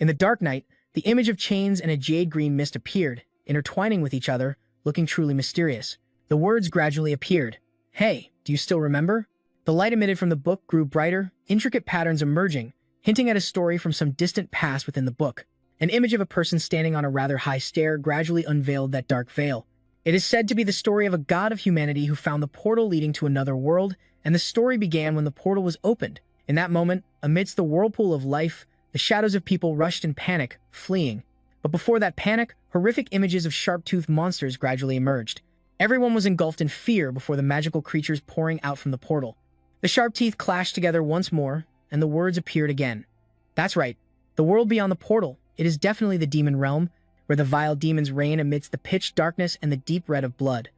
In the dark night, the image of chains and a jade green mist appeared, intertwining with each other, looking truly mysterious. The words gradually appeared. Hey, do you still remember? The light emitted from the book grew brighter, intricate patterns emerging, hinting at a story from some distant past within the book. An image of a person standing on a rather high stair gradually unveiled that dark veil. It is said to be the story of a god of humanity who found the portal leading to another world, and the story began when the portal was opened. In that moment, amidst the whirlpool of life, the shadows of people rushed in panic, fleeing. But before that panic, horrific images of sharp-toothed monsters gradually emerged. Everyone was engulfed in fear before the magical creatures pouring out from the portal. The sharp teeth clashed together once more, and the words appeared again. That's right, the world beyond the portal. It is definitely the demon realm, where the vile demons reign amidst the pitch darkness and the deep red of blood.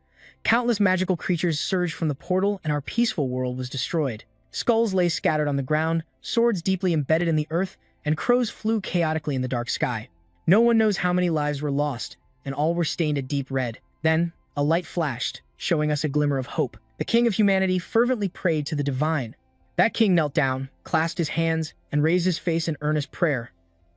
Countless magical creatures surged from the portal, and our peaceful world was destroyed. Skulls lay scattered on the ground, swords deeply embedded in the earth, and crows flew chaotically in the dark sky. No one knows how many lives were lost, and all were stained a deep red. Then, a light flashed, showing us a glimmer of hope. The king of humanity fervently prayed to the divine. That king knelt down, clasped his hands, and raised his face in earnest prayer.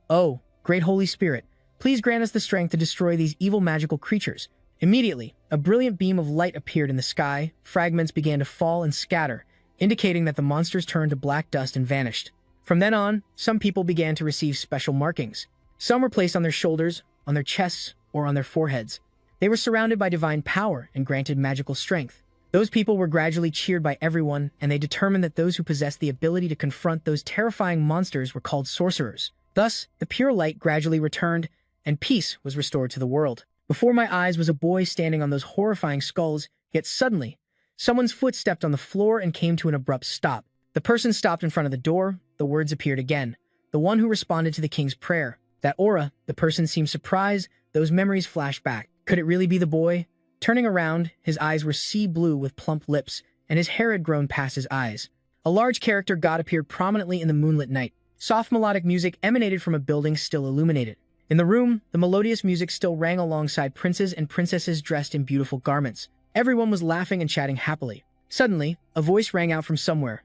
Oh, great Holy Spirit, please grant us the strength to destroy these evil magical creatures. Immediately, a brilliant beam of light appeared in the sky. Fragments began to fall and scatter, indicating that the monsters turned to black dust and vanished. From then on, some people began to receive special markings. Some were placed on their shoulders, on their chests, or on their foreheads. They were surrounded by divine power and granted magical strength. Those people were gradually cheered by everyone, and they determined that those who possessed the ability to confront those terrifying monsters were called sorcerers. Thus, the pure light gradually returned, and peace was restored to the world. Before my eyes was a boy standing on those horrifying skulls, yet suddenly, someone's foot stepped on the floor and came to an abrupt stop. The person stopped in front of the door. The words appeared again. The one who responded to the king's prayer. That aura, the person seemed surprised. Those memories flashed back. Could it really be the boy? Turning around, his eyes were sea blue with plump lips, and his hair had grown past his eyes. A large character god appeared prominently in the moonlit night. Soft melodic music emanated from a building still illuminated. In the room, the melodious music still rang alongside princes and princesses dressed in beautiful garments. Everyone was laughing and chatting happily. Suddenly, a voice rang out from somewhere.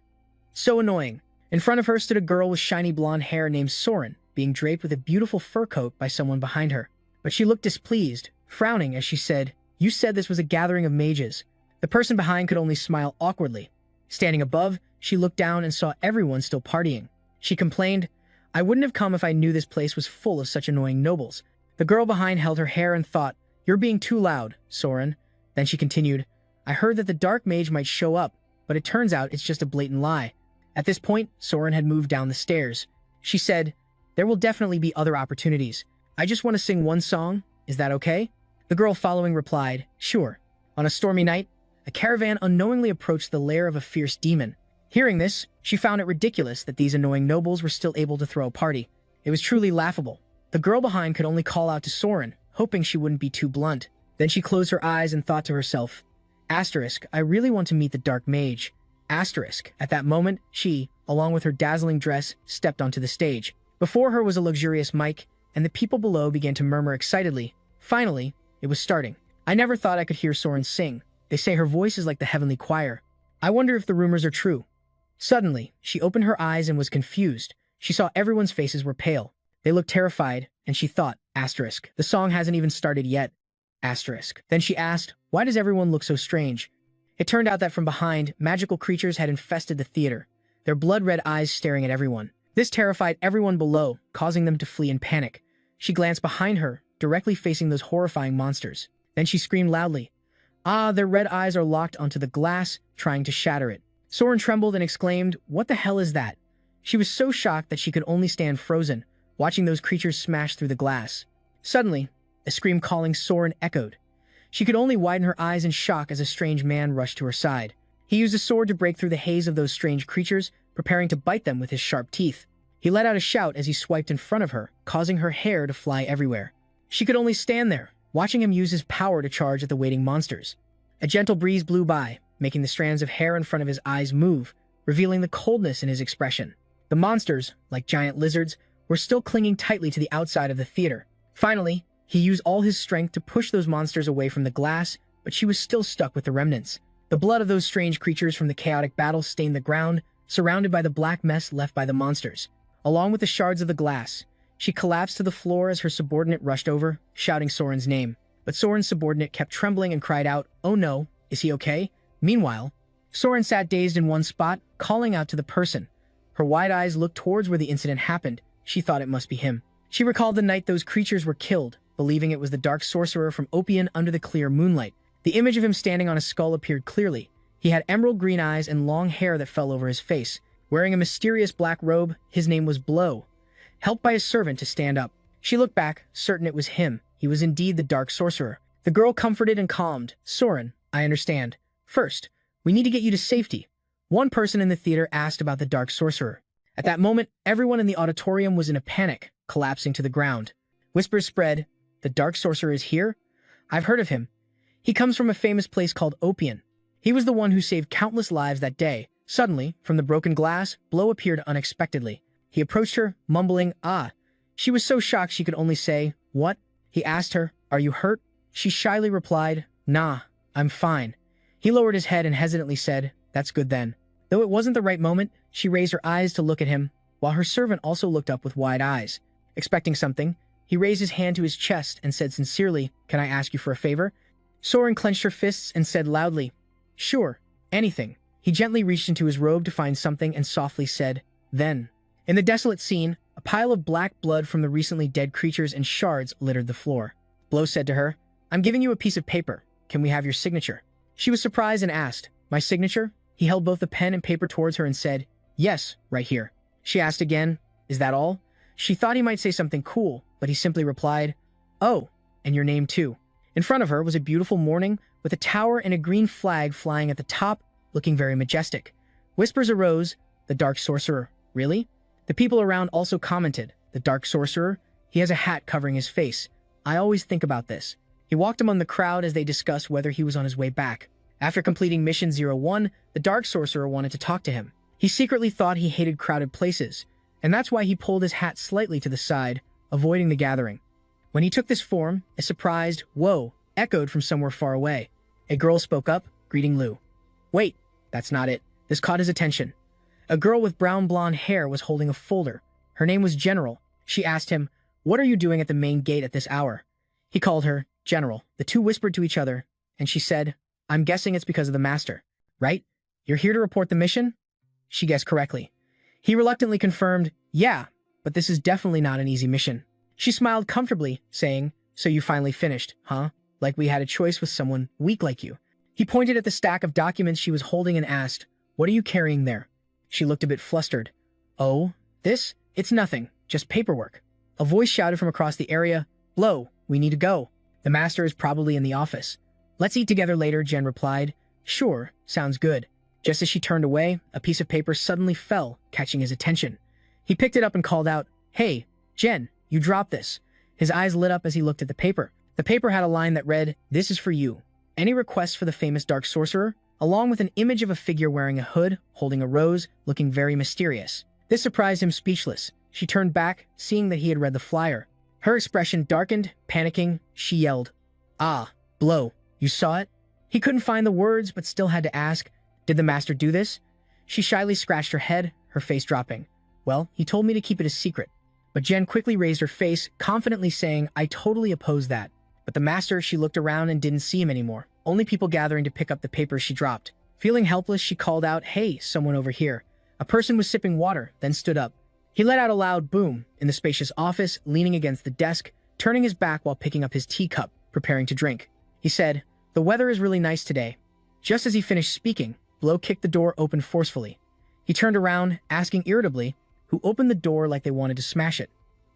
So annoying. In front of her stood a girl with shiny blonde hair named Soren, being draped with a beautiful fur coat by someone behind her. But she looked displeased, frowning as she said, "You said this was a gathering of mages." The person behind could only smile awkwardly. Standing above, she looked down and saw everyone still partying. She complained, "I wouldn't have come if I knew this place was full of such annoying nobles." The girl behind held her hair and thought, "You're being too loud, Soren." Then she continued, "I heard that the dark mage might show up, but it turns out it's just a blatant lie." At this point, Soren had moved down the stairs. She said, "There will definitely be other opportunities. I just want to sing one song. Is that okay?" The girl following replied, "Sure." On a stormy night, a caravan unknowingly approached the lair of a fierce demon. Hearing this, she found it ridiculous that these annoying nobles were still able to throw a party. It was truly laughable. The girl behind could only call out to Soren, hoping she wouldn't be too blunt. Then she closed her eyes and thought to herself, "Asterisk, I really want to meet the dark mage." Asterisk. At that moment, she, along with her dazzling dress, stepped onto the stage. Before her was a luxurious mic, and the people below began to murmur excitedly. Finally, it was starting. I never thought I could hear Soren sing. They say her voice is like the heavenly choir. I wonder if the rumors are true. Suddenly, she opened her eyes and was confused. She saw everyone's faces were pale. They looked terrified, and she thought, asterisk, the song hasn't even started yet. Asterisk. Then she asked, why does everyone look so strange? It turned out that from behind, magical creatures had infested the theater, their blood-red eyes staring at everyone. This terrified everyone below, causing them to flee in panic. She glanced behind her, directly facing those horrifying monsters. Then she screamed loudly. Ah, their red eyes are locked onto the glass, trying to shatter it. Soren trembled and exclaimed, what the hell is that? She was so shocked that she could only stand frozen, watching those creatures smash through the glass. Suddenly, a scream calling Soren echoed. She could only widen her eyes in shock as a strange man rushed to her side. He used a sword to break through the haze of those strange creatures, preparing to bite them with his sharp teeth. He let out a shout as he swiped in front of her, causing her hair to fly everywhere. She could only stand there, watching him use his power to charge at the waiting monsters. A gentle breeze blew by, making the strands of hair in front of his eyes move, revealing the coldness in his expression. The monsters, like giant lizards, were still clinging tightly to the outside of the theater. Finally, he used all his strength to push those monsters away from the glass, but she was still stuck with the remnants. The blood of those strange creatures from the chaotic battle stained the ground, surrounded by the black mess left by the monsters. Along with the shards of the glass, She collapsed to the floor as her subordinate rushed over, shouting Soren's name. But Soren's subordinate kept trembling and cried out, "Oh no, is he okay?" Meanwhile, Soren sat dazed in one spot, calling out to the person. Her wide eyes looked towards where the incident happened. She thought it must be him. She recalled the night those creatures were killed, believing it was the dark sorcerer from Opian under the clear moonlight. The image of him standing on a skull appeared clearly. He had emerald green eyes and long hair that fell over his face. Wearing a mysterious black robe, his name was Blow. Helped by his servant to stand up. She looked back, certain it was him. He was indeed the dark sorcerer. The girl comforted and calmed. "Soren, I understand. First, we need to get you to safety." One person in the theater asked about the dark sorcerer. At that moment, everyone in the auditorium was in a panic, collapsing to the ground. Whispers spread, "The dark sorcerer is here? I've heard of him. He comes from a famous place called Opian. He was the one who saved countless lives that day." Suddenly, from the broken glass, Blow appeared unexpectedly. He approached her, mumbling, "Ah." She was so shocked she could only say, "What?" He asked her, "Are you hurt?" She shyly replied, "Nah, I'm fine." He lowered his head and hesitantly said, "That's good then." Though it wasn't the right moment, she raised her eyes to look at him, while her servant also looked up with wide eyes. Expecting something, he raised his hand to his chest and said sincerely, "Can I ask you for a favor?" Soren clenched her fists and said loudly, "Sure, anything." He gently reached into his robe to find something and softly said, "Then." In the desolate scene, a pile of black blood from the recently dead creatures and shards littered the floor. Blow said to her, "I'm giving you a piece of paper. Can we have your signature?" She was surprised and asked, "My signature?" He held both the pen and paper towards her and said, "Yes, right here." She asked again, "Is that all?" She thought he might say something cool, but he simply replied, "Oh, and your name too." In front of her was a beautiful morning with a tower and a green flag flying at the top, looking very majestic. Whispers arose, "The dark sorcerer, really?" The people around also commented, "The dark sorcerer? He has a hat covering his face. I always think about this." He walked among the crowd as they discussed whether he was on his way back. After completing Mission 01, the dark sorcerer wanted to talk to him. He secretly thought he hated crowded places, and that's why he pulled his hat slightly to the side, avoiding the gathering. When he took this form, a surprised "whoa" echoed from somewhere far away. A girl spoke up, greeting Lou. Wait, that's not it. This caught his attention. A girl with brown blonde hair was holding a folder. Her name was General. She asked him, "What are you doing at the main gate at this hour?" He called her General. The two whispered to each other, and she said, "I'm guessing it's because of the master, right? You're here to report the mission?" She guessed correctly. He reluctantly confirmed, "Yeah, but this is definitely not an easy mission." She smiled comfortably, saying, "So you finally finished, huh? Like we had a choice with someone weak like you." He pointed at the stack of documents she was holding and asked, "What are you carrying there?" She looked a bit flustered. "Oh, this? It's nothing, just paperwork." A voice shouted from across the area, "Blow, we need to go. The master is probably in the office." "Let's eat together later," Jen replied. "Sure, sounds good." Just as she turned away, a piece of paper suddenly fell, catching his attention. He picked it up and called out, "Hey, Jen, you dropped this." His eyes lit up as he looked at the paper. The paper had a line that read, "This is for you. Any requests for the famous dark sorcerer?" along with an image of a figure wearing a hood, holding a rose, looking very mysterious. This surprised him speechless. She turned back, seeing that he had read the flyer. Her expression darkened, panicking. She yelled, "Ah, Blow, you saw it?" He couldn't find the words, but still had to ask, "Did the master do this?" She shyly scratched her head, her face dropping. "Well, he told me to keep it a secret." But Jen quickly raised her face, confidently saying, "I totally oppose that." But the master, she looked around and didn't see him anymore. Only people gathering to pick up the papers she dropped. Feeling helpless, she called out, "Hey, someone over here." A person was sipping water, then stood up. He let out a loud boom in the spacious office, leaning against the desk, turning his back while picking up his teacup, preparing to drink. He said, "The weather is really nice today." Just as he finished speaking, Blow kicked the door open forcefully. He turned around, asking irritably, who opened the door like they wanted to smash it.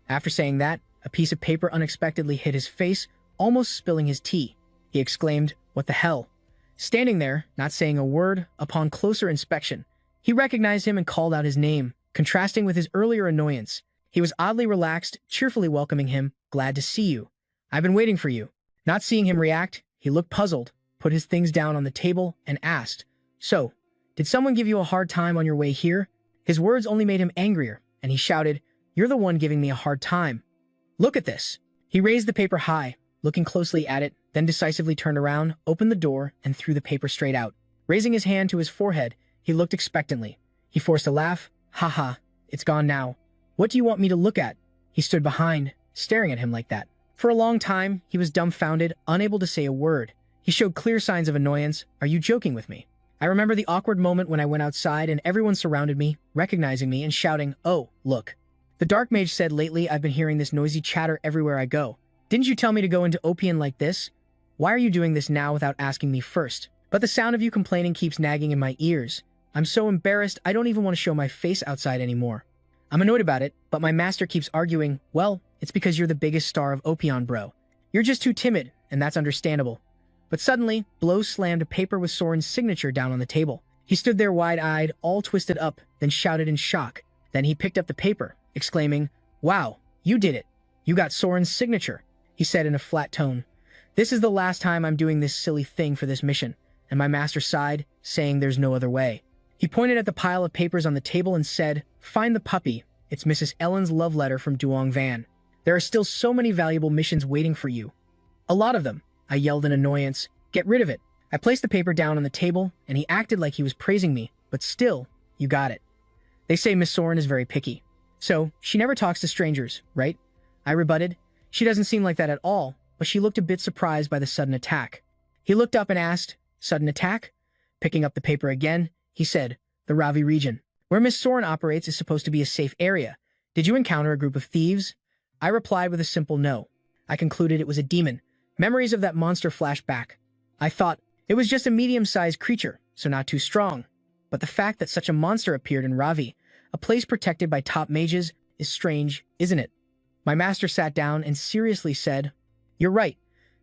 After saying that, a piece of paper unexpectedly hit his face, almost spilling his tea. He exclaimed, "What the hell?" Standing there, not saying a word, upon closer inspection, he recognized him and called out his name, contrasting with his earlier annoyance. He was oddly relaxed, cheerfully welcoming him, "Glad to see you. I've been waiting for you." Not seeing him react, he looked puzzled, put his things down on the table, and asked, "So, did someone give you a hard time on your way here?" His words only made him angrier, and he shouted, "You're the one giving me a hard time. Look at this." He raised the paper high, looking closely at it, then decisively turned around, opened the door, and threw the paper straight out. Raising his hand to his forehead, he looked expectantly. He forced a laugh. "Ha ha, it's gone now. What do you want me to look at?" He stood behind, staring at him like that. For a long time, he was dumbfounded, unable to say a word. He showed clear signs of annoyance. Are you joking with me? I remember the awkward moment when I went outside and everyone surrounded me, recognizing me and shouting, "Oh, look." The Dark Mage said, lately I've been hearing this noisy chatter everywhere I go. Didn't you tell me to go into opium like this? Why are you doing this now without asking me first? But the sound of you complaining keeps nagging in my ears. I'm so embarrassed I don't even want to show my face outside anymore. I'm annoyed about it, but my master keeps arguing, well, it's because you're the biggest star of Opion, bro. You're just too timid, and that's understandable. But suddenly, Blow slammed a paper with Soren's signature down on the table. He stood there wide-eyed, all twisted up, then shouted in shock. Then he picked up the paper, exclaiming, "Wow, you did it. You got Soren's signature," he said in a flat tone. "This is the last time I'm doing this silly thing for this mission," and my master sighed, saying there's no other way. He pointed at the pile of papers on the table and said, "Find the puppy. It's Mrs. Ellen's love letter from Duong Van. There are still so many valuable missions waiting for you." "A lot of them," I yelled in annoyance. "Get rid of it." I placed the paper down on the table, and he acted like he was praising me, but still, you got it. "They say Miss Soren is very picky. So, she never talks to strangers, right?" I rebutted. "She doesn't seem like that at all," but she looked a bit surprised by the sudden attack. He looked up and asked, "Sudden attack?" Picking up the paper again, he said, "The Ravi region. Where Miss Soren operates is supposed to be a safe area. Did you encounter a group of thieves?" I replied with a simple no. I concluded it was a demon. Memories of that monster flashed back. I thought, it was just a medium-sized creature, so not too strong. But the fact that such a monster appeared in Ravi, a place protected by top mages, is strange, isn't it? My master sat down and seriously said, "You're right.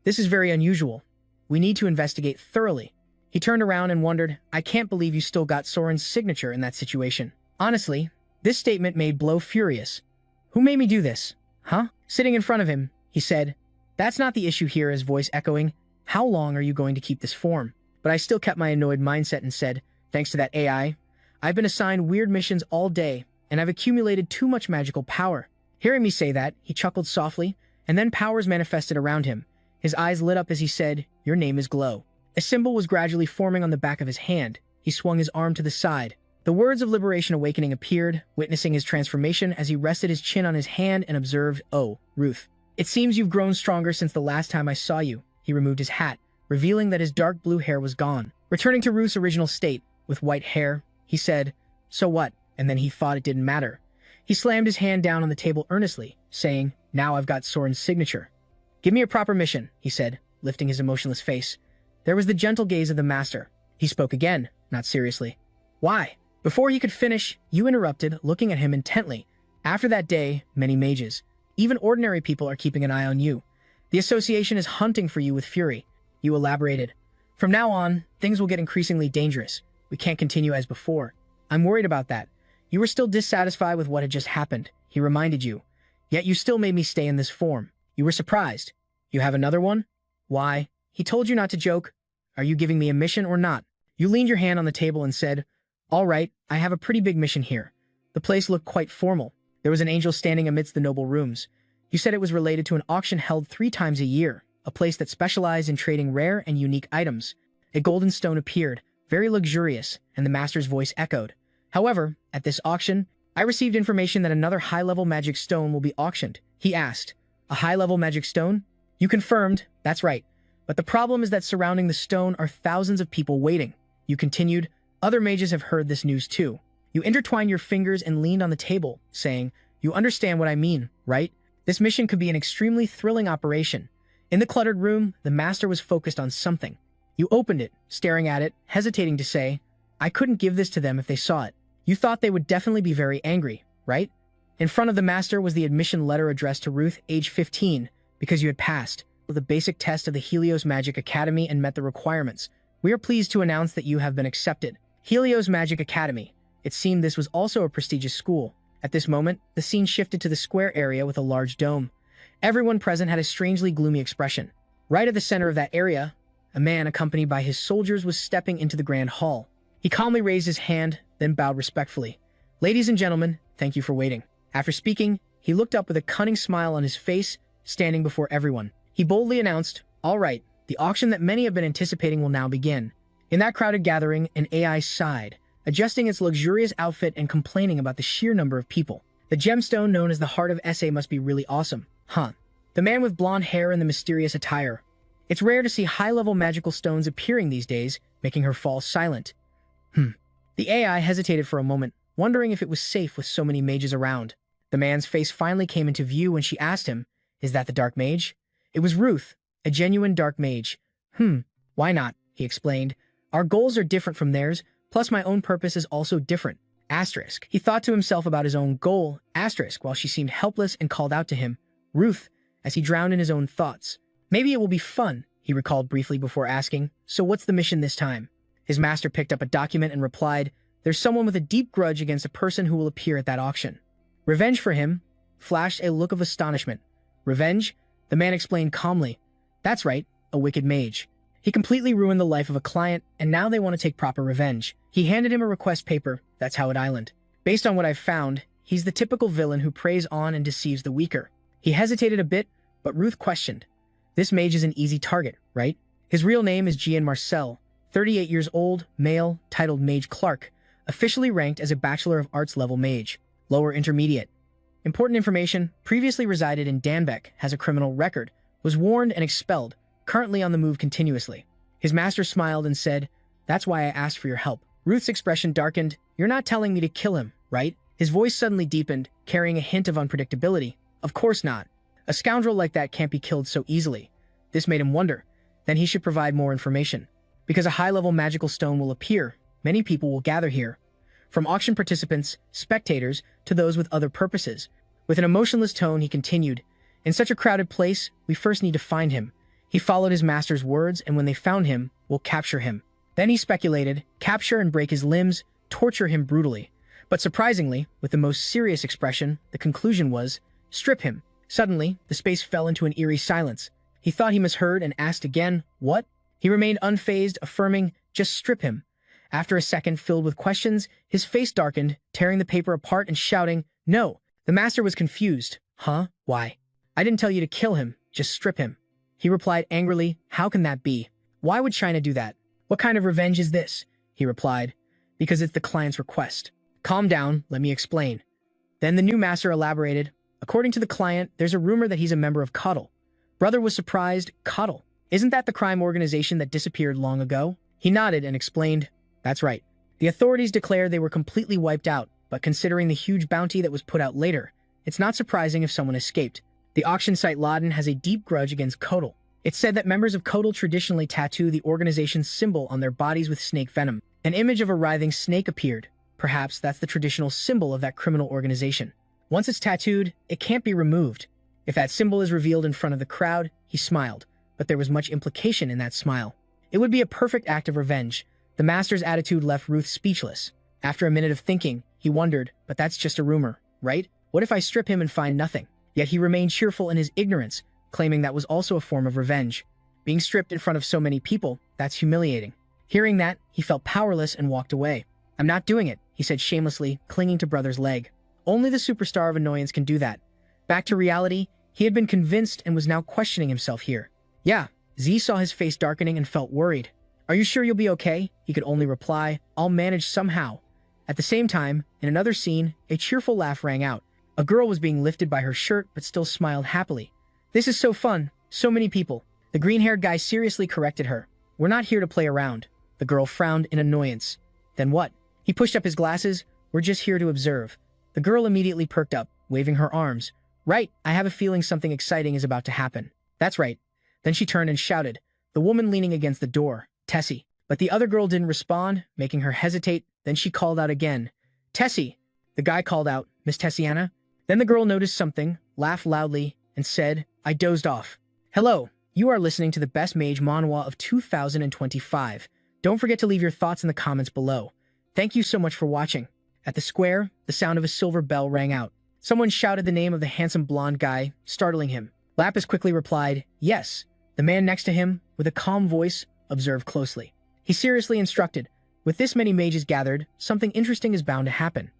This is very unusual. We need to investigate thoroughly." He turned around and wondered, "I can't believe you still got Soren's signature in that situation." Honestly, this statement made Blow furious. "Who made me do this? Huh?" Sitting in front of him, he said, "That's not the issue here," his voice echoing. "How long are you going to keep this form?" But I still kept my annoyed mindset and said, "Thanks to that AI, I've been assigned weird missions all day, and I've accumulated too much magical power." Hearing me say that, he chuckled softly, and then powers manifested around him. His eyes lit up as he said, "Your name is Glow." A symbol was gradually forming on the back of his hand. He swung his arm to the side. The words of Liberation Awakening appeared, witnessing his transformation as he rested his chin on his hand and observed, "Oh, Ruth. It seems you've grown stronger since the last time I saw you." He removed his hat, revealing that his dark blue hair was gone. Returning to Ruth's original state, with white hair, he said, "So what?" And then he thought it didn't matter. He slammed his hand down on the table earnestly, saying, "Now I've got Soren's signature." "Give me a proper mission," he said, lifting his emotionless face. There was the gentle gaze of the master. He spoke again, not seriously. "Why?" Before he could finish, you interrupted, looking at him intently. "After that day, many mages, even ordinary people, are keeping an eye on you. The association is hunting for you with fury." You elaborated. "From now on, things will get increasingly dangerous. We can't continue as before." "I'm worried about that. You were still dissatisfied with what had just happened," he reminded you. "Yet you still made me stay in this form. You were surprised. You have another one?" "Why? He told you not to joke. Are you giving me a mission or not?" You leaned your hand on the table and said, "All right, I have a pretty big mission here." The place looked quite formal. There was an angel standing amidst the noble rooms. You said it was related to an auction held 3 times a year, a place that specialized in trading rare and unique items. A golden stone appeared, very luxurious, and the master's voice echoed. "However, at this auction, I received information that another high-level magic stone will be auctioned." He asked, "A high-level magic stone?" You confirmed, "That's right. But the problem is that surrounding the stone are thousands of people waiting." You continued, "Other mages have heard this news too." You intertwined your fingers and leaned on the table, saying, "You understand what I mean, right? This mission could be an extremely thrilling operation." In the cluttered room, the master was focused on something. You opened it, staring at it, hesitating to say, "I couldn't give this to them if they saw it." You thought they would definitely be very angry, right? In front of the master was the admission letter addressed to Ruth, age 15, because you had passed the basic test of the Helios Magic Academy and met the requirements. "We are pleased to announce that you have been accepted." Helios Magic Academy. It seemed this was also a prestigious school. At this moment, the scene shifted to the square area with a large dome. Everyone present had a strangely gloomy expression. Right at the center of that area, a man accompanied by his soldiers was stepping into the grand hall. He calmly raised his hand, then bowed respectfully. "Ladies and gentlemen, thank you for waiting." After speaking, he looked up with a cunning smile on his face, standing before everyone. He boldly announced, "All right, the auction that many have been anticipating will now begin." In that crowded gathering, an AI sighed, adjusting its luxurious outfit and complaining about the sheer number of people. The gemstone known as the Heart of SA must be really awesome, huh? The man with blonde hair and the mysterious attire. It's rare to see high-level magical stones appearing these days, making her fall silent. The AI hesitated for a moment, wondering if it was safe with so many mages around. The man's face finally came into view when she asked him, "Is that the dark mage?" It was Ruth, a genuine dark mage. Why not?" he explained. "Our goals are different from theirs, plus my own purpose is also different." Asterisk. He thought to himself about his own goal, asterisk, while she seemed helpless and called out to him, "Ruth," as he drowned in his own thoughts. "Maybe it will be fun," he recalled briefly before asking, "So what's the mission this time?" His master picked up a document and replied, "There's someone with a deep grudge against a person who will appear at that auction." "Revenge for him?" Flashed a look of astonishment. "Revenge?" The man explained calmly. "That's right, a wicked mage. He completely ruined the life of a client, and now they want to take proper revenge." He handed him a request paper, that's how it island. "Based on what I've found, he's the typical villain who preys on and deceives the weaker." He hesitated a bit, but Ruth questioned. "This mage is an easy target, right?" His real name is Gian Marcel, 38 years old, male, titled Mage Clark, officially ranked as a Bachelor of Arts level mage, lower intermediate. Important information, previously resided in Danbeck, has a criminal record, was warned and expelled, currently on the move continuously. His master smiled and said, "That's why I asked for your help." Ruth's expression darkened. "You're not telling me to kill him, right?" His voice suddenly deepened, carrying a hint of unpredictability. "Of course not. A scoundrel like that can't be killed so easily." This made him wonder. Then he should provide more information. Because a high-level magical stone will appear, many people will gather here. From auction participants, spectators, to those with other purposes. With an emotionless tone, he continued, "In such a crowded place, we first need to find him." He followed his master's words, and when they found him, we'll capture him. Then he speculated, capture and break his limbs, torture him brutally. But surprisingly, with the most serious expression, the conclusion was, strip him. Suddenly, the space fell into an eerie silence. He thought he misheard and asked again, "What?" He remained unfazed, affirming, "Just strip him." After a second filled with questions, his face darkened, tearing the paper apart and shouting, "No!" The master was confused. "Huh? Why?" "I didn't tell you to kill him, just strip him." He replied angrily, "How can that be? Why would China do that?" "What kind of revenge is this?" he replied. "Because it's the client's request." "Calm down, let me explain." Then the new master elaborated, "According to the client, there's a rumor that he's a member of Cuddle." Brother was surprised. "Cuddle? Isn't that the crime organization that disappeared long ago?" He nodded and explained, "That's right. The authorities declare they were completely wiped out, but considering the huge bounty that was put out later, it's not surprising if someone escaped. The auction site Laden has a deep grudge against Codal. It's said that members of Codal traditionally tattoo the organization's symbol on their bodies with snake venom. An image of a writhing snake appeared. Perhaps that's the traditional symbol of that criminal organization. Once it's tattooed, it can't be removed. If that symbol is revealed in front of the crowd," he smiled, but there was much implication in that smile. "It would be a perfect act of revenge." The master's attitude left Ruth speechless. After a minute of thinking, he wondered, but that's just a rumor, right? What if I strip him and find nothing? Yet he remained cheerful in his ignorance, claiming that was also a form of revenge. Being stripped in front of so many people, that's humiliating. Hearing that, he felt powerless and walked away. "I'm not doing it," he said shamelessly, clinging to brother's leg. Only the superstar of annoyance can do that. Back to reality, he had been convinced and was now questioning himself here. "Yeah." Z saw his face darkening and felt worried. "Are you sure you'll be okay?" He could only reply, "I'll manage somehow." At the same time, in another scene, a cheerful laugh rang out. A girl was being lifted by her shirt but still smiled happily. "This is so fun, so many people." The green-haired guy seriously corrected her. "We're not here to play around." The girl frowned in annoyance. "Then what?" He pushed up his glasses. "We're just here to observe." The girl immediately perked up, waving her arms. "Right, I have a feeling something exciting is about to happen." "That's right." Then she turned and shouted, the woman leaning against the door, "Tessie." But the other girl didn't respond, making her hesitate. Then she called out again, "Tessie." The guy called out, "Miss Tessiana?" Then the girl noticed something, laughed loudly, and said, "I dozed off." "Hello, you are listening to the best mage manhwa of 2025. Don't forget to leave your thoughts in the comments below. Thank you so much for watching. At the square, the sound of a silver bell rang out. Someone shouted the name of the handsome blonde guy, startling him. Lapis quickly replied, "Yes." The man next to him, with a calm voice, observed closely. He seriously instructed, "With this many mages gathered, something interesting is bound to happen."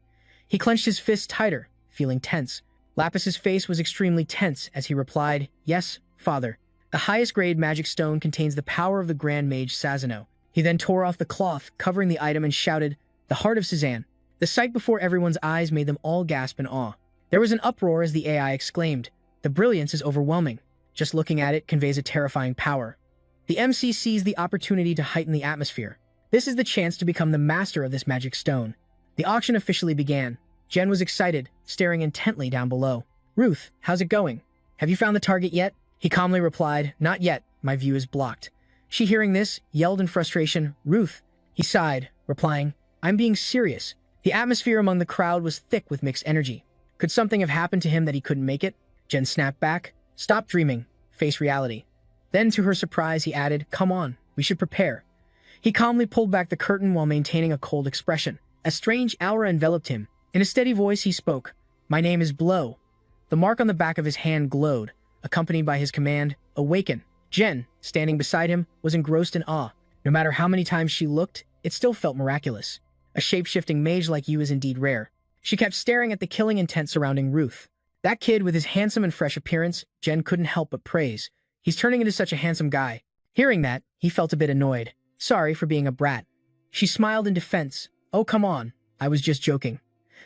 He clenched his fists tighter, feeling tense. Lapis's face was extremely tense as he replied, "Yes, father." The highest grade magic stone contains the power of the Grand Mage Sazano. He then tore off the cloth, covering the item, and shouted, "The heart of Cezanne." The sight before everyone's eyes made them all gasp in awe. There was an uproar as the AI exclaimed, "The brilliance is overwhelming. Just looking at it conveys a terrifying power." The MC seized the opportunity to heighten the atmosphere. This is the chance to become the master of this magic stone. The auction officially began. Jen was excited, staring intently down below. "Ruth, how's it going? Have you found the target yet?" He calmly replied, "Not yet. My view is blocked." She, hearing this, yelled in frustration, "Ruth." He sighed, replying, "I'm being serious." The atmosphere among the crowd was thick with mixed energy. Could something have happened to him that he couldn't make it? Jen snapped back, "Stop dreaming. Face reality." Then, to her surprise, he added, "Come on, we should prepare." He calmly pulled back the curtain while maintaining a cold expression. A strange aura enveloped him. In a steady voice, he spoke, "My name is Blow." The mark on the back of his hand glowed, accompanied by his command, "Awaken." Jen, standing beside him, was engrossed in awe. No matter how many times she looked, it still felt miraculous. A shape-shifting mage like you is indeed rare. She kept staring at the killing intent surrounding Ruth. That kid with his handsome and fresh appearance, Jen couldn't help but praise. He's turning into such a handsome guy. Hearing that, he felt a bit annoyed. Sorry for being a brat. She smiled in defense. "Oh, come on. I was just joking."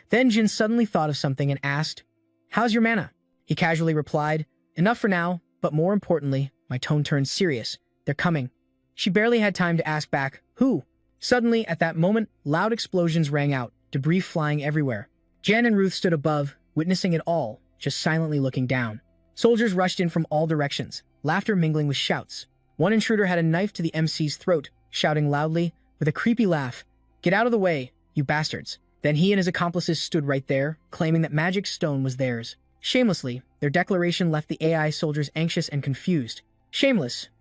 Then Jin suddenly thought of something and asked, "How's your mana?" He casually replied, "Enough for now, but more importantly," my tone turned serious. "They're coming." She barely had time to ask back, "Who?" Suddenly, at that moment, loud explosions rang out, debris flying everywhere. Jen and Ruth stood above, witnessing it all, just silently looking down. Soldiers rushed in from all directions, laughter mingling with shouts. One intruder had a knife to the MC's throat, shouting loudly, with a creepy laugh, "Get out of the way, you bastards." Then he and his accomplices stood right there, claiming that magic stone was theirs. Shamelessly, their declaration left the AI soldiers anxious and confused.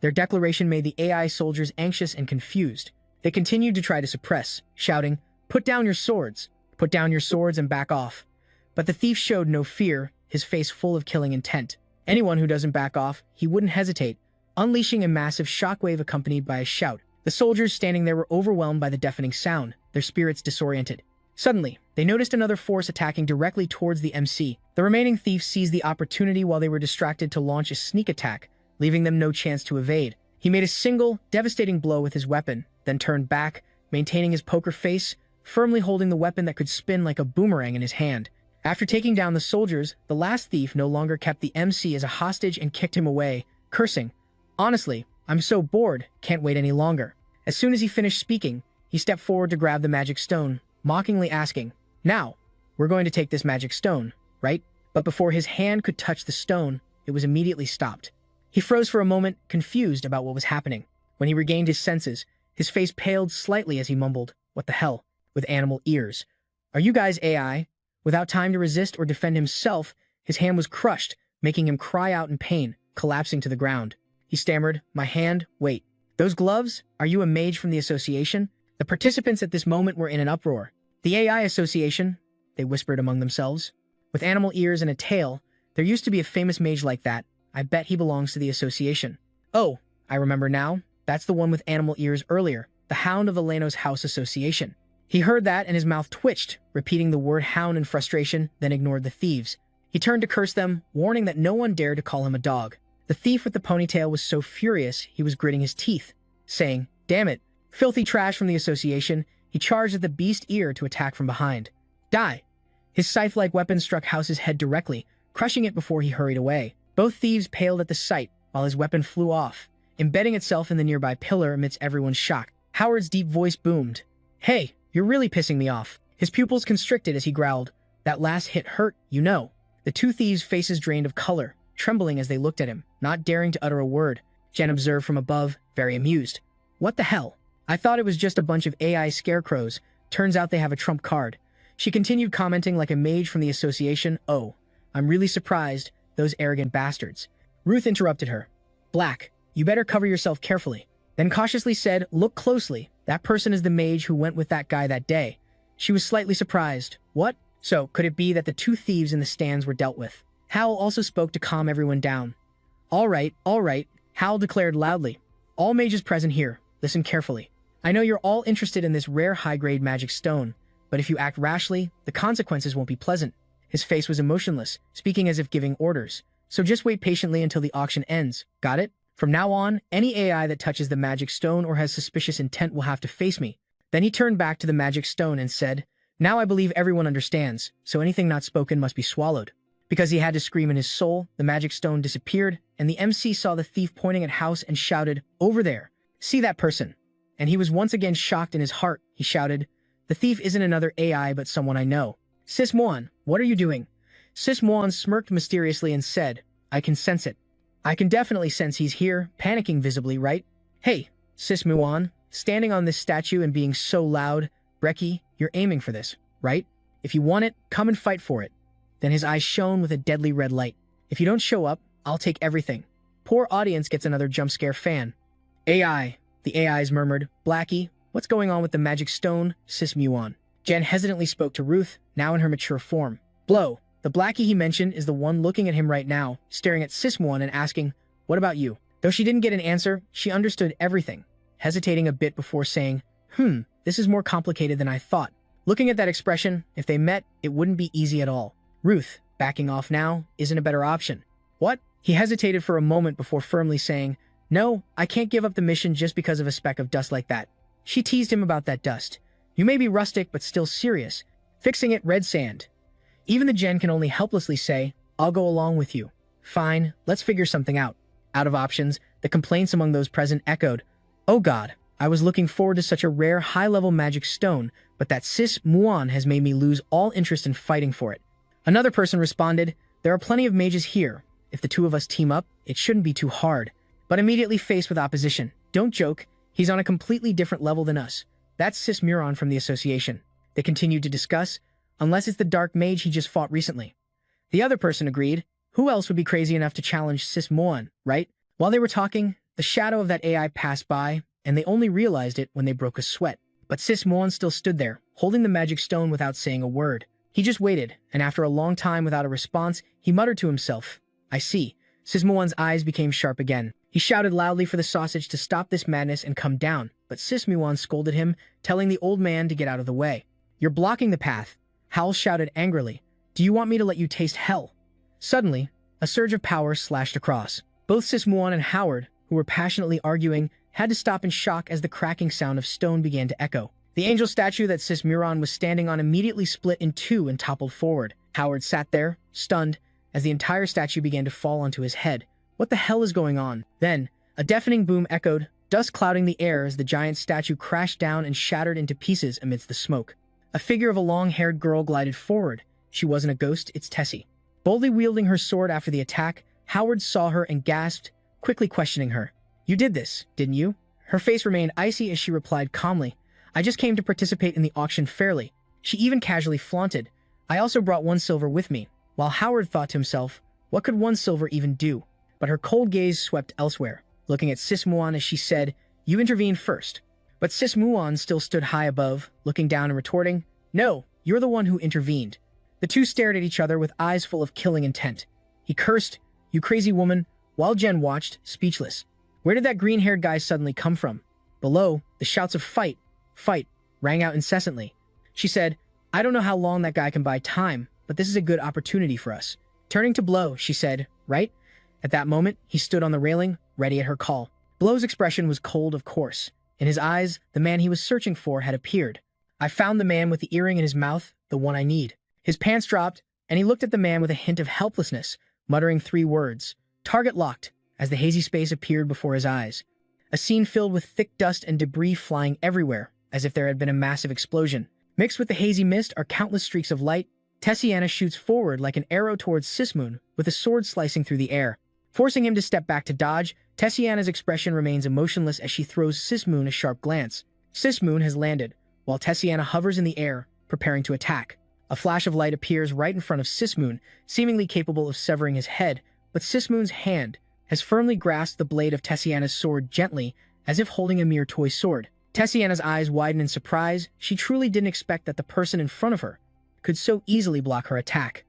Their declaration made the AI soldiers anxious and confused. They continued to try to suppress, shouting, "Put down your swords! Put down your swords and back off." But the thief showed no fear, his face full of killing intent. Anyone who doesn't back off, he wouldn't hesitate, unleashing a massive shockwave accompanied by a shout. The soldiers standing there were overwhelmed by the deafening sound, their spirits disoriented. Suddenly, they noticed another force attacking directly towards the MC. The remaining thieves seized the opportunity while they were distracted to launch a sneak attack, leaving them no chance to evade. He made a single, devastating blow with his weapon, then turned back, maintaining his poker face, firmly holding the weapon that could spin like a boomerang in his hand. After taking down the soldiers, the last thief no longer kept the MC as a hostage and kicked him away, cursing, "Honestly, I'm so bored, can't wait any longer." As soon as he finished speaking, he stepped forward to grab the magic stone, mockingly asking, "Now, we're going to take this magic stone, right?" But before his hand could touch the stone, it was immediately stopped. He froze for a moment, confused about what was happening. When he regained his senses, his face paled slightly as he mumbled, "What the hell?" with animal ears. "Are you guys AI?" Without time to resist or defend himself, his hand was crushed, making him cry out in pain, collapsing to the ground. He stammered, "My hand, wait. Those gloves? Are you a mage from the association?" The participants at this moment were in an uproar. "The AI Association," they whispered among themselves. "With animal ears and a tail, there used to be a famous mage like that. I bet he belongs to the association." "Oh, I remember now. That's the one with animal ears earlier, the Hound of the Lano's House Association." He heard that and his mouth twitched, repeating the word hound in frustration, then ignored the thieves. He turned to curse them, warning that no one dared to call him a dog. The thief with the ponytail was so furious he was gritting his teeth, saying, "Damn it, filthy trash from the association." He charged at the beast ear to attack from behind. "Die!" His scythe-like weapon struck House's head directly, crushing it before he hurried away. Both thieves paled at the sight, while his weapon flew off, embedding itself in the nearby pillar amidst everyone's shock. Howard's deep voice boomed. "Hey, you're really pissing me off." His pupils constricted as he growled, "That last hit hurt, you know." The two thieves' faces drained of color, trembling as they looked at him, not daring to utter a word. Jen observed from above, very amused. "What the hell? I thought it was just a bunch of AI scarecrows. Turns out they have a trump card." She continued commenting like a mage from the association, "Oh, I'm really surprised, those arrogant bastards." Ruth interrupted her. "Black, you better cover yourself carefully." Then cautiously said, "Look closely. That person is the mage who went with that guy that day." She was slightly surprised. What? So, could it be that the two thieves in the stands were dealt with? Hal also spoke to calm everyone down. All right, Hal declared loudly. "All mages present here, listen carefully. I know you're all interested in this rare high-grade magic stone, but if you act rashly, the consequences won't be pleasant." His face was emotionless, speaking as if giving orders. "So just wait patiently until the auction ends. Got it? From now on, any AI that touches the magic stone or has suspicious intent will have to face me." Then he turned back to the magic stone and said, Now I believe everyone understands, so anything not spoken must be swallowed. Because he had to scream in his soul, the magic stone disappeared, and the MC saw the thief pointing at House and shouted, "Over there! See that person!" And he was once again shocked in his heart. He shouted, "The thief isn't another AI but someone I know. Sis Moan, what are you doing?" Sis Moan smirked mysteriously and said, "I can sense it. I can definitely sense he's here, panicking visibly, right? Hey, Sis Muan, standing on this statue and being so loud, Brekkie, you're aiming for this, right? If you want it, come and fight for it." Then his eyes shone with a deadly red light. "If you don't show up, I'll take everything." Poor audience gets another jump scare fan. "AI," the AIs murmured. "Blackie, what's going on with the magic stone, Sis Muan?" Jen hesitantly spoke to Ruth, now in her mature form. "Blow, the Blackie he mentioned is the one looking at him right now, staring at Sis Muan and asking, 'What about you?'" Though she didn't get an answer, she understood everything, hesitating a bit before saying, This is more complicated than I thought." Looking at that expression, if they met, it wouldn't be easy at all. Ruth, backing off now, isn't a better option. "What?" He hesitated for a moment before firmly saying, "No, I can't give up the mission just because of a speck of dust like that." She teased him about that dust. "You may be rustic, but still serious. Fixing it, red sand." Even the Jen can only helplessly say, "I'll go along with you." "Fine, let's figure something out." Out of options, the complaints among those present echoed, "Oh God, I was looking forward to such a rare high-level magic stone, but that Sis Muan has made me lose all interest in fighting for it." Another person responded, "There are plenty of mages here. If the two of us team up, it shouldn't be too hard." But immediately faced with opposition. "Don't joke, he's on a completely different level than us. That's Sis Muran from the association." They continued to discuss, "Unless it's the dark mage he just fought recently." The other person agreed, "Who else would be crazy enough to challenge Sis Muan, right?" While they were talking, the shadow of that AI passed by, and they only realized it when they broke a sweat. But Sis Muan still stood there, holding the magic stone without saying a word. He just waited, and after a long time without a response, he muttered to himself, "I see." Sis Muan's eyes became sharp again. He shouted loudly for the sausage to stop this madness and come down, but Sis Muan scolded him, telling the old man to get out of the way. "You're blocking the path." Howl shouted angrily, "Do you want me to let you taste hell?" Suddenly, a surge of power slashed across. Both Sis Muan and Howard, who were passionately arguing, had to stop in shock as the cracking sound of stone began to echo. The angel statue that Sis Muran was standing on immediately split in two and toppled forward. Howard sat there, stunned, as the entire statue began to fall onto his head. What the hell is going on? Then, a deafening boom echoed, dust clouding the air as the giant statue crashed down and shattered into pieces amidst the smoke. A figure of a long-haired girl glided forward. She wasn't a ghost, it's Tessie. Boldly wielding her sword after the attack, Howard saw her and gasped, quickly questioning her. "You did this, didn't you?" Her face remained icy as she replied calmly, "I just came to participate in the auction fairly." She even casually flaunted, "I also brought 1 silver with me," while Howard thought to himself, what could 1 silver even do? But her cold gaze swept elsewhere, looking at Sis Muan as she said, "You intervened first." But Sis Muan still stood high above, looking down and retorting, "No, you're the one who intervened." The two stared at each other with eyes full of killing intent. He cursed, "You crazy woman," while Jen watched, speechless. Where did that green-haired guy suddenly come from? Below, the shouts of "Fight! Fight!" rang out incessantly. She said, "I don't know how long that guy can buy time, but this is a good opportunity for us." Turning to Blow, she said, "Right?" At that moment, he stood on the railing, ready at her call. Blow's expression was cold, of course. In his eyes, the man he was searching for had appeared. "I found the man with the earring in his mouth, the one I need." His pants dropped, and he looked at the man with a hint of helplessness, muttering 3 words. "Target locked," as the hazy space appeared before his eyes. A scene filled with thick dust and debris flying everywhere, as if there had been a massive explosion. Mixed with the hazy mist are countless streaks of light. Tessiana shoots forward like an arrow towards Sismoon, with a sword slicing through the air. Forcing him to step back to dodge, Tessiana's expression remains emotionless as she throws Sismoon a sharp glance. Sismoon has landed, while Tessiana hovers in the air, preparing to attack. A flash of light appears right in front of Sismoon, seemingly capable of severing his head, but Sismoon's hand has firmly grasped the blade of Tessiana's sword gently, as if holding a mere toy sword. Tessiana's eyes widen in surprise. She truly didn't expect that the person in front of her could so easily block her attack.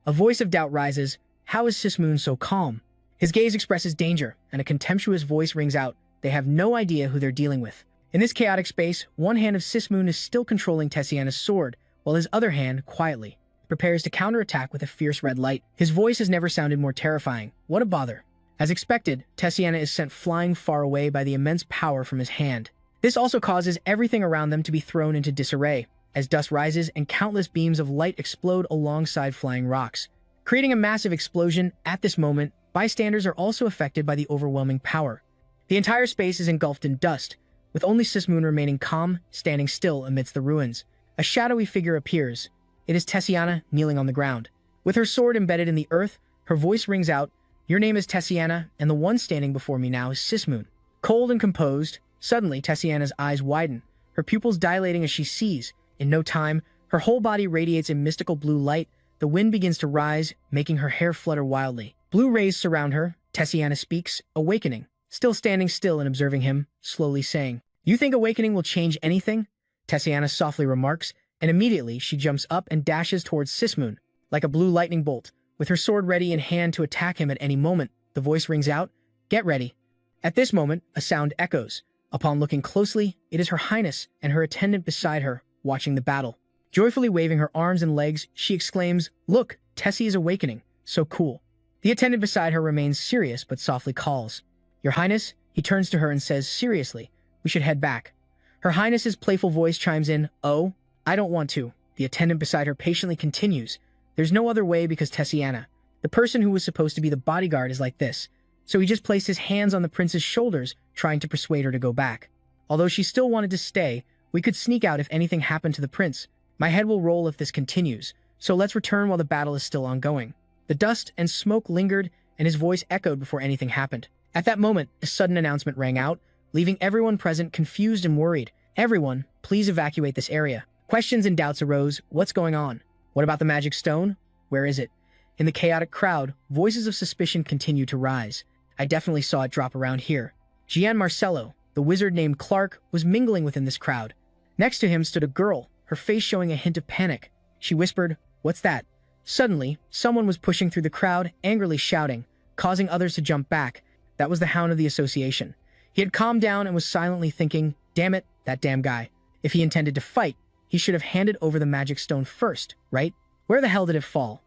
A voice of doubt rises. How is Sismoon so calm? His gaze expresses danger, and a contemptuous voice rings out. They have no idea who they're dealing with. In this chaotic space, one hand of Sismoon is still controlling Tessiana's sword, while his other hand, quietly, prepares to counterattack with a fierce red light. His voice has never sounded more terrifying. What a bother. As expected, Tessiana is sent flying far away by the immense power from his hand. This also causes everything around them to be thrown into disarray. as dust rises and countless beams of light explode alongside flying rocks, creating a massive explosion. At this moment, bystanders are also affected by the overwhelming power. The entire space is engulfed in dust, with only Sismoon remaining calm, standing still amidst the ruins. A shadowy figure appears. It is Tessiana, kneeling on the ground. With her sword embedded in the earth, her voice rings out, "Your name is Tessiana, and the one standing before me now is Sismoon." Cold and composed, suddenly Tessiana's eyes widen, her pupils dilating as she sees. In no time, her whole body radiates a mystical blue light. The wind begins to rise, making her hair flutter wildly. Blue rays surround her. Tessiana speaks, awakening, still standing still and observing him, slowly saying, "You think awakening will change anything?" Tessiana softly remarks, and immediately she jumps up and dashes towards Sismoon, like a blue lightning bolt, with her sword ready in hand to attack him at any moment. The voice rings out, "Get ready." At this moment, a sound echoes. Upon looking closely, it is Her Highness and her attendant beside her, watching the battle. Joyfully waving her arms and legs, she exclaims, "Look, Tessie is awakening. So cool." The attendant beside her remains serious but softly calls, "Your Highness." He turns to her and says seriously, "We should head back." Her Highness's playful voice chimes in, "Oh, I don't want to." The attendant beside her patiently continues, "There's no other way because Tessiana, the person who was supposed to be the bodyguard, is like this." So he just placed his hands on the prince's shoulders, trying to persuade her to go back. Although she still wanted to stay, "We could sneak out if anything happened to the prince. My head will roll if this continues, so let's return while the battle is still ongoing." The dust and smoke lingered, and his voice echoed before anything happened. At that moment, a sudden announcement rang out, leaving everyone present confused and worried. "Everyone, please evacuate this area." Questions and doubts arose. What's going on? What about the magic stone? Where is it? In the chaotic crowd, voices of suspicion continue to rise. "I definitely saw it drop around here." Gian Marcello, the wizard named Clark, was mingling within this crowd. Next to him stood a girl, her face showing a hint of panic. She whispered, "What's that?" Suddenly, someone was pushing through the crowd, angrily shouting, causing others to jump back. That was the Hound of the Association. He had calmed down and was silently thinking, "Damn it, that damn guy. If he intended to fight, he should have handed over the magic stone first, right? Where the hell did it fall?"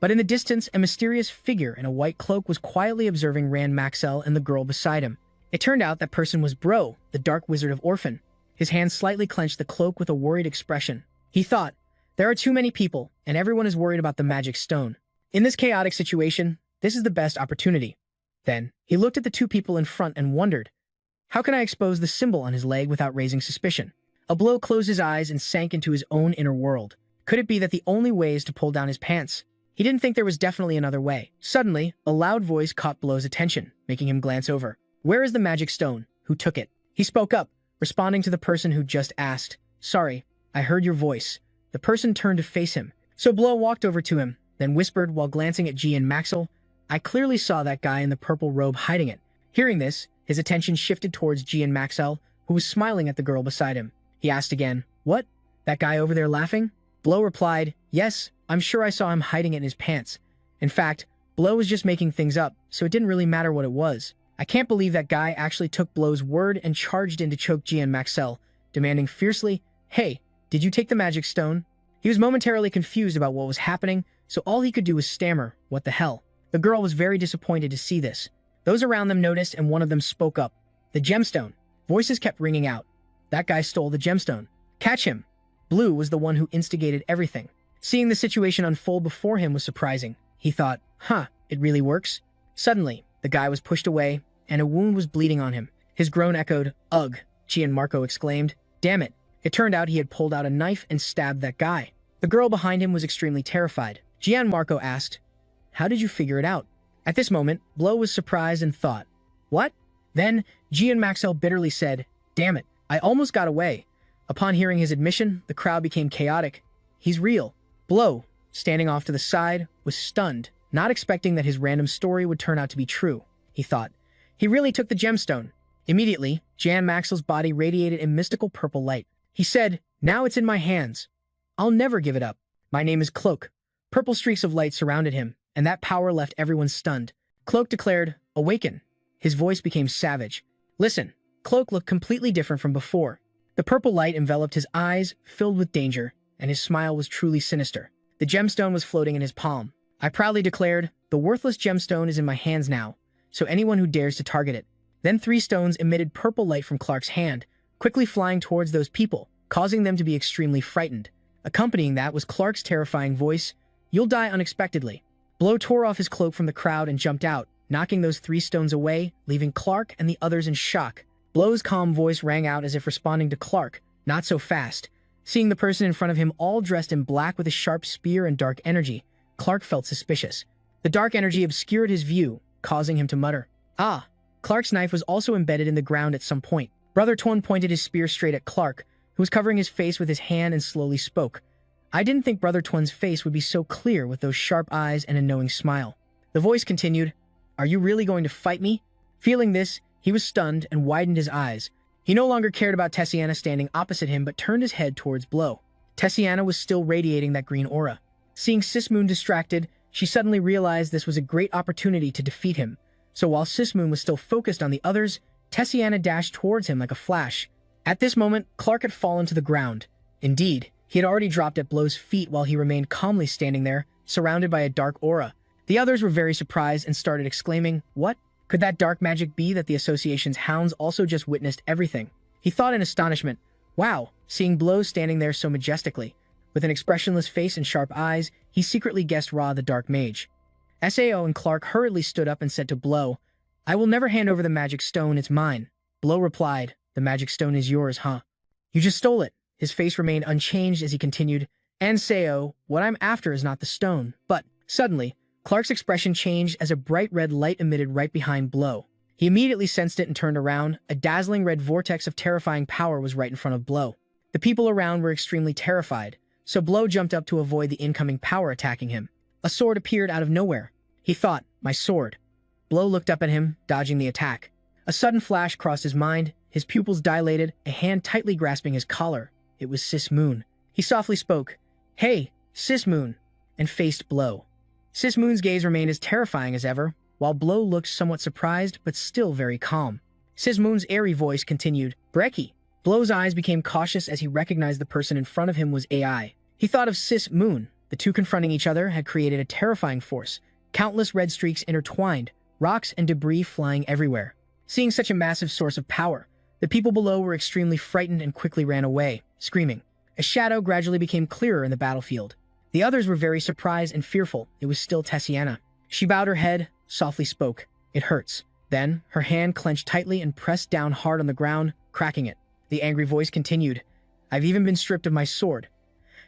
But in the distance, a mysterious figure in a white cloak was quietly observing Rand Maxell and the girl beside him. It turned out that person was Bro, the dark wizard of Orphan. His hand slightly clenched the cloak with a worried expression. He thought, "There are too many people, and everyone is worried about the magic stone. In this chaotic situation, this is the best opportunity." Then, he looked at the two people in front and wondered, "How can I expose the symbol on his leg without raising suspicion?" A blow closed his eyes and sank into his own inner world. Could it be that the only way is to pull down his pants? He didn't think there was definitely another way. Suddenly, a loud voice caught Blow's attention, making him glance over. "Where is the magic stone? Who took it?" He spoke up, responding to the person who just asked. "Sorry, I heard your voice." The person turned to face him. So Blow walked over to him, then whispered while glancing at Gian Maxell, "I clearly saw that guy in the purple robe hiding it." Hearing this, his attention shifted towards Gian Maxell, who was smiling at the girl beside him. He asked again, "What? That guy over there laughing?" Blow replied, "Yes, I'm sure I saw him hiding it in his pants. In fact, Blow was just making things up, so it didn't really matter what it was." I can't believe that guy actually took Blow's word and charged in to choke Gian Maxell, demanding fiercely, "Hey, did you take the magic stone?" He was momentarily confused about what was happening, so all he could do was stammer, "What the hell?" The girl was very disappointed to see this. Those around them noticed and one of them spoke up. "The gemstone." Voices kept ringing out. "That guy stole the gemstone. Catch him." Blue was the one who instigated everything. Seeing the situation unfold before him was surprising. He thought, it really works? Suddenly, the guy was pushed away, and a wound was bleeding on him. His groan echoed, "Ugh," Gianmarco exclaimed. "Damn it." It turned out he had pulled out a knife and stabbed that guy. The girl behind him was extremely terrified. Gianmarco asked, "How did you figure it out?" At this moment, Blow was surprised and thought, "What?" Then, Gian Maxell bitterly said, "Damn it, I almost got away." Upon hearing his admission, the crowd became chaotic. "He's real." Blow, standing off to the side, was stunned, not expecting that his random story would turn out to be true. He thought, "He really took the gemstone." Immediately, Gian Maxell's body radiated a mystical purple light. He said, "Now it's in my hands. I'll never give it up. My name is Cloak." Purple streaks of light surrounded him, and that power left everyone stunned. Cloak declared, "Awaken." His voice became savage. "Listen." Cloak looked completely different from before. The purple light enveloped his eyes, filled with danger, and his smile was truly sinister. The gemstone was floating in his palm. I proudly declared, "The worthless gemstone is in my hands now, so anyone who dares to target it." Then 3 stones emitted purple light from Clark's hand, quickly flying towards those people, causing them to be extremely frightened. Accompanying that was Clark's terrifying voice, "You'll die unexpectedly." Blow tore off his cloak from the crowd and jumped out, knocking those 3 stones away, leaving Clark and the others in shock. Blow's calm voice rang out as if responding to Clark, "Not so fast." Seeing the person in front of him all dressed in black with a sharp spear and dark energy, Clark felt suspicious. The dark energy obscured his view, causing him to mutter, "Ah." Clark's knife was also embedded in the ground at some point. Brother Twin pointed his spear straight at Clark, who was covering his face with his hand and slowly spoke. "I didn't think Brother Twin's face would be so clear with those sharp eyes and a knowing smile." The voice continued, "Are you really going to fight me?" Feeling this, he was stunned and widened his eyes. He no longer cared about Tessiana standing opposite him but turned his head towards Blow. Tessiana was still radiating that green aura. Seeing Sismoon distracted, she suddenly realized this was a great opportunity to defeat him. So while Sismoon was still focused on the others, Tessiana dashed towards him like a flash. At this moment, Clark had fallen to the ground. Indeed, he had already dropped at Blow's feet while he remained calmly standing there, surrounded by a dark aura. The others were very surprised and started exclaiming, "What? Could that dark magic be that the association's hounds also just witnessed everything?" He thought in astonishment, "Wow," seeing Blow standing there so majestically. With an expressionless face and sharp eyes, he secretly guessed Ra the Dark Mage. Sao and Clark hurriedly stood up and said to Blow, "I will never hand over the magic stone, it's mine." Blow replied, "The magic stone is yours, huh? You just stole it." His face remained unchanged as he continued, "And Sao, what I'm after is not the stone." But, suddenly, Clark's expression changed as a bright red light emitted right behind Blow. He immediately sensed it and turned around. A dazzling red vortex of terrifying power was right in front of Blow. The people around were extremely terrified, so Blow jumped up to avoid the incoming power attacking him. A sword appeared out of nowhere. He thought, "My sword." Blow looked up at him, dodging the attack. A sudden flash crossed his mind. His pupils dilated, a hand tightly grasping his collar. It was Sismoon. He softly spoke, "Hey, Sismoon," and faced Blow. Sismoon's gaze remained as terrifying as ever, while Blow looked somewhat surprised but still very calm. Sismoon's airy voice continued, "Brekkie." Blow's eyes became cautious as he recognized the person in front of him was AI. He thought of Sismoon. The two confronting each other had created a terrifying force. Countless red streaks intertwined, rocks and debris flying everywhere. Seeing such a massive source of power, the people below were extremely frightened and quickly ran away, screaming. A shadow gradually became clearer in the battlefield. The others were very surprised and fearful. It was still Tessiana. She bowed her head, softly spoke, "It hurts." Then, her hand clenched tightly and pressed down hard on the ground, cracking it. The angry voice continued, "I've even been stripped of my sword."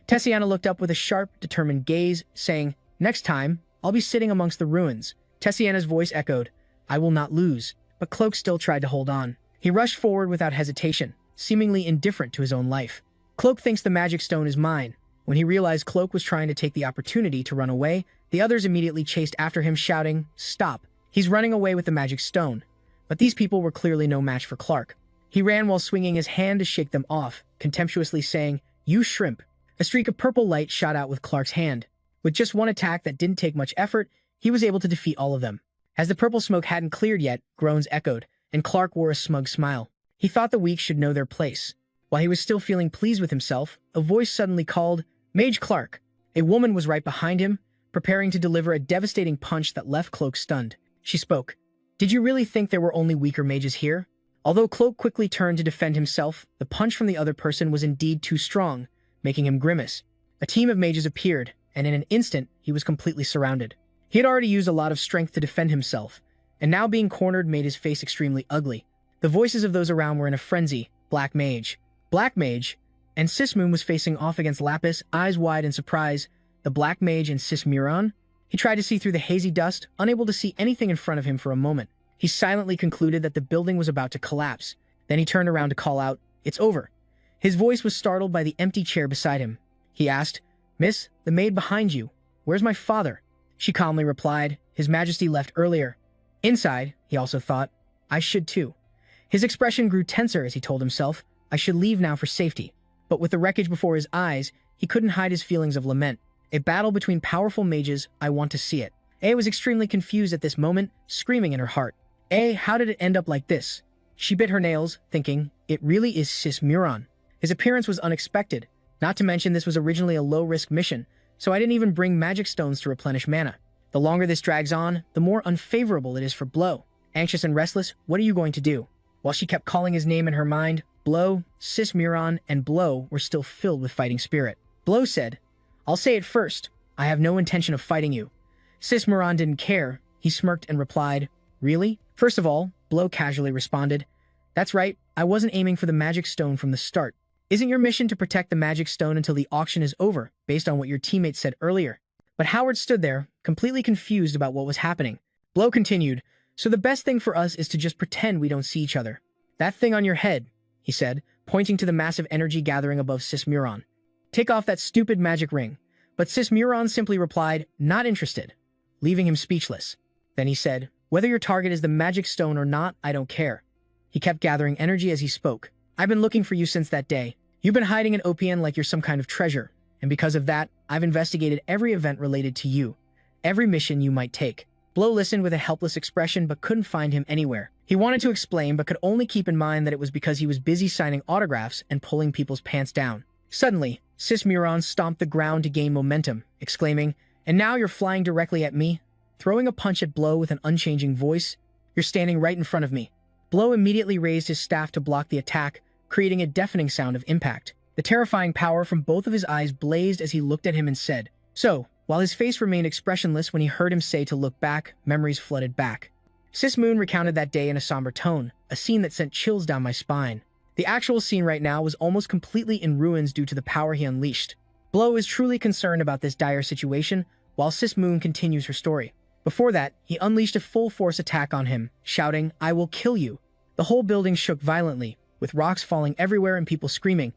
Tessiana looked up with a sharp, determined gaze, saying, "Next time, I'll be sitting amongst the ruins." Tessiana's voice echoed, "I will not lose." But Cloak still tried to hold on. He rushed forward without hesitation, seemingly indifferent to his own life. "Cloak thinks the magic stone is mine." When he realized Cloak was trying to take the opportunity to run away, the others immediately chased after him, shouting, "Stop! He's running away with the magic stone." But these people were clearly no match for Clark. He ran while swinging his hand to shake them off, contemptuously saying, "You shrimp." A streak of purple light shot out with Clark's hand. With just one attack that didn't take much effort, he was able to defeat all of them. As the purple smoke hadn't cleared yet, groans echoed, and Clark wore a smug smile. He thought the weak should know their place. While he was still feeling pleased with himself, a voice suddenly called, "Mage Clark." A woman was right behind him, preparing to deliver a devastating punch that left Cloak stunned. She spoke, "Did you really think there were only weaker mages here?" Although Cloak quickly turned to defend himself, the punch from the other person was indeed too strong, making him grimace. A team of mages appeared, and in an instant, he was completely surrounded. He had already used a lot of strength to defend himself, and now being cornered made his face extremely ugly. The voices of those around were in a frenzy. Black Mage. Black Mage? And Sismoon was facing off against Lapis, eyes wide in surprise. The Black Mage and Sismuron? He tried to see through the hazy dust, unable to see anything in front of him for a moment. He silently concluded that the building was about to collapse. Then he turned around to call out, "It's over." His voice was startled by the empty chair beside him. He asked, "Miss, the maid behind you, where's my father?" She calmly replied, "His Majesty left earlier." Inside, he also thought, "I should too." His expression grew tenser as he told himself, "I should leave now for safety." But with the wreckage before his eyes, he couldn't hide his feelings of lament. A battle between powerful mages, I want to see it. A was extremely confused at this moment, screaming in her heart, how did it end up like this?" She bit her nails, thinking, "It really is Sismuron." His appearance was unexpected, not to mention this was originally a low-risk mission, so I didn't even bring magic stones to replenish mana. The longer this drags on, the more unfavorable it is for Blow. Anxious and restless, what are you going to do? While she kept calling his name in her mind, Blow, Sismuron, and Blow were still filled with fighting spirit. Blow said, "I'll say it first. I have no intention of fighting you." Sis Muran didn't care. He smirked and replied, "Really?" First of all, Blow casually responded, "That's right, I wasn't aiming for the magic stone from the start. Isn't your mission to protect the magic stone until the auction is over, based on what your teammate said earlier?" But Howard stood there, completely confused about what was happening. Blow continued, "So the best thing for us is to just pretend we don't see each other. That thing on your head," he said, pointing to the massive energy gathering above Sis Muran. "Take off that stupid magic ring." But Sis Muran simply replied, "Not interested," leaving him speechless. Then he said, "Whether your target is the magic stone or not, I don't care." He kept gathering energy as he spoke. "I've been looking for you since that day. You've been hiding in Opian like you're some kind of treasure, and because of that, I've investigated every event related to you, every mission you might take." Blow listened with a helpless expression but couldn't find him anywhere. He wanted to explain but could only keep in mind that it was because he was busy signing autographs and pulling people's pants down. Suddenly, Sis Muran stomped the ground to gain momentum, exclaiming, "And now you're flying directly at me?" Throwing a punch at Blow with an unchanging voice, "You're standing right in front of me." Blow immediately raised his staff to block the attack, creating a deafening sound of impact. The terrifying power from both of his eyes blazed as he looked at him and said, "So," while his face remained expressionless when he heard him say to look back, memories flooded back. Sis Moon recounted that day in a somber tone, a scene that sent chills down my spine. The actual scene right now was almost completely in ruins due to the power he unleashed. Blow is truly concerned about this dire situation, while Sis Moon continues her story. Before that, he unleashed a full-force attack on him, shouting, "I will kill you." The whole building shook violently, with rocks falling everywhere and people screaming,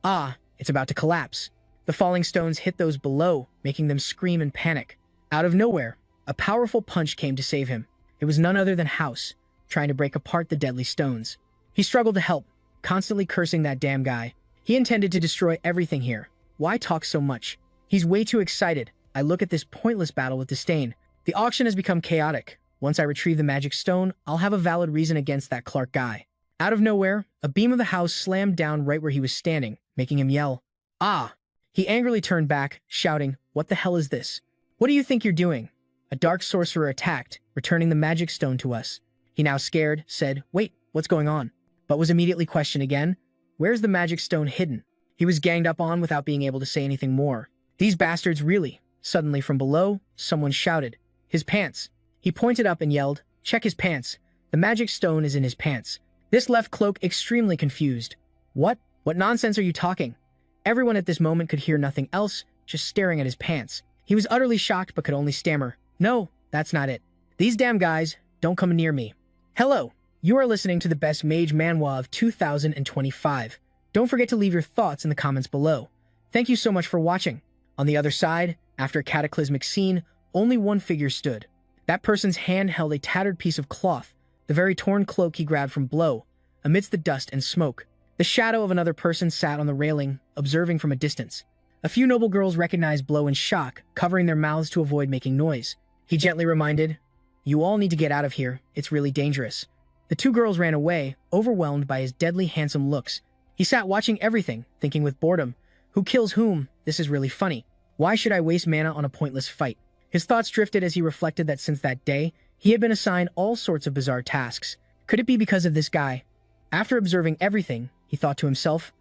"Ah, it's about to collapse." The falling stones hit those below, making them scream in panic. Out of nowhere, a powerful punch came to save him. It was none other than House, trying to break apart the deadly stones. He struggled to help, constantly cursing that damn guy. He intended to destroy everything here. Why talk so much? He's way too excited. I look at this pointless battle with disdain. The auction has become chaotic. Once I retrieve the magic stone, I'll have a valid reason against that Clark guy. Out of nowhere, a beam of the house slammed down right where he was standing, making him yell, "Ah!" He angrily turned back, shouting, "What the hell is this? What do you think you're doing?" A dark sorcerer attacked, returning the magic stone to us. He, now scared, said, "Wait, what's going on?" But was immediately questioned again. "Where's the magic stone hidden?" He was ganged up on without being able to say anything more. "These bastards really." Suddenly from below, someone shouted, "His pants." He pointed up and yelled, "Check his pants. The magic stone is in his pants." This left Cloak extremely confused. What nonsense are you talking?" Everyone at this moment could hear nothing else, just staring at his pants. He was utterly shocked but could only stammer, "No, that's not it. These damn guys, don't come near me." Hello, you are listening to the best Mage Manhwa of 2025. Don't forget to leave your thoughts in the comments below. Thank you so much for watching. On the other side, after a cataclysmic scene, only one figure stood. That person's hand held a tattered piece of cloth, the very torn cloak he grabbed from Blow, amidst the dust and smoke. The shadow of another person sat on the railing, observing from a distance. A few noble girls recognized Blow in shock, covering their mouths to avoid making noise. He gently reminded, "You all need to get out of here. It's really dangerous." The two girls ran away, overwhelmed by his deadly handsome looks. He sat watching everything, thinking with boredom, "Who kills whom? This is really funny. Why should I waste mana on a pointless fight?" His thoughts drifted as he reflected that since that day, he had been assigned all sorts of bizarre tasks. Could it be because of this guy? After observing everything, he thought to himself,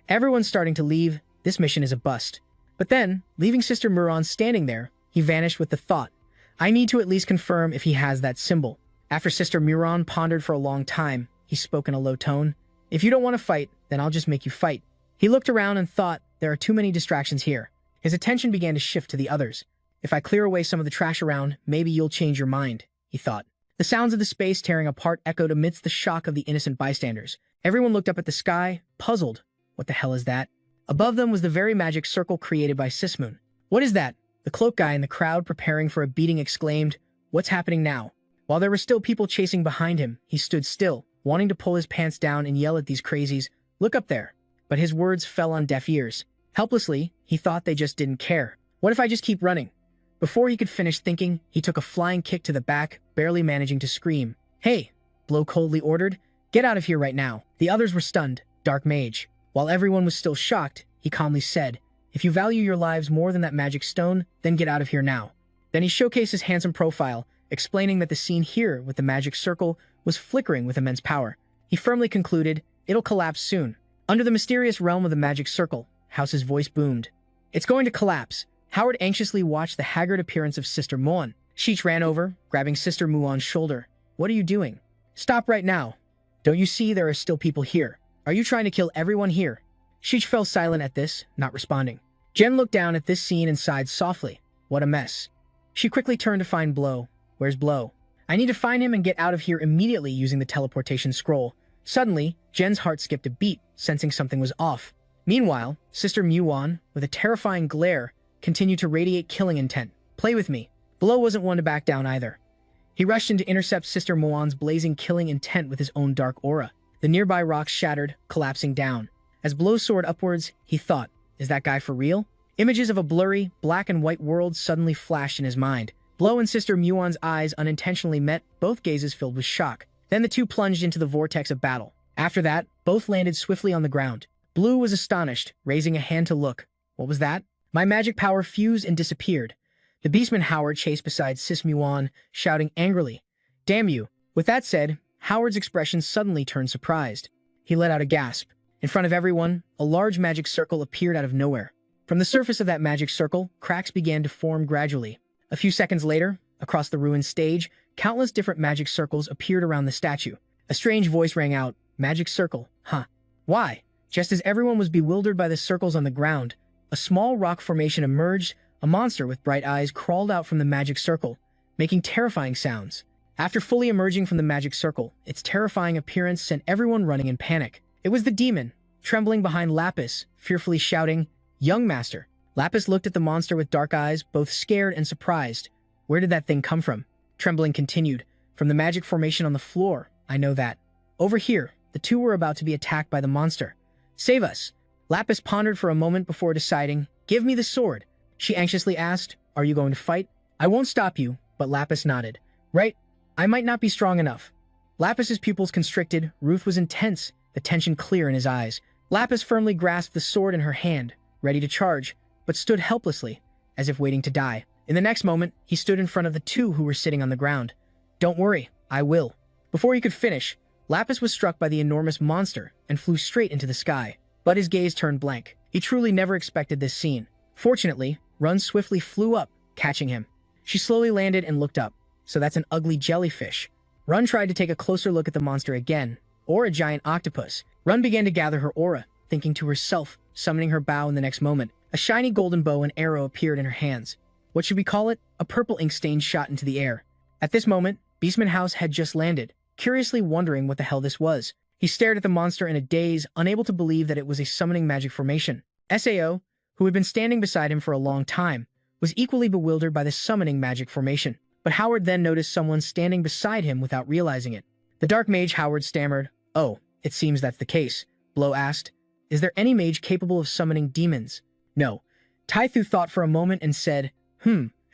"Everyone's starting to leave. This mission is a bust." But then, leaving Sister Muran standing there, he vanished with the thought, "I need to at least confirm if he has that symbol." After Sister Muran pondered for a long time, he spoke in a low tone, "If you don't want to fight, then I'll just make you fight." He looked around and thought, there are too many distractions here. His attention began to shift to the others. "If I clear away some of the trash around, maybe you'll change your mind," he thought. The sounds of the space tearing apart echoed amidst the shock of the innocent bystanders. Everyone looked up at the sky, puzzled. What the hell is that? Above them was the very magic circle created by Sismoon. "What is that?" The cloak guy in the crowd preparing for a beating exclaimed, "What's happening now?" While there were still people chasing behind him, he stood still, wanting to pull his pants down and yell at these crazies, "Look up there." But his words fell on deaf ears. Helplessly, he thought they just didn't care. What if I just keep running? Before he could finish thinking, he took a flying kick to the back, barely managing to scream. "Hey," Blow coldly ordered, "get out of here right now." The others were stunned, Dark Mage. While everyone was still shocked, he calmly said, "If you value your lives more than that magic stone, then get out of here now." Then he showcased his handsome profile, explaining that the scene here with the magic circle was flickering with immense power. He firmly concluded, "It'll collapse soon." Under the mysterious realm of the magic circle, House's voice boomed. It's going to collapse. Howard anxiously watched the haggard appearance of Sister Muon. Sheech ran over, grabbing Sister Muon's shoulder. What are you doing? Stop right now. Don't you see there are still people here? Are you trying to kill everyone here? Sheech fell silent at this, not responding. Jen looked down at this scene and sighed softly. What a mess. She quickly turned to find Blow. Where's Blow? I need to find him and get out of here immediately using the teleportation scroll. Suddenly, Jen's heart skipped a beat, sensing something was off. Meanwhile, Sister Muon, with a terrifying glare, continued to radiate killing intent. Play with me. Blow wasn't one to back down either. He rushed in to intercept Sister Muon's blazing killing intent with his own dark aura. The nearby rocks shattered, collapsing down. As Blow soared upwards, he thought, is that guy for real? Images of a blurry, black and white world suddenly flashed in his mind. Blow and Sister Muon's eyes unintentionally met, both gazes filled with shock. Then the two plunged into the vortex of battle. After that, both landed swiftly on the ground. Blue was astonished, raising a hand to look. What was that? My magic power fused and disappeared. The beastman Howard chased beside Sis Muon, shouting angrily, Damn you! With that said, Howard's expression suddenly turned surprised. He let out a gasp. In front of everyone, a large magic circle appeared out of nowhere. From the surface of that magic circle, cracks began to form gradually. A few seconds later, across the ruined stage, countless different magic circles appeared around the statue. A strange voice rang out, Magic circle, huh? Why? Just as everyone was bewildered by the circles on the ground, a small rock formation emerged. A monster with bright eyes crawled out from the magic circle, making terrifying sounds. After fully emerging from the magic circle, its terrifying appearance sent everyone running in panic. It was the demon, trembling behind Lapis, fearfully shouting, Young master. Lapis looked at the monster with dark eyes, both scared and surprised. Where did that thing come from? Trembling continued. From the magic formation on the floor, I know that. Over here, the two were about to be attacked by the monster. Save us. Lapis pondered for a moment before deciding, Give me the sword. She anxiously asked, Are you going to fight? I won't stop you, but Lapis nodded. Right, I might not be strong enough. Lapis's pupils constricted, Ruth was intense, the tension clear in his eyes. Lapis firmly grasped the sword in her hand, ready to charge, but stood helplessly, as if waiting to die. In the next moment, he stood in front of the two who were sitting on the ground. Don't worry, I will. Before he could finish, Lapis was struck by the enormous monster and flew straight into the sky. But his gaze turned blank. He truly never expected this scene. Fortunately, Run swiftly flew up, catching him. She slowly landed and looked up. So that's an ugly jellyfish. Run tried to take a closer look at the monster again, or a giant octopus. Run began to gather her aura, thinking to herself, summoning her bow in the next moment. A shiny golden bow and arrow appeared in her hands. What should we call it? A purple ink stain shot into the air. At this moment, Beastman House had just landed, curiously wondering what the hell this was. He stared at the monster in a daze, unable to believe that it was a summoning magic formation. Sao, who had been standing beside him for a long time, was equally bewildered by the summoning magic formation. But Howard then noticed someone standing beside him without realizing it. The dark mage Howard stammered, Oh, it seems that's the case. Blow asked, Is there any mage capable of summoning demons? No. Taithu thought for a moment and said,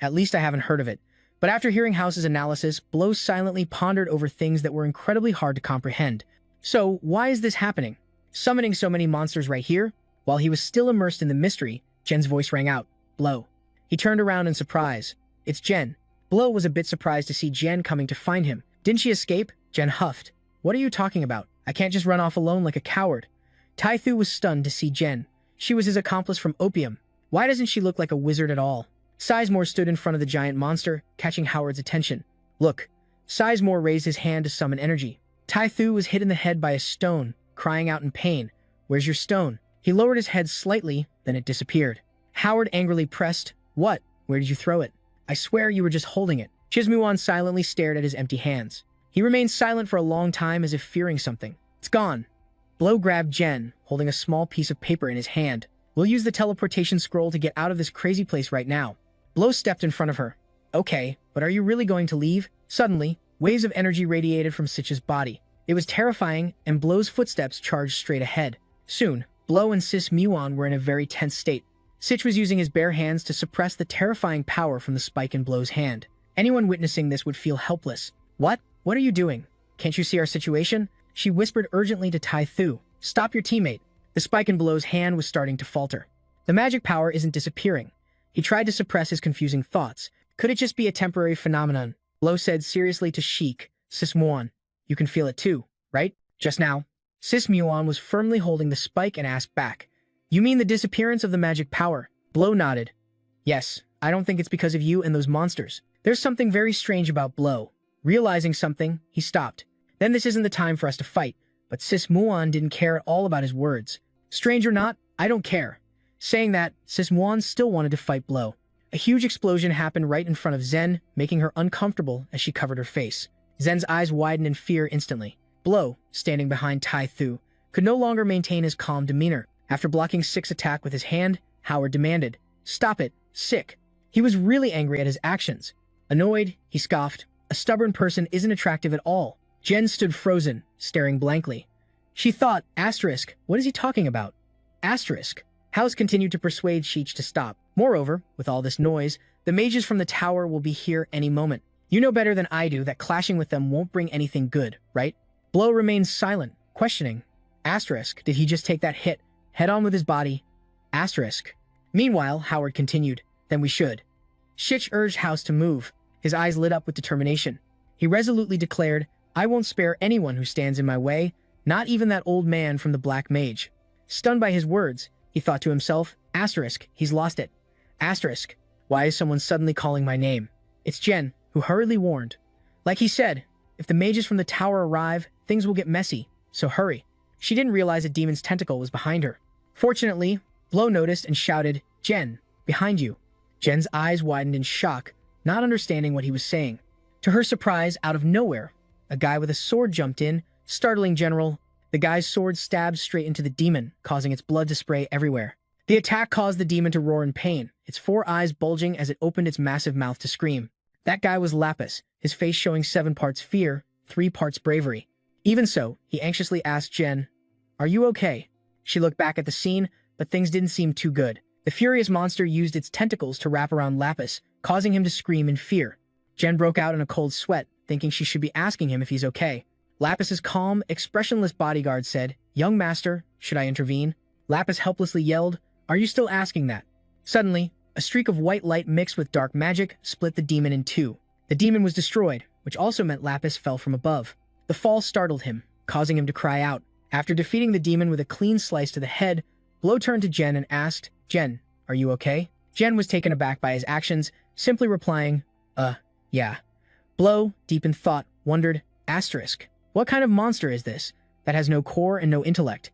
At least I haven't heard of it. But after hearing House's analysis, Blow silently pondered over things that were incredibly hard to comprehend. So, why is this happening? Summoning so many monsters right here? While he was still immersed in the mystery, Jen's voice rang out, Blow. He turned around in surprise. It's Jen. Blow was a bit surprised to see Jen coming to find him. Didn't she escape? Jen huffed. What are you talking about? I can't just run off alone like a coward. Taithu was stunned to see Jen. She was his accomplice from Opium. Why doesn't she look like a wizard at all? Sizemore stood in front of the giant monster, catching Howard's attention. Look. Sizemore raised his hand to summon energy. Taithu was hit in the head by a stone, crying out in pain. Where's your stone? He lowered his head slightly, then it disappeared. Howard angrily pressed, What? Where did you throw it? I swear you were just holding it. Chizmuan silently stared at his empty hands. He remained silent for a long time as if fearing something. It's gone. Blow grabbed Jen, holding a small piece of paper in his hand. We'll use the teleportation scroll to get out of this crazy place right now. Blow stepped in front of her. Okay, but are you really going to leave? Suddenly, waves of energy radiated from Sitch's body. It was terrifying, and Blow's footsteps charged straight ahead. Soon, Blow and Sis Muon were in a very tense state. Sitch was using his bare hands to suppress the terrifying power from the spike in Blow's hand. Anyone witnessing this would feel helpless. What? What are you doing? Can't you see our situation? She whispered urgently to Taithu. Stop your teammate. The spike in Blow's hand was starting to falter. The magic power isn't disappearing. He tried to suppress his confusing thoughts. Could it just be a temporary phenomenon? Blow said seriously to Sheik, Sis Muon. You can feel it too, right? Just now. Sis Muon was firmly holding the spike and asked back. You mean the disappearance of the magic power? Blow nodded. Yes, I don't think it's because of you and those monsters. There's something very strange about Blow. Realizing something, he stopped. Then this isn't the time for us to fight, but Sis Muon didn't care at all about his words. Strange or not, I don't care. Saying that, Sis Muon still wanted to fight Blow. A huge explosion happened right in front of Zen, making her uncomfortable as she covered her face. Zen's eyes widened in fear instantly. Blow, standing behind Tai Thu, could no longer maintain his calm demeanor. After blocking Sick's attack with his hand, Howard demanded, "Stop it, Sick." He was really angry at his actions. Annoyed, he scoffed, "A stubborn person isn't attractive at all." Jen stood frozen, staring blankly. She thought, what is he talking about? House continued to persuade Cheech to stop. Moreover, with all this noise, the mages from the tower will be here any moment. You know better than I do that clashing with them won't bring anything good, right? Blow remained silent, questioning. Did he just take that hit, head-on with his body? Meanwhile, Howard continued, then we should. Cheech urged House to move. His eyes lit up with determination. He resolutely declared, I won't spare anyone who stands in my way, not even that old man from the Black Mage. Stunned by his words, he thought to himself, he's lost it. Why is someone suddenly calling my name? It's Jen, who hurriedly warned. Like he said, if the mages from the tower arrive, things will get messy, so hurry. She didn't realize a demon's tentacle was behind her. Fortunately, Blow noticed and shouted, Jen, behind you. Jen's eyes widened in shock, not understanding what he was saying. To her surprise, out of nowhere, a guy with a sword jumped in, startling General. The guy's sword stabbed straight into the demon, causing its blood to spray everywhere. The attack caused the demon to roar in pain, its 4 eyes bulging as it opened its massive mouth to scream. That guy was Lapis, his face showing 7 parts fear, 3 parts bravery. Even so, he anxiously asked Jen, Are you okay? She looked back at the scene, but things didn't seem too good. The furious monster used its tentacles to wrap around Lapis, causing him to scream in fear. Jen broke out in a cold sweat, thinking she should be asking him if he's okay. Lapis's calm, expressionless bodyguard said, Young master, should I intervene? Lapis helplessly yelled, Are you still asking that? Suddenly, a streak of white light mixed with dark magic split the demon in 2. The demon was destroyed, which also meant Lapis fell from above. The fall startled him, causing him to cry out. After defeating the demon with a clean slice to the head, Blow turned to Jen and asked, Jen, are you okay? Jen was taken aback by his actions, simply replying, yeah. Blow, deep in thought, wondered, what kind of monster is this that has no core and no intellect?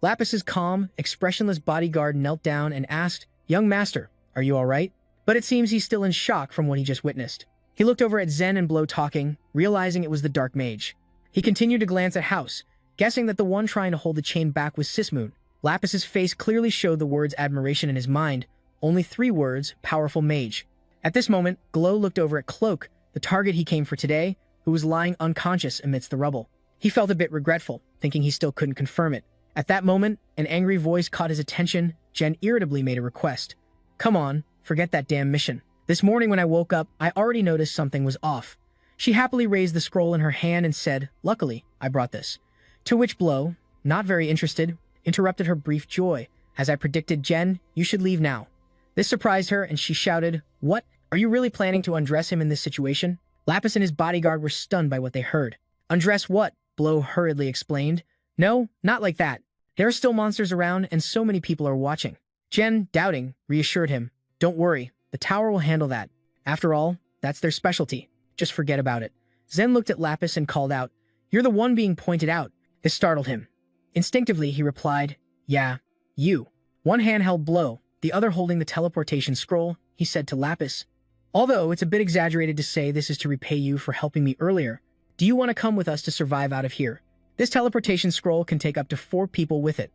Lapis's calm, expressionless bodyguard knelt down and asked, Young master, are you all right? But it seems he's still in shock from what he just witnessed. He looked over at Zen and Blow talking, realizing it was the Dark Mage. He continued to glance at House, guessing that the one trying to hold the chain back was Sismoon. Lapis's face clearly showed the words admiration in his mind, only 3 words, powerful mage. At this moment, Glow looked over at Cloak, the target he came for today, who was lying unconscious amidst the rubble. He felt a bit regretful, thinking he still couldn't confirm it. At that moment, an angry voice caught his attention. Jen irritably made a request. Come on, forget that damn mission. This morning when I woke up, I already noticed something was off. She happily raised the scroll in her hand and said, Luckily, I brought this. To which Blow, not very interested, interrupted her brief joy. As I predicted, Jen, you should leave now. This surprised her and she shouted, What? Are you really planning to undress him in this situation? Lapis and his bodyguard were stunned by what they heard. Undress what? Blow hurriedly explained. No, not like that. There are still monsters around and so many people are watching. Jen, doubting, reassured him. Don't worry, the tower will handle that. After all, that's their specialty. Just forget about it. Zen looked at Lapis and called out, You're the one being pointed out. This startled him. Instinctively, he replied, Yeah, you. One hand held Blow, the other holding the teleportation scroll. He said to Lapis, Although it's a bit exaggerated to say this is to repay you for helping me earlier, do you want to come with us to survive out of here? This teleportation scroll can take up to 4 people with it.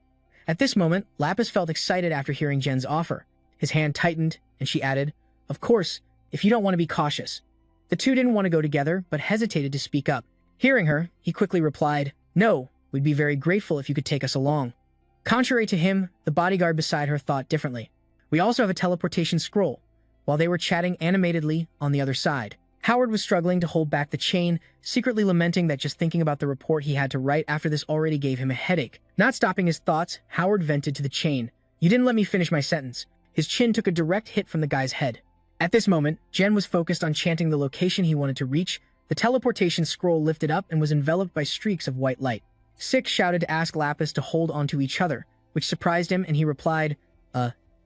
At this moment, Lapis felt excited after hearing Jen's offer. His hand tightened, and she added, Of course, if you don't want to be cautious. The two didn't want to go together, but hesitated to speak up. Hearing her, he quickly replied, No, we'd be very grateful if you could take us along. Contrary to him, the bodyguard beside her thought differently. We also have a teleportation scroll. While they were chatting animatedly on the other side, Howard was struggling to hold back the chain, secretly lamenting that just thinking about the report he had to write after this already gave him a headache. Not stopping his thoughts, Howard vented to the chain. You didn't let me finish my sentence. His chin took a direct hit from the guy's head. At this moment, Jen was focused on chanting the location he wanted to reach. The teleportation scroll lifted up and was enveloped by streaks of white light. Six shouted to ask Lapis to hold onto each other, which surprised him and he replied,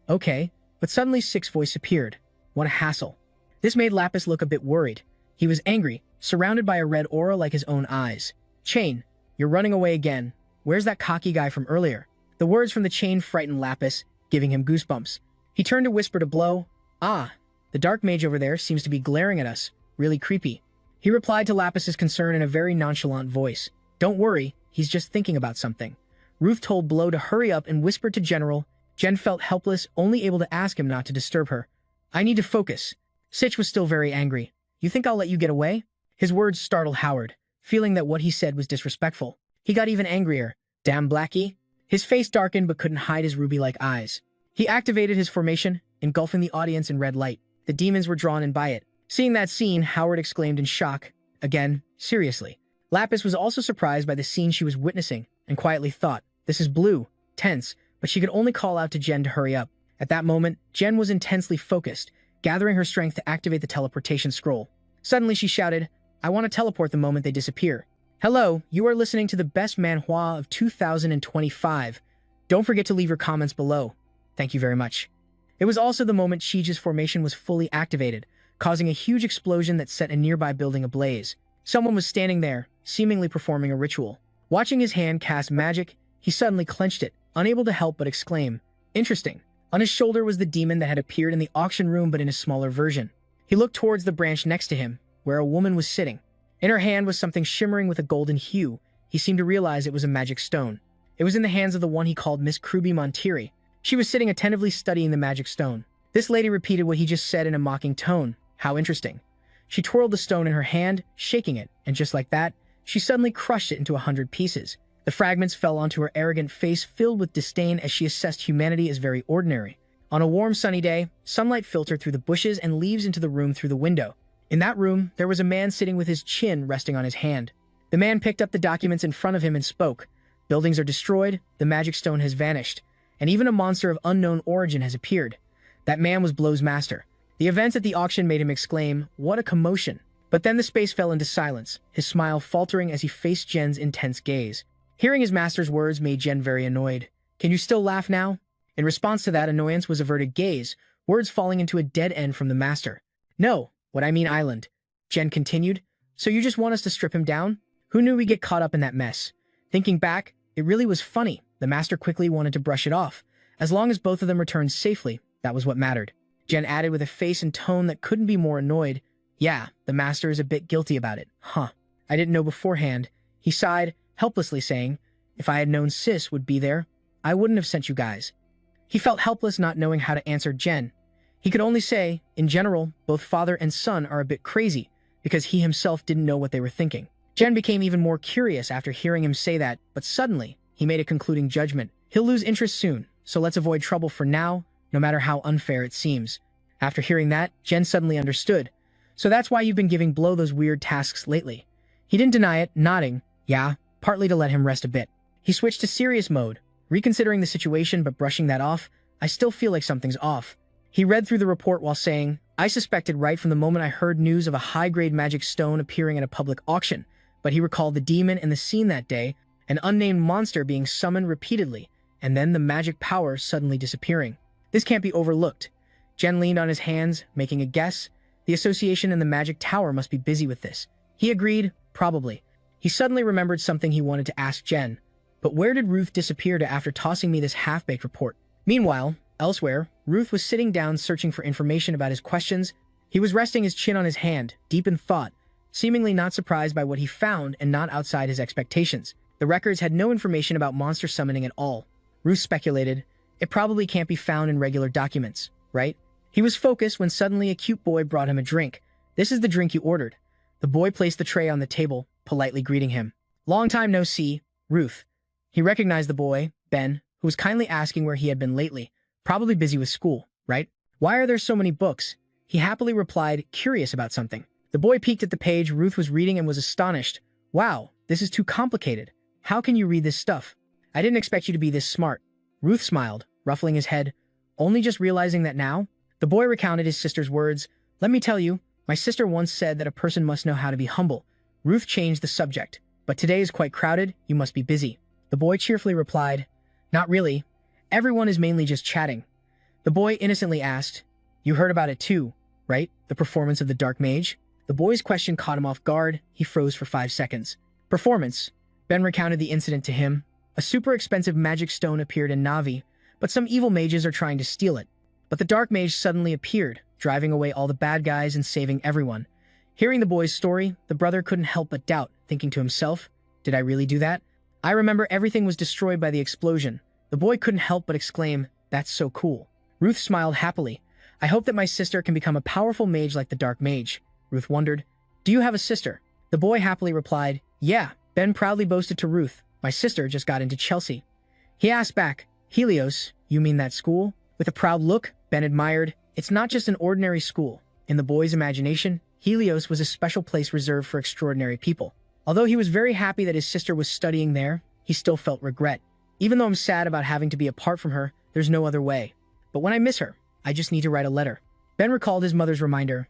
Okay, but suddenly Six's voice appeared. What a hassle. This made Lapis look a bit worried. He was angry, surrounded by a red aura like his own eyes. Chain, you're running away again. Where's that cocky guy from earlier? The words from the chain frightened Lapis, giving him goosebumps. He turned to whisper to Blow, "Ah, the dark mage over there seems to be glaring at us. Really creepy." He replied to Lapis's concern in a very nonchalant voice. "Don't worry, he's just thinking about something." Ruth told Blow to hurry up and whispered to General. Jen felt helpless, only able to ask him not to disturb her. "I need to focus." Sitch was still very angry. "You think I'll let you get away?" His words startled Howard, feeling that what he said was disrespectful. He got even angrier. "Damn Blackie." His face darkened but couldn't hide his ruby-like eyes. He activated his formation, engulfing the audience in red light. The demons were drawn in by it. Seeing that scene, Howard exclaimed in shock. Again, seriously. Lapis was also surprised by the scene she was witnessing, and quietly thought, "This is Blue." Tense, but she could only call out to Jen to hurry up. At that moment, Jen was intensely focused, gathering her strength to activate the teleportation scroll. Suddenly she shouted, "I want to teleport the moment they disappear." Hello, you are listening to the best manhwa of 2025. Don't forget to leave your comments below. Thank you very much. It was also the moment Shige's formation was fully activated, causing a huge explosion that set a nearby building ablaze. Someone was standing there, seemingly performing a ritual. Watching his hand cast magic, he suddenly clenched it, unable to help but exclaim, "Interesting." On his shoulder was the demon that had appeared in the auction room but in a smaller version. He looked towards the branch next to him, where a woman was sitting. In her hand was something shimmering with a golden hue. He seemed to realize it was a magic stone. It was in the hands of the one he called Miss Kruby Montiri. She was sitting attentively studying the magic stone. This lady repeated what he just said in a mocking tone. How interesting. She twirled the stone in her hand, shaking it, and just like that, she suddenly crushed it into 100 pieces. The fragments fell onto her arrogant face filled with disdain as she assessed humanity as very ordinary. On a warm sunny day, sunlight filtered through the bushes and leaves into the room through the window. In that room, there was a man sitting with his chin resting on his hand. The man picked up the documents in front of him and spoke. Buildings are destroyed, the magic stone has vanished, and even a monster of unknown origin has appeared. That man was Blow's master. The events at the auction made him exclaim, "What a commotion." But then the space fell into silence, his smile faltering as he faced Jen's intense gaze. Hearing his master's words made Jen very annoyed. "Can you still laugh now?" In response to that annoyance was averted gaze, words falling into a dead end from the master. "No, what I mean island." Jen continued, "So you just want us to strip him down? Who knew we'd get caught up in that mess?" Thinking back, it really was funny. The master quickly wanted to brush it off. As long as both of them returned safely, that was what mattered. Jen added with a face and tone that couldn't be more annoyed, "Yeah, the master is a bit guilty about it. Huh. I didn't know beforehand." He sighed, helplessly saying, "If I had known Sis would be there, I wouldn't have sent you guys." He felt helpless not knowing how to answer Jen. He could only say, in general, both father and son are a bit crazy, because he himself didn't know what they were thinking. Jen became even more curious after hearing him say that, but suddenly, he made a concluding judgment. He'll lose interest soon, so let's avoid trouble for now, no matter how unfair it seems. After hearing that, Jen suddenly understood. "So that's why you've been giving Blow those weird tasks lately." He didn't deny it, nodding, "Yeah, partly to let him rest a bit." He switched to serious mode, reconsidering the situation but brushing that off. "I still feel like something's off." He read through the report while saying, "I suspected right from the moment I heard news of a high-grade magic stone appearing at a public auction," but he recalled the demon and the scene that day, an unnamed monster being summoned repeatedly, and then the magic power suddenly disappearing. This can't be overlooked. Jen leaned on his hands, making a guess. The association in the magic tower must be busy with this. He agreed, probably. He suddenly remembered something he wanted to ask Jen. "But where did Ruth disappear to after tossing me this half-baked report?" Meanwhile, elsewhere, Ruth was sitting down searching for information about his questions. He was resting his chin on his hand, deep in thought, seemingly not surprised by what he found and not outside his expectations. The records had no information about monster summoning at all. Ruth speculated, "It probably can't be found in regular documents, right?" He was focused when suddenly a cute boy brought him a drink. "This is the drink you ordered." The boy placed the tray on the table, politely greeting him. "Long time no see, Ruth." He recognized the boy, Ben, who was kindly asking where he had been lately. "Probably busy with school, right? Why are there so many books?" He happily replied, curious about something. The boy peeked at the page Ruth was reading and was astonished. "Wow, this is too complicated. How can you read this stuff? I didn't expect you to be this smart." Ruth smiled, ruffling his head. "Only just realizing that now?" The boy recounted his sister's words. "Let me tell you, my sister once said that a person must know how to be humble." Ruth changed the subject. "But today is quite crowded, you must be busy." The boy cheerfully replied, "Not really. Everyone is mainly just chatting." The boy innocently asked, "You heard about it too, right? The performance of the Dark Mage?" The boy's question caught him off guard. He froze for 5 seconds. Performance. Ben recounted the incident to him. A super expensive magic stone appeared in Navi, but some evil mages are trying to steal it. But the Dark Mage suddenly appeared, driving away all the bad guys and saving everyone. Hearing the boy's story, the brother couldn't help but doubt, thinking to himself, "Did I really do that?" "I remember everything was destroyed by the explosion." The boy couldn't help but exclaim, "That's so cool." Ruth smiled happily. "I hope that my sister can become a powerful mage like the Dark Mage." Ruth wondered, "Do you have a sister?" The boy happily replied, "Yeah." Ben proudly boasted to Ruth, "My sister just got into Chelsea." He asked back, "Helios, you mean that school?" With a proud look, Ben admired, "It's not just an ordinary school." In the boy's imagination, Helios was a special place reserved for extraordinary people. Although he was very happy that his sister was studying there, he still felt regret. "Even though I'm sad about having to be apart from her, there's no other way. But when I miss her, I just need to write a letter." Ben recalled his mother's reminder.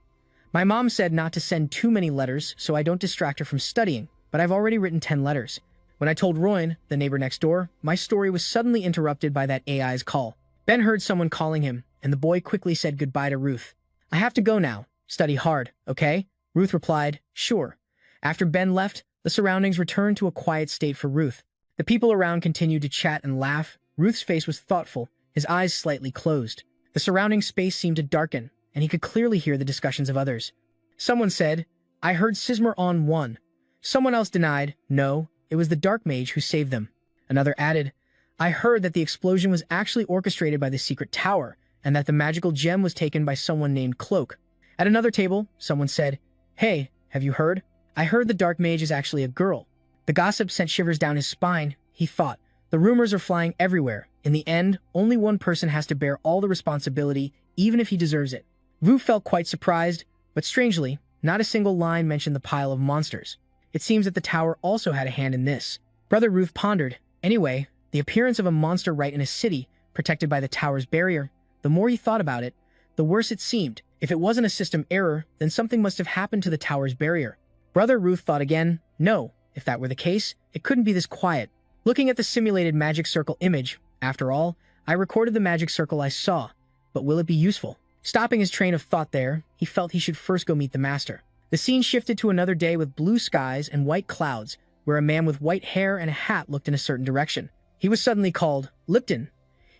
"My mom said not to send too many letters so I don't distract her from studying, but I've already written 10 letters. When I told Royan, the neighbor next door, my story was suddenly interrupted by that AI's call." Ben heard someone calling him, and the boy quickly said goodbye to Ruth. "I have to go now. Study hard, okay?" Ruth replied, "Sure." After Ben left, the surroundings returned to a quiet state for Ruth. The people around continued to chat and laugh. Ruth's face was thoughtful, his eyes slightly closed. The surrounding space seemed to darken, and he could clearly hear the discussions of others. Someone said, "I heard Sismar on one." Someone else denied, "No, it was the Dark Mage who saved them." Another added, "I heard that the explosion was actually orchestrated by the secret tower, and that the magical gem was taken by someone named Cloak." At another table, someone said, "Hey, have you heard? I heard the Dark Mage is actually a girl." The gossip sent shivers down his spine. He thought, the rumors are flying everywhere. In the end, only one person has to bear all the responsibility, even if he deserves it. Vu felt quite surprised, but strangely, not a single line mentioned the pile of monsters. It seems that the tower also had a hand in this. Brother Ruth pondered. Anyway, the appearance of a monster right in a city, protected by the tower's barrier, the more he thought about it, the worse it seemed. If it wasn't a system error, then something must have happened to the tower's barrier. Brother Ruth thought again, no, if that were the case, it couldn't be this quiet. Looking at the simulated magic circle image, after all, I recorded the magic circle I saw, but will it be useful? Stopping his train of thought there, he felt he should first go meet the master. The scene shifted to another day with blue skies and white clouds, where a man with white hair and a hat looked in a certain direction. He was suddenly called Lipton.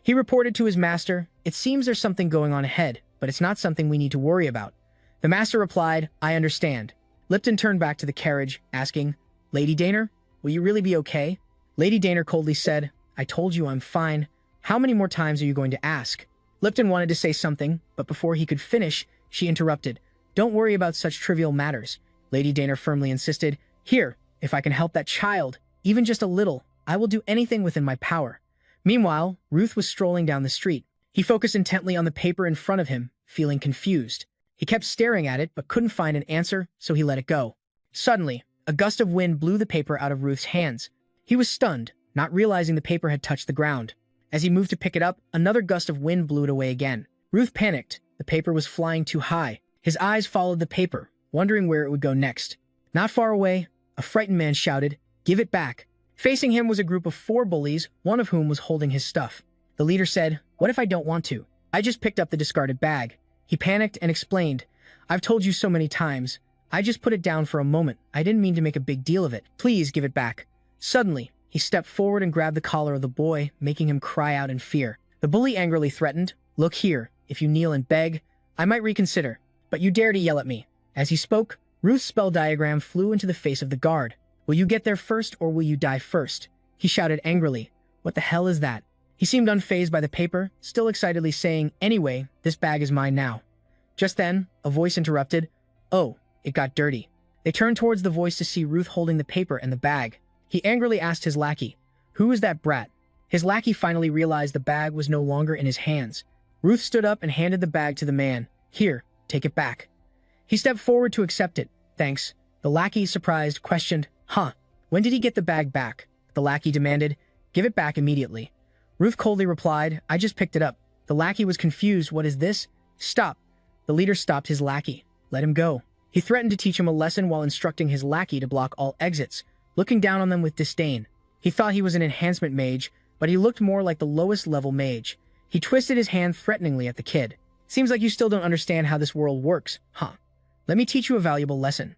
He reported to his master, "It seems there's something going on ahead, but it's not something we need to worry about." The master replied, "I understand." Lipton turned back to the carriage, asking, "Lady Daner, will you really be okay?" Lady Daner coldly said, "I told you I'm fine. How many more times are you going to ask?" Lipton wanted to say something, but before he could finish, she interrupted. "Don't worry about such trivial matters." Lady Daner firmly insisted, "Here, if I can help that child, even just a little, I will do anything within my power." Meanwhile, Ruth was strolling down the street. He focused intently on the paper in front of him, feeling confused. He kept staring at it, but couldn't find an answer, so he let it go. Suddenly, a gust of wind blew the paper out of Ruth's hands. He was stunned, not realizing the paper had touched the ground. As he moved to pick it up, another gust of wind blew it away again. Ruth panicked. The paper was flying too high. His eyes followed the paper, wondering where it would go next. Not far away, a frightened man shouted, "Give it back." Facing him was a group of 4 bullies, one of whom was holding his stuff. The leader said, "What if I don't want to? I just picked up the discarded bag." He panicked and explained, "I've told you so many times. I just put it down for a moment. I didn't mean to make a big deal of it. Please give it back." Suddenly, he stepped forward and grabbed the collar of the boy, making him cry out in fear. The bully angrily threatened, "Look here, if you kneel and beg, I might reconsider, but you dare to yell at me." As he spoke, Ruth's spell diagram flew into the face of the guard. "Will you get there first or will you die first?" He shouted angrily. "What the hell is that?" He seemed unfazed by the paper, still excitedly saying, "Anyway, this bag is mine now." Just then, a voice interrupted, "Oh, it got dirty." They turned towards the voice to see Ruth holding the paper and the bag. He angrily asked his lackey, "Who is that brat?" His lackey finally realized the bag was no longer in his hands. Ruth stood up and handed the bag to the man. "Here, take it back." He stepped forward to accept it. "Thanks." The lackey, surprised, questioned, "Huh, when did he get the bag back?" The lackey demanded, "Give it back immediately." Ruth coldly replied, "I just picked it up." The lackey was confused. "What is this?" "Stop." The leader stopped his lackey. "Let him go." He threatened to teach him a lesson while instructing his lackey to block all exits, looking down on them with disdain. He thought he was an enhancement mage, but he looked more like the lowest level mage. He twisted his hand threateningly at the kid. Seems like you still don't understand how this world works, huh? Let me teach you a valuable lesson.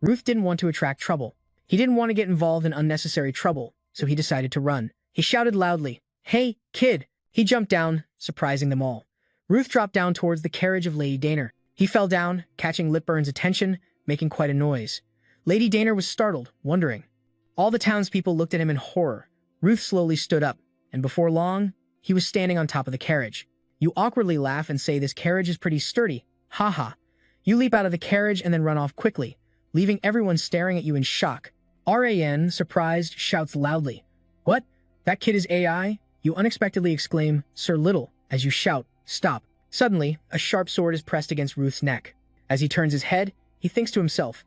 Ruth didn't want to attract trouble. He didn't want to get involved in unnecessary trouble, so he decided to run. He shouted loudly, "Hey, kid!" He jumped down, surprising them all. Ruth dropped down towards the carriage of Lady Daner. He fell down, catching Lipburn's attention, making quite a noise. Lady Daner was startled, wondering. All the townspeople looked at him in horror. Ruth slowly stood up, and before long, he was standing on top of the carriage. You awkwardly laugh and say this carriage is pretty sturdy. Ha ha. You leap out of the carriage and then run off quickly, leaving everyone staring at you in shock. Ran, surprised, shouts loudly. What? That kid is AI? You unexpectedly exclaim, Sir Little, as you shout, stop. Suddenly, a sharp sword is pressed against Ruth's neck. As he turns his head, he thinks to himself,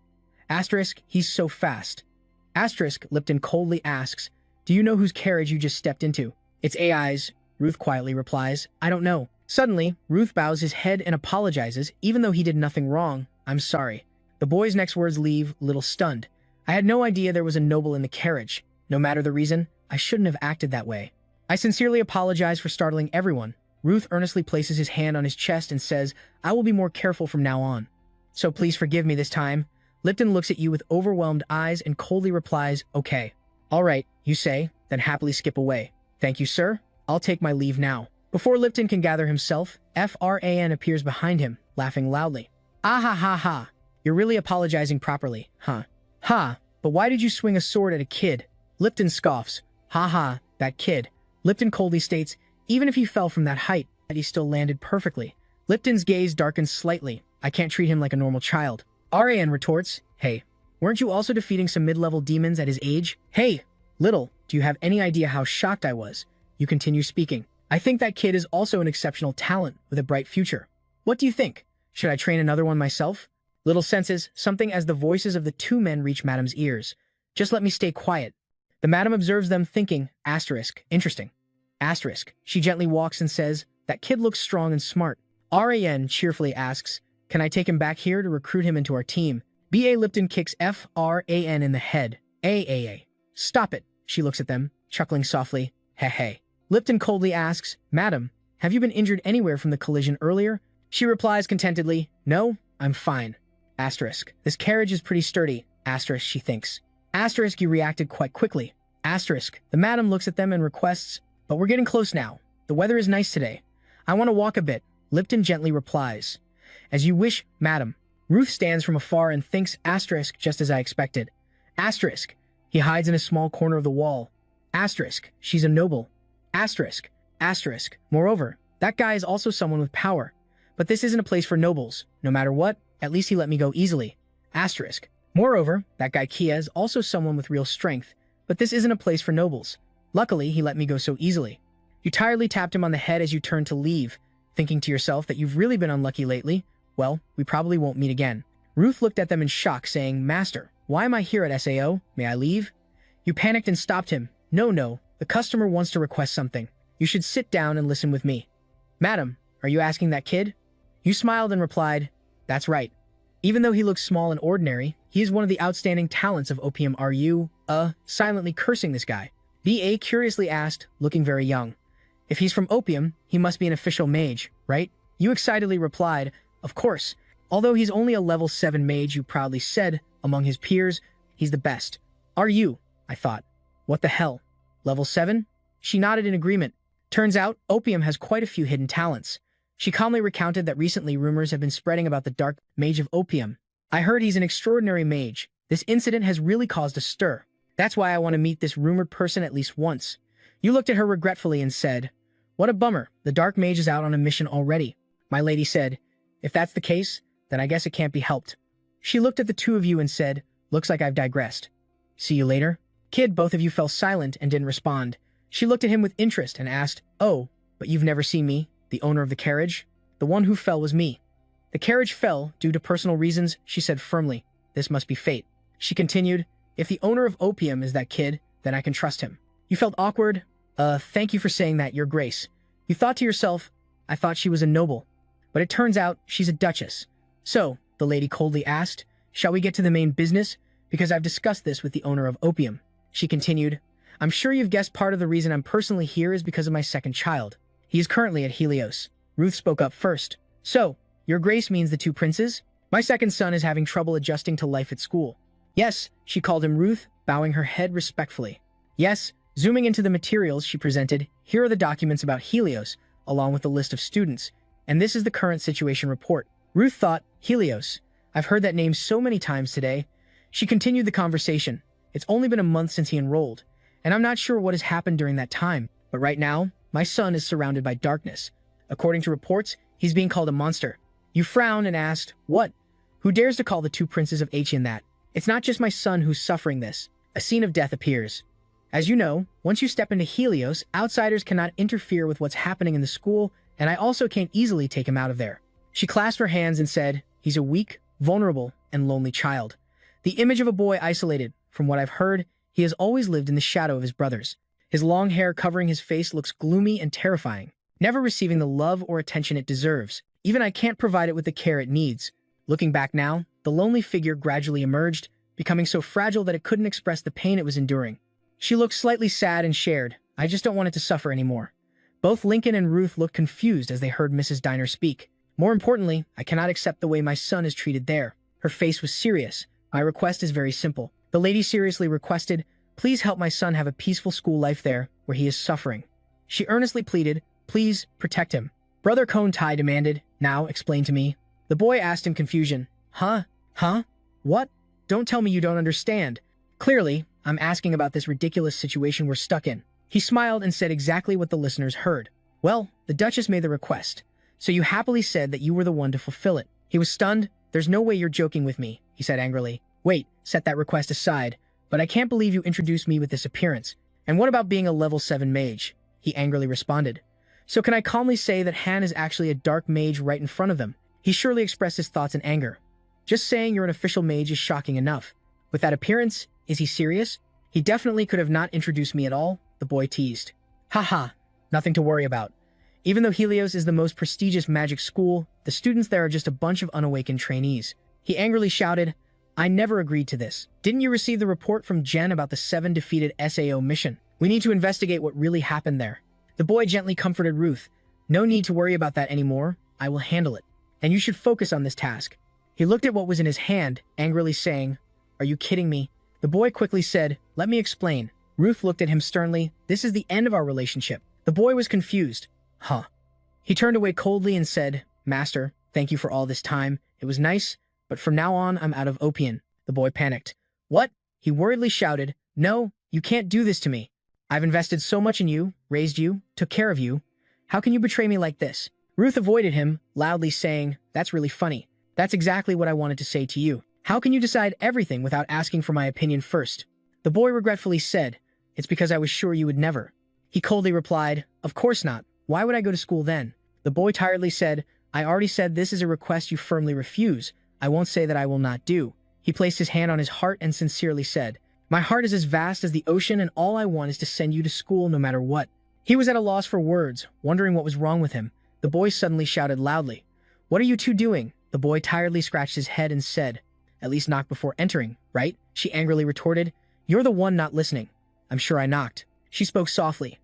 Asterisk, he's so fast. Asterisk, Lipton coldly asks, do you know whose carriage you just stepped into? It's AI's, Ruth quietly replies, I don't know. Suddenly, Ruth bows his head and apologizes, even though he did nothing wrong. I'm sorry. The boy's next words leave Little stunned. I had no idea there was a noble in the carriage. No matter the reason, I shouldn't have acted that way. I sincerely apologize for startling everyone. Ruth earnestly places his hand on his chest and says, I will be more careful from now on. So please forgive me this time. Lipton looks at you with overwhelmed eyes and coldly replies, okay. All right, you say, then happily skip away. Thank you, sir. I'll take my leave now. Before Lipton can gather himself, Fran appears behind him, laughing loudly. Ah ha ha ha. You're really apologizing properly, huh? Ha, but why did you swing a sword at a kid? Lipton scoffs. Ha ha, that kid. Lipton coldly states, even if he fell from that height, he still landed perfectly. Lipton's gaze darkens slightly. I can't treat him like a normal child. Ran retorts, hey, weren't you also defeating some mid-level demons at his age? Hey, Little, do you have any idea how shocked I was? You continue speaking. I think that kid is also an exceptional talent with a bright future. What do you think? Should I train another one myself? Little senses something as the voices of the two men reach Madame's ears. Just let me stay quiet. The Madame observes them thinking, asterisk, interesting. Asterisk, she gently walks and says, that kid looks strong and smart. Ran cheerfully asks, can I take him back here to recruit him into our team? B.A. Lipton kicks Fran in the head. A. Stop it. She looks at them, chuckling softly. Hey. Lipton coldly asks, Madam, have you been injured anywhere from the collision earlier? She replies contentedly, no, I'm fine. Asterisk, this carriage is pretty sturdy. Asterisk, she thinks. Asterisk, you reacted quite quickly. Asterisk, the Madam looks at them and requests, but we're getting close now. The weather is nice today. I want to walk a bit. Lipton gently replies. As you wish, Madam. Ruth stands from afar and thinks asterisk just as I expected. Asterisk, he hides in a small corner of the wall. Asterisk, she's a noble. Asterisk. Moreover, that guy is also someone with power. But this isn't a place for nobles. No matter what, at least he let me go easily. Asterisk. Moreover, that guy Kia is also someone with real strength. But this isn't a place for nobles. Luckily, he let me go so easily. You tiredly tapped him on the head as you turned to leave, thinking to yourself that you've really been unlucky lately. Well, we probably won't meet again. Ruth looked at them in shock, saying, Master, why am I here at SAO? May I leave? You panicked and stopped him. No, the customer wants to request something. You should sit down and listen with me. Madam, are you asking that kid? You smiled and replied, that's right. Even though he looks small and ordinary, he is one of the outstanding talents of opium. Are you, silently cursing this guy? B.A. curiously asked, looking very young. If he's from opium, he must be an official mage, right? You excitedly replied, of course. Although he's only a level 7 mage, you proudly said, among his peers, he's the best. Are you? I thought. What the hell? Level 7? She nodded in agreement. Turns out, opium has quite a few hidden talents. She calmly recounted that recently rumors have been spreading about the dark mage of opium. I heard he's an extraordinary mage. This incident has really caused a stir. That's why I want to meet this rumored person at least once. You looked at her regretfully and said, what a bummer, the dark mage is out on a mission already. My lady said, if that's the case, then I guess it can't be helped. She looked at the two of you and said, looks like I've digressed. See you later. Kid, both of you fell silent and didn't respond. She looked at him with interest and asked, oh, but you've never seen me, the owner of the carriage? The one who fell was me. The carriage fell due to personal reasons, she said firmly. This must be fate. She continued, if the owner of opium is that kid, then I can trust him. You felt awkward? Thank you for saying that, Your Grace. You thought to yourself, I thought she was a noble. But it turns out she's a duchess. So, the lady coldly asked, shall we get to the main business? Because I've discussed this with the owner of opium. She continued, I'm sure you've guessed part of the reason I'm personally here is because of my second child. He is currently at Helios. Ruth spoke up first. So, your grace means the two princes? My second son is having trouble adjusting to life at school. Yes, she called him Ruth, bowing her head respectfully. Yes, zooming into the materials she presented, here are the documents about Helios, along with the list of students. And this is the current situation report. Ruth thought, Helios. I've heard that name so many times today. She continued the conversation. It's only been a month since he enrolled, and I'm not sure what has happened during that time. But right now, my son is surrounded by darkness. According to reports, he's being called a monster. You frowned and asked, what? Who dares to call the two princes of Acheon that? It's not just my son who's suffering this. A scene of death appears. As you know, once you step into Helios, outsiders cannot interfere with what's happening in the school, and I also can't easily take him out of there. She clasped her hands and said, he's a weak, vulnerable, and lonely child. The image of a boy isolated. From what I've heard, he has always lived in the shadow of his brothers. His long hair covering his face looks gloomy and terrifying, never receiving the love or attention it deserves. Even I can't provide it with the care it needs. Looking back now, the lonely figure gradually emerged, becoming so fragile that it couldn't express the pain it was enduring. She looked slightly sad and shared, I just don't want it to suffer anymore. Both Lincoln and Ruth looked confused as they heard Mrs. Diner speak. More importantly, I cannot accept the way my son is treated there. Her face was serious. My request is very simple. The lady seriously requested, please help my son have a peaceful school life there, where he is suffering. She earnestly pleaded, please protect him. Brother Cone Tai demanded, now explain to me. The boy asked in confusion, huh? What? Don't tell me you don't understand. Clearly, I'm asking about this ridiculous situation we're stuck in. He smiled and said exactly what the listeners heard. Well, the Duchess made the request, so you happily said that you were the one to fulfill it. He was stunned. There's no way you're joking with me, he said angrily. Wait, set that request aside, but I can't believe you introduced me with this appearance. And what about being a level 7 mage? He angrily responded. So can I calmly say that Han is actually a dark mage right in front of them? He surely expressed his thoughts in anger. Just saying you're an official mage is shocking enough. With that appearance, is he serious? He definitely could have not introduced me at all, the boy teased. Haha, nothing to worry about. Even though Helios is the most prestigious magic school, the students there are just a bunch of unawakened trainees. He angrily shouted, I never agreed to this. Didn't you receive the report from Jen about the 7 defeated SAO mission? We need to investigate what really happened there. The boy gently comforted Ruth. No need to worry about that anymore. I will handle it. And you should focus on this task. He looked at what was in his hand, angrily saying, Are you kidding me? The boy quickly said, Let me explain. Ruth looked at him sternly. This is the end of our relationship. The boy was confused. Huh. He turned away coldly and said, Master, thank you for all this time. It was nice, but from now on, I'm out of opium. The boy panicked. What? He worriedly shouted, No, you can't do this to me. I've invested so much in you, raised you, took care of you. How can you betray me like this? Ruth avoided him, loudly saying, That's really funny. That's exactly what I wanted to say to you. How can you decide everything without asking for my opinion first? The boy regretfully said, It's because I was sure you would never. He coldly replied, Of course not. Why would I go to school then? The boy tiredly said, I already said this is a request you firmly refuse. I won't say that I will not do. He placed his hand on his heart and sincerely said, My heart is as vast as the ocean and all I want is to send you to school no matter what. He was at a loss for words, wondering what was wrong with him. The boy suddenly shouted loudly, What are you two doing? The boy tiredly scratched his head and said, At least knock before entering, right? She angrily retorted, You're the one not listening. I'm sure I knocked. She spoke softly.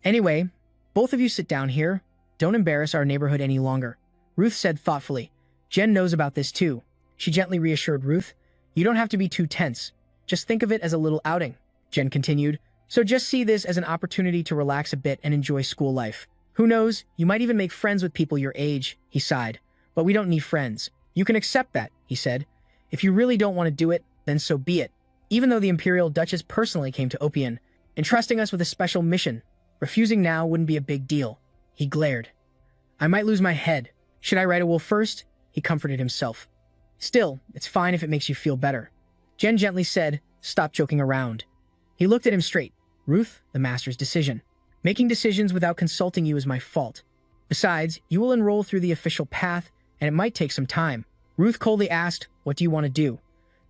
Anyway, both of you sit down here. Don't embarrass our neighborhood any longer. Ruth said thoughtfully. Jen knows about this too. She gently reassured Ruth. You don't have to be too tense. Just think of it as a little outing. Jen continued. So just see this as an opportunity to relax a bit and enjoy school life. Who knows, you might even make friends with people your age, he sighed. But we don't need friends. You can accept that, he said. If you really don't want to do it, then so be it. Even though the Imperial Duchess personally came to Opium, entrusting us with a special mission, refusing now wouldn't be a big deal. He glared. I might lose my head. Should I write a will first? He comforted himself. Still, it's fine if it makes you feel better. Jen gently said, Stop joking around. He looked at him straight. Ruth, the master's decision. Making decisions without consulting you is my fault. Besides, you will enroll through the official path, and it might take some time. Ruth coldly asked, What do you want to do?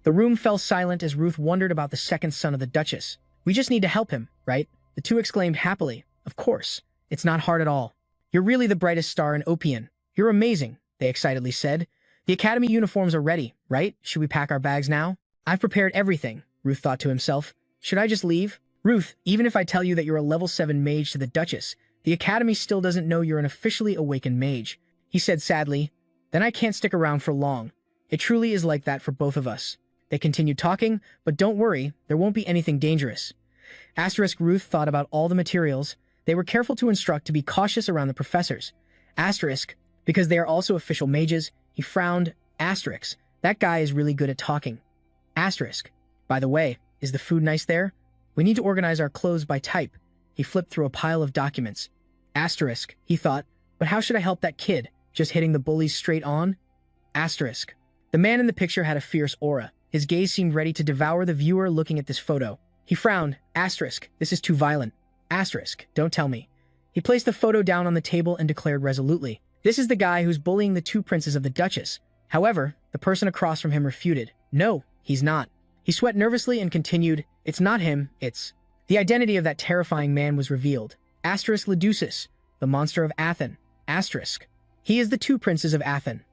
The room fell silent as Ruth wondered about the second son of the Duchess. We just need to help him, right? The two exclaimed happily. Of course. It's not hard at all. You're really the brightest star in Opium. You're amazing, they excitedly said. The academy uniforms are ready, right? Should we pack our bags now? I've prepared everything, Ruth thought to himself. Should I just leave? Ruth, even if I tell you that you're a level 7 mage to the Duchess, The Academy still doesn't know you're an officially awakened mage, he said sadly. Then I can't stick around for long. It truly is like that for both of us. They continued talking, but don't worry, there won't be anything dangerous. Asterisk Ruth thought about all the materials. They were careful to instruct to be cautious around the professors. Asterisk, because they are also official mages, he frowned. Asterisk, that guy is really good at talking. Asterisk, by the way, is the food nice there? We need to organize our clothes by type. He flipped through a pile of documents. Asterisk, he thought, but how should I help that kid? Just hitting the bullies straight on? Asterisk. The man in the picture had a fierce aura. His gaze seemed ready to devour the viewer looking at this photo. He frowned. Asterisk, this is too violent. Asterisk, don't tell me. He placed the photo down on the table and declared resolutely, this is the guy who's bullying the two princes of the Duchess. However, the person across from him refuted. No, he's not. He sweat nervously and continued, it's not him, it's... The identity of that terrifying man was revealed. Asterisk Leducis, the monster of Athen. Asterisk. He is the two princes of Athen.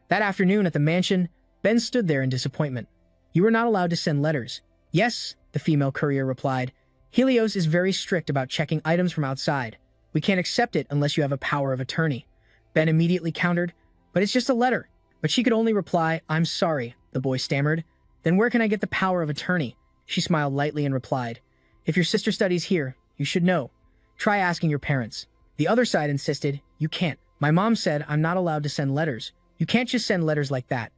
That afternoon at the mansion, Ben stood there in disappointment. You were not allowed to send letters. Yes, the female courier replied. Helios is very strict about checking items from outside. We can't accept it unless you have a power of attorney. Ben immediately countered, but it's just a letter. But she could only reply, I'm sorry, the boy stammered. Then where can I get the power of attorney? She smiled lightly and replied, if your sister studies here, you should know. Try asking your parents. The other side insisted, you can't. My mom said I'm not allowed to send letters. You can't just send letters like that.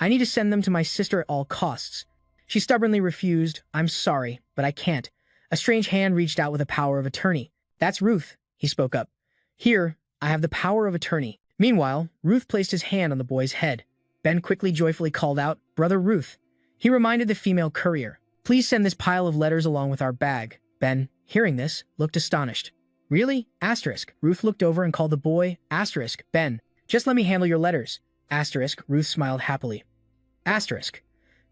I need to send them to my sister at all costs. She stubbornly refused, I'm sorry, but I can't. A strange hand reached out with a power of attorney. That's Ruth, he spoke up. Here, I have the power of attorney. Meanwhile, Ruth placed his hand on the boy's head. Ben quickly joyfully called out, Brother Ruth. He reminded the female courier, please send this pile of letters along with our bag. Ben, hearing this, looked astonished. Really? Asterisk. Ruth looked over and called the boy, Asterisk, Ben, just let me handle your letters. Asterisk, Ruth smiled happily. Asterisk.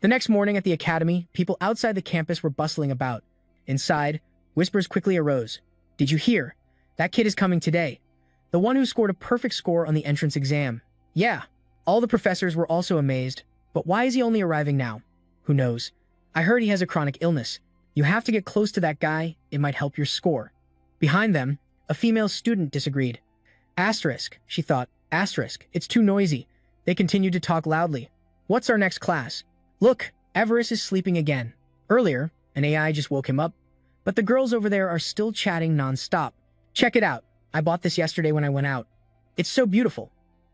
The next morning at the academy, people outside the campus were bustling about. Inside, whispers quickly arose. Did you hear? That kid is coming today. The one who scored a perfect score on the entrance exam. Yeah. All the professors were also amazed. But why is he only arriving now? Who knows? I heard he has a chronic illness. You have to get close to that guy. It might help your score. Behind them, a female student disagreed. Asterisk, she thought. Asterisk, it's too noisy. They continued to talk loudly. What's our next class? Look, Everest is sleeping again. Earlier, an AI just woke him up. But the girls over there are still chatting non-stop. Check it out. I bought this yesterday when I went out. It's so beautiful.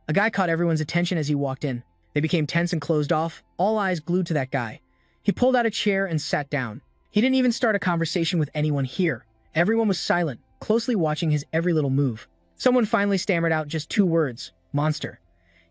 A guy caught everyone's attention as he walked in. They became tense and closed off, all eyes glued to that guy. He pulled out a chair and sat down. He didn't even start a conversation with anyone here. Everyone was silent, closely watching his every little move. Someone finally stammered out just 2 words, monster.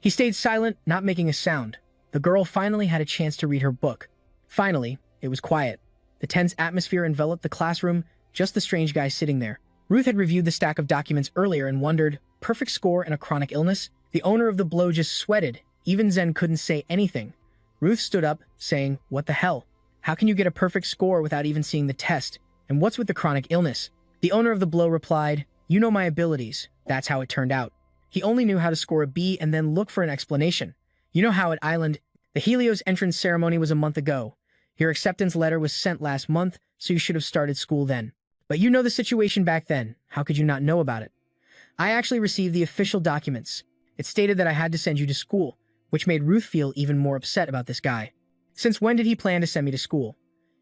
He stayed silent, not making a sound. The girl finally had a chance to read her book. Finally, it was quiet. The tense atmosphere enveloped the classroom, just the strange guy sitting there. Ruth had reviewed the stack of documents earlier and wondered, perfect score and a chronic illness? The owner of the blow just sweated. Even Zen couldn't say anything. Ruth stood up, saying, what the hell? How can you get a perfect score without even seeing the test? And what's with the chronic illness? The owner of the blow replied, you know my abilities. That's how it turned out. He only knew how to score a B and then look for an explanation. You know how at Island, the Helios entrance ceremony was a month ago. Your acceptance letter was sent last month, so you should have started school then. But you know the situation back then. How could you not know about it? I actually received the official documents. It stated that I had to send you to school, which made Ruth feel even more upset about this guy. Since when did he plan to send me to school?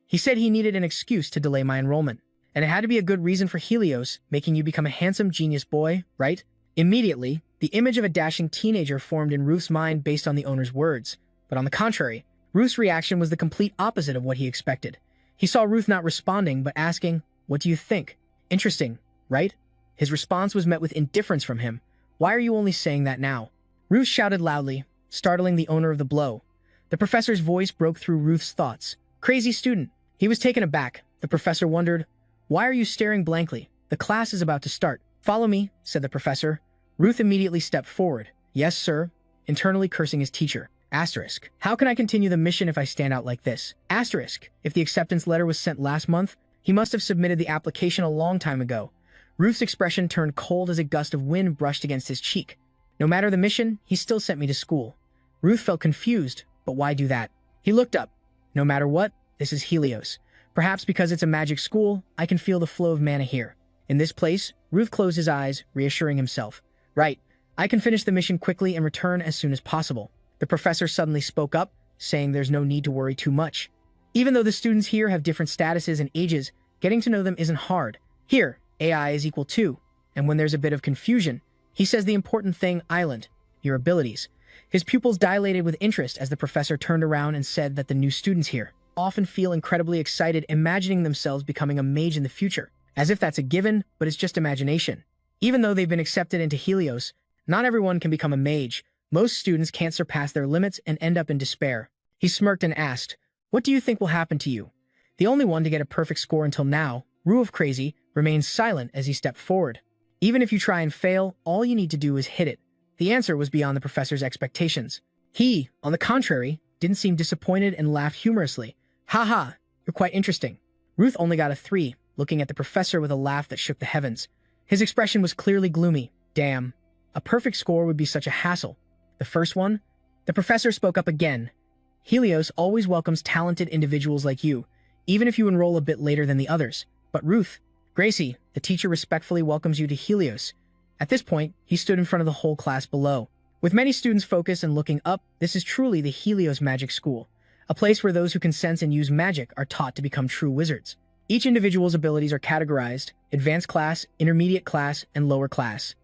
He said he needed an excuse to delay my enrollment, and it had to be a good reason for Helios making you become a handsome genius boy, right? Immediately, the image of a dashing teenager formed in Ruth's mind based on the owner's words. But on the contrary, Ruth's reaction was the complete opposite of what he expected. He saw Ruth not responding, but asking, what do you think? Interesting, right? His response was met with indifference from him. Why are you only saying that now? Ruth shouted loudly, startling the owner of the blow. The professor's voice broke through Ruth's thoughts. Crazy student. He was taken aback. The professor wondered, why are you staring blankly? The class is about to start. Follow me, said the professor. Ruth immediately stepped forward. Yes, sir, internally cursing his teacher. Asterisk. How can I continue the mission if I stand out like this? Asterisk. If the acceptance letter was sent last month, he must have submitted the application a long time ago. Ruth's expression turned cold as a gust of wind brushed against his cheek. No matter the mission, he still sent me to school. Ruth felt confused, but why do that? He looked up. No matter what, this is Helios. Perhaps because it's a magic school, I can feel the flow of mana here. In this place, Ruth closed his eyes, reassuring himself. Right, I can finish the mission quickly and return as soon as possible. The professor suddenly spoke up, saying there's no need to worry too much. Even though the students here have different statuses and ages, getting to know them isn't hard. Here, AI is equal to, and when there's a bit of confusion, he says the important thing, island, your abilities. His pupils dilated with interest as the professor turned around and said that the new students here often feel incredibly excited imagining themselves becoming a mage in the future, as if that's a given, but it's just imagination. Even though they've been accepted into Helios, not everyone can become a mage. Most students can't surpass their limits and end up in despair. He smirked and asked, "What do you think will happen to you?" The only one to get a perfect score until now, Rue of Crazy, remained silent as he stepped forward. Even if you try and fail, all you need to do is hit it. The answer was beyond the professor's expectations. He, on the contrary, didn't seem disappointed and laughed humorously. "Ha, you're quite interesting." Ruth only got a 3, looking at the professor with a laugh that shook the heavens. His expression was clearly gloomy. Damn, a perfect score would be such a hassle. The first one? The professor spoke up again. "Helios always welcomes talented individuals like you, even if you enroll a bit later than the others. But Ruth, Gracie, the teacher respectfully welcomes you to Helios." At this point, he stood in front of the whole class below. With many students focused and looking up, this is truly the Helios Magic School, a place where those who can sense and use magic are taught to become true wizards. Each individual's abilities are categorized: advanced class, intermediate class, and lower class.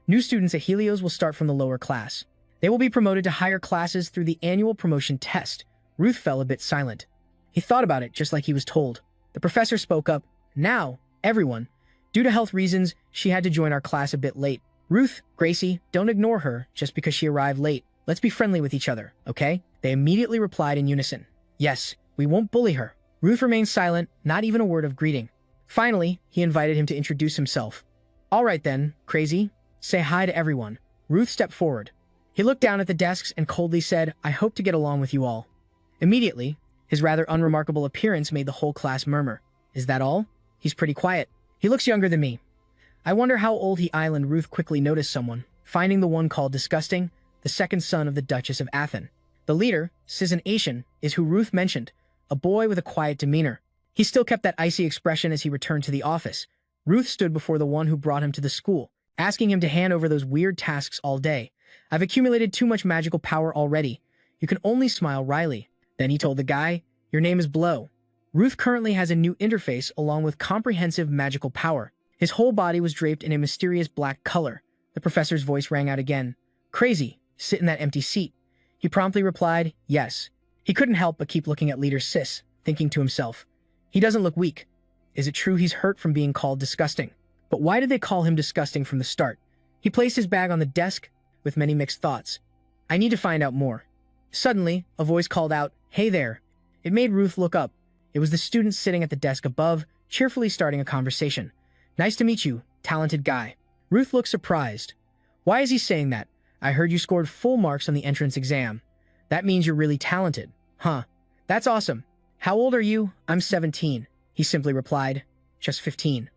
New students at Helios will start from the lower class. They will be promoted to higher classes through the annual promotion test. Ruth fell a bit silent. He thought about it just like he was told. The professor spoke up. "Now, everyone. Due to health reasons, she had to join our class a bit late. Ruth, Gracie, don't ignore her just because she arrived late. Let's be friendly with each other, okay?" They immediately replied in unison. "Yes, we won't bully her." Ruth remained silent, not even a word of greeting. Finally, he invited him to introduce himself. "All right then, Crazy, say hi to everyone." Ruth stepped forward. He looked down at the desks and coldly said, "I hope to get along with you all." Immediately, his rather unremarkable appearance made the whole class murmur. "Is that all? He's pretty quiet. He looks younger than me. I wonder how old he island." Ruth quickly noticed someone, finding the one called Disgusting, the second son of the Duchess of Athen. The leader, Sisan Asian, is who Ruth mentioned, a boy with a quiet demeanor. He still kept that icy expression as he returned to the office. Ruth stood before the one who brought him to the school, asking him to hand over those weird tasks all day. "I've accumulated too much magical power already. You can only smile wryly." Then he told the guy, "Your name is Blow." Ruth currently has a new interface along with comprehensive magical power. His whole body was draped in a mysterious black color. The professor's voice rang out again. "Crazy, sit in that empty seat." He promptly replied, "Yes." He couldn't help but keep looking at Leader Sis, thinking to himself, "He doesn't look weak. Is it true he's hurt from being called disgusting? But why did they call him disgusting from the start?" He placed his bag on the desk with many mixed thoughts. "I need to find out more." Suddenly, a voice called out, "Hey there." It made Ruth look up. It was the student sitting at the desk above, cheerfully starting a conversation. "Nice to meet you, talented guy." Ruth looked surprised. "Why is he saying that? I heard you scored full marks on the entrance exam. That means you're really talented." "Huh. That's awesome. How old are you?" "I'm 17. He simply replied. "Just 15.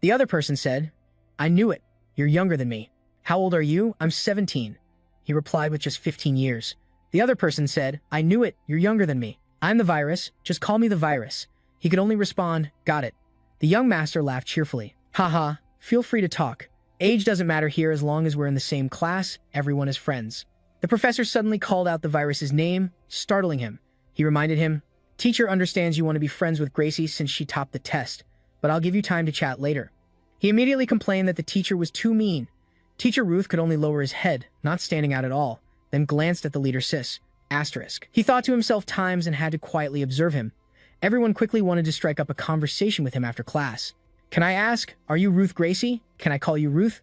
The other person said, "I knew it. You're younger than me." "How old are you?" "I'm 17. He replied with just 15 years. The other person said, "I knew it. You're younger than me." "I'm the virus. Just call me the virus." He could only respond, "Got it." The young master laughed cheerfully. "Haha, feel free to talk. Age doesn't matter here as long as we're in the same class. Everyone is friends." The professor suddenly called out the virus's name, startling him. He reminded him, "Teacher understands you want to be friends with Gracie since she topped the test, but I'll give you time to chat later." He immediately complained that the teacher was too mean. Teacher Ruth could only lower his head, not standing out at all, then glanced at the leader Sis. Asterisk. He thought to himself times and had to quietly observe him. Everyone quickly wanted to strike up a conversation with him after class. "Can I ask, are you Ruth Gracie? Can I call you Ruth?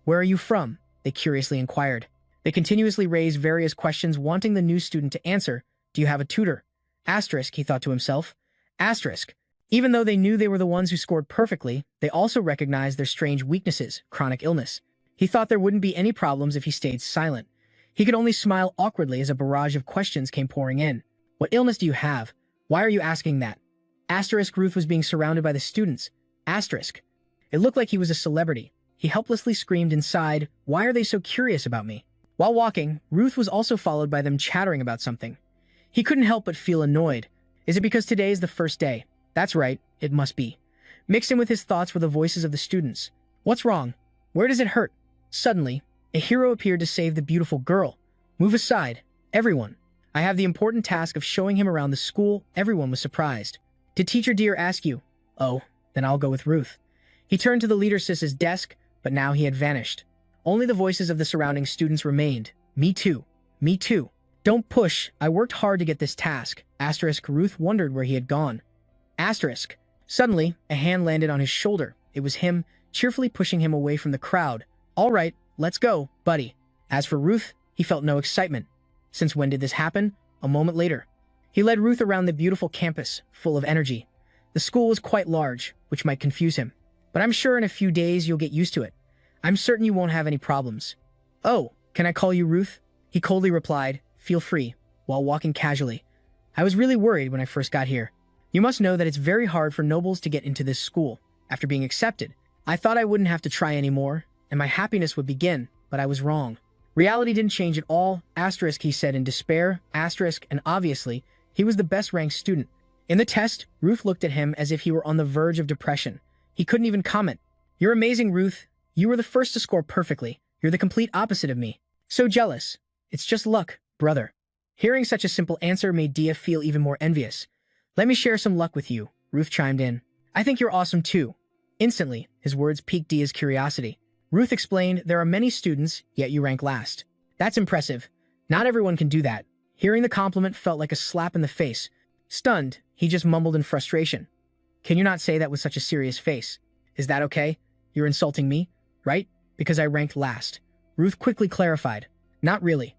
Where are you from?" they curiously inquired. They continuously raised various questions wanting the new student to answer. "Do you have a tutor?" Asterisk, he thought to himself. Asterisk. Even though they knew they were the ones who scored perfectly, they also recognized their strange weaknesses, chronic illness. He thought there wouldn't be any problems if he stayed silent. He could only smile awkwardly as a barrage of questions came pouring in. "What illness do you have? Why are you asking that?" Asterisk. Ruth was being surrounded by the students. Asterisk. It looked like he was a celebrity. He helplessly screamed inside, "Why are they so curious about me?" While walking, Ruth was also followed by them chattering about something. He couldn't help but feel annoyed. Is it because today is the first day? That's right, it must be. Mixed in with his thoughts were the voices of the students. What's wrong? Where does it hurt? Suddenly, a hero appeared to save the beautiful girl. Move aside, everyone. I have the important task of showing him around the school. Everyone was surprised. Did Teacher Dear ask you? Oh, then I'll go with Ruth. He turned to the leader Sis's desk, but now he had vanished. Only the voices of the surrounding students remained. Me too. Me too. Don't push. I worked hard to get this task. Asterisk. Ruth wondered where he had gone. Asterisk. Suddenly, a hand landed on his shoulder. It was him, cheerfully pushing him away from the crowd. All right, let's go, buddy. As for Ruth, he felt no excitement. Since when did this happen? A moment later. He led Ruth around the beautiful campus, full of energy. The school was quite large, which might confuse him. But I'm sure in a few days you'll get used to it. I'm certain you won't have any problems. Oh, can I call you Ruth? He coldly replied, feel free, while walking casually. I was really worried when I first got here. You must know that it's very hard for nobles to get into this school. After being accepted, I thought I wouldn't have to try anymore, and my happiness would begin, but I was wrong. Reality didn't change at all, asterisk, he said in despair, asterisk, and obviously, he was the best-ranked student. In the test, Ruth looked at him as if he were on the verge of depression. He couldn't even comment. You're amazing, Ruth. You were the first to score perfectly. You're the complete opposite of me. So jealous. It's just luck, brother. Hearing such a simple answer made Dia feel even more envious. Let me share some luck with you, Ruth chimed in. I think you're awesome too. Instantly, his words piqued Dia's curiosity. Ruth explained, there are many students, yet you rank last. That's impressive. Not everyone can do that. Hearing the compliment felt like a slap in the face. Stunned, he just mumbled in frustration. Can you not say that with such a serious face? Is that okay? You're insulting me, right? Because I ranked last. Ruth quickly clarified. Not really.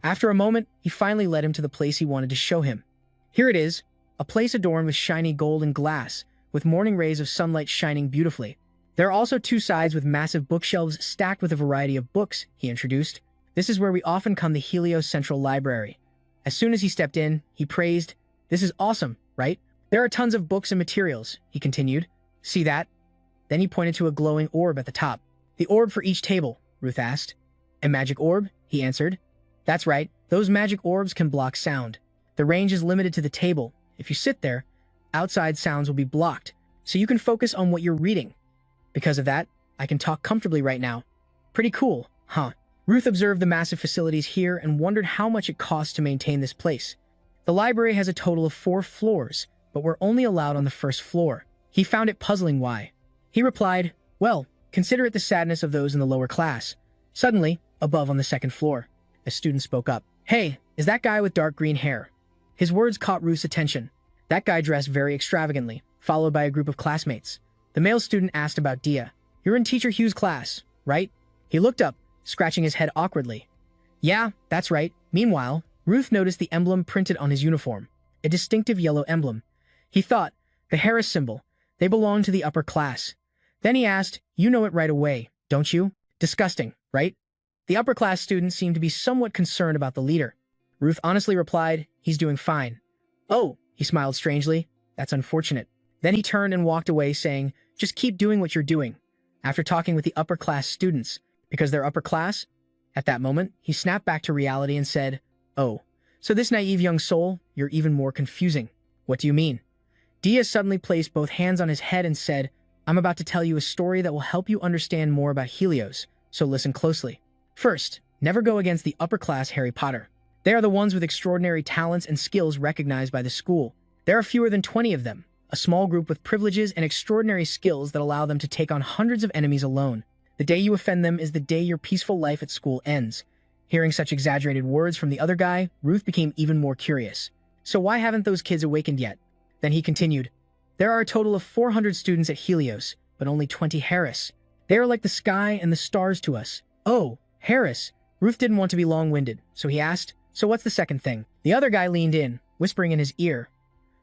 After a moment, he finally led him to the place he wanted to show him. Here it is, a place adorned with shiny gold and glass, with morning rays of sunlight shining beautifully. There are also two sides with massive bookshelves stacked with a variety of books, he introduced. This is where we often come the Helios Central Library. As soon as he stepped in, he praised, this is awesome, right? There are tons of books and materials, he continued. See that? Then he pointed to a glowing orb at the top. The orb for each table, Ruth asked. A magic orb? He answered. That's right, those magic orbs can block sound. The range is limited to the table. If you sit there, outside sounds will be blocked, so you can focus on what you're reading. Because of that, I can talk comfortably right now. Pretty cool, huh? Ruth observed the massive facilities here and wondered how much it costs to maintain this place. The library has a total of 4 floors, but we're only allowed on the first floor. He found it puzzling why. He replied, well, consider it the sadness of those in the lower class. Suddenly, above on the second floor, a student spoke up. Hey, is that guy with dark green hair? His words caught Ruth's attention. That guy dressed very extravagantly, followed by a group of classmates. The male student asked about Dia. You're in Teacher Hugh's class, right? He looked up, scratching his head awkwardly. Yeah, that's right. Meanwhile, Ruth noticed the emblem printed on his uniform, a distinctive yellow emblem. He thought, the Harris symbol, they belong to the upper class. Then he asked, you know it right away, don't you? Disgusting, right? The upper class student seemed to be somewhat concerned about the leader. Ruth honestly replied, he's doing fine. Oh, he smiled strangely. That's unfortunate. Then he turned and walked away saying, just keep doing what you're doing. After talking with the upper class students, because they're upper class, at that moment, he snapped back to reality and said, oh, so this naive young soul, you're even more confusing. What do you mean? Dia suddenly placed both hands on his head and said, I'm about to tell you a story that will help you understand more about Helios, so listen closely. First, never go against the upper class Harry Potter. They are the ones with extraordinary talents and skills recognized by the school. There are fewer than 20 of them, a small group with privileges and extraordinary skills that allow them to take on hundreds of enemies alone. The day you offend them is the day your peaceful life at school ends. Hearing such exaggerated words from the other guy, Ruth became even more curious. So why haven't those kids awakened yet? Then he continued, there are a total of 400 students at Helios, but only 20 Harris. They are like the sky and the stars to us. Oh, Harris. Ruth didn't want to be long-winded, so he asked, so what's the second thing? The other guy leaned in, whispering in his ear.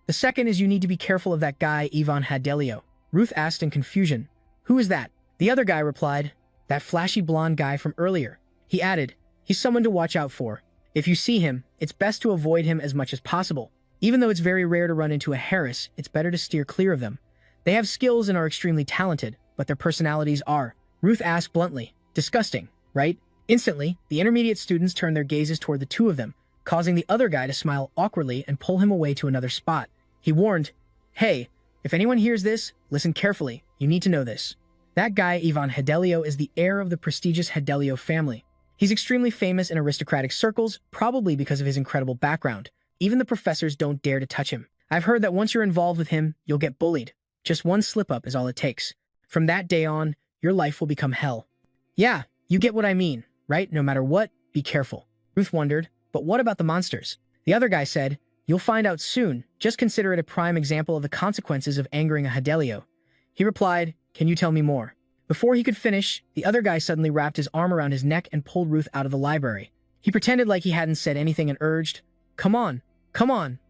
The second is you need to be careful of that guy Ivan Hadelio. Ruth asked in confusion, who is that? The other guy replied, that flashy blonde guy from earlier. He added, he's someone to watch out for. If you see him, it's best to avoid him as much as possible. Even though it's very rare to run into a Harris, it's better to steer clear of them. They have skills and are extremely talented, but their personalities are. Ruth asked bluntly, disgusting, right? Instantly, the intermediate students turned their gazes toward the two of them, causing the other guy to smile awkwardly and pull him away to another spot. He warned, hey, If anyone hears this, listen carefully. You need to know this. That guy, Ivan Hedelio, is the heir of the prestigious Hedelio family. He's extremely famous in aristocratic circles, probably because of his incredible background. Even the professors don't dare to touch him. I've heard that once you're involved with him, you'll get bullied. Just one slip-up is all it takes. From that day on, your life will become hell. Yeah, you get what I mean, right? No matter what, be careful. Ruth wondered, but what about the monsters? The other guy said, you'll find out soon. Just consider it a prime example of the consequences of angering a Hedelio. He replied, can you tell me more? Before he could finish, the other guy suddenly wrapped his arm around his neck and pulled Ruth out of the library. He pretended like he hadn't said anything and urged, come on,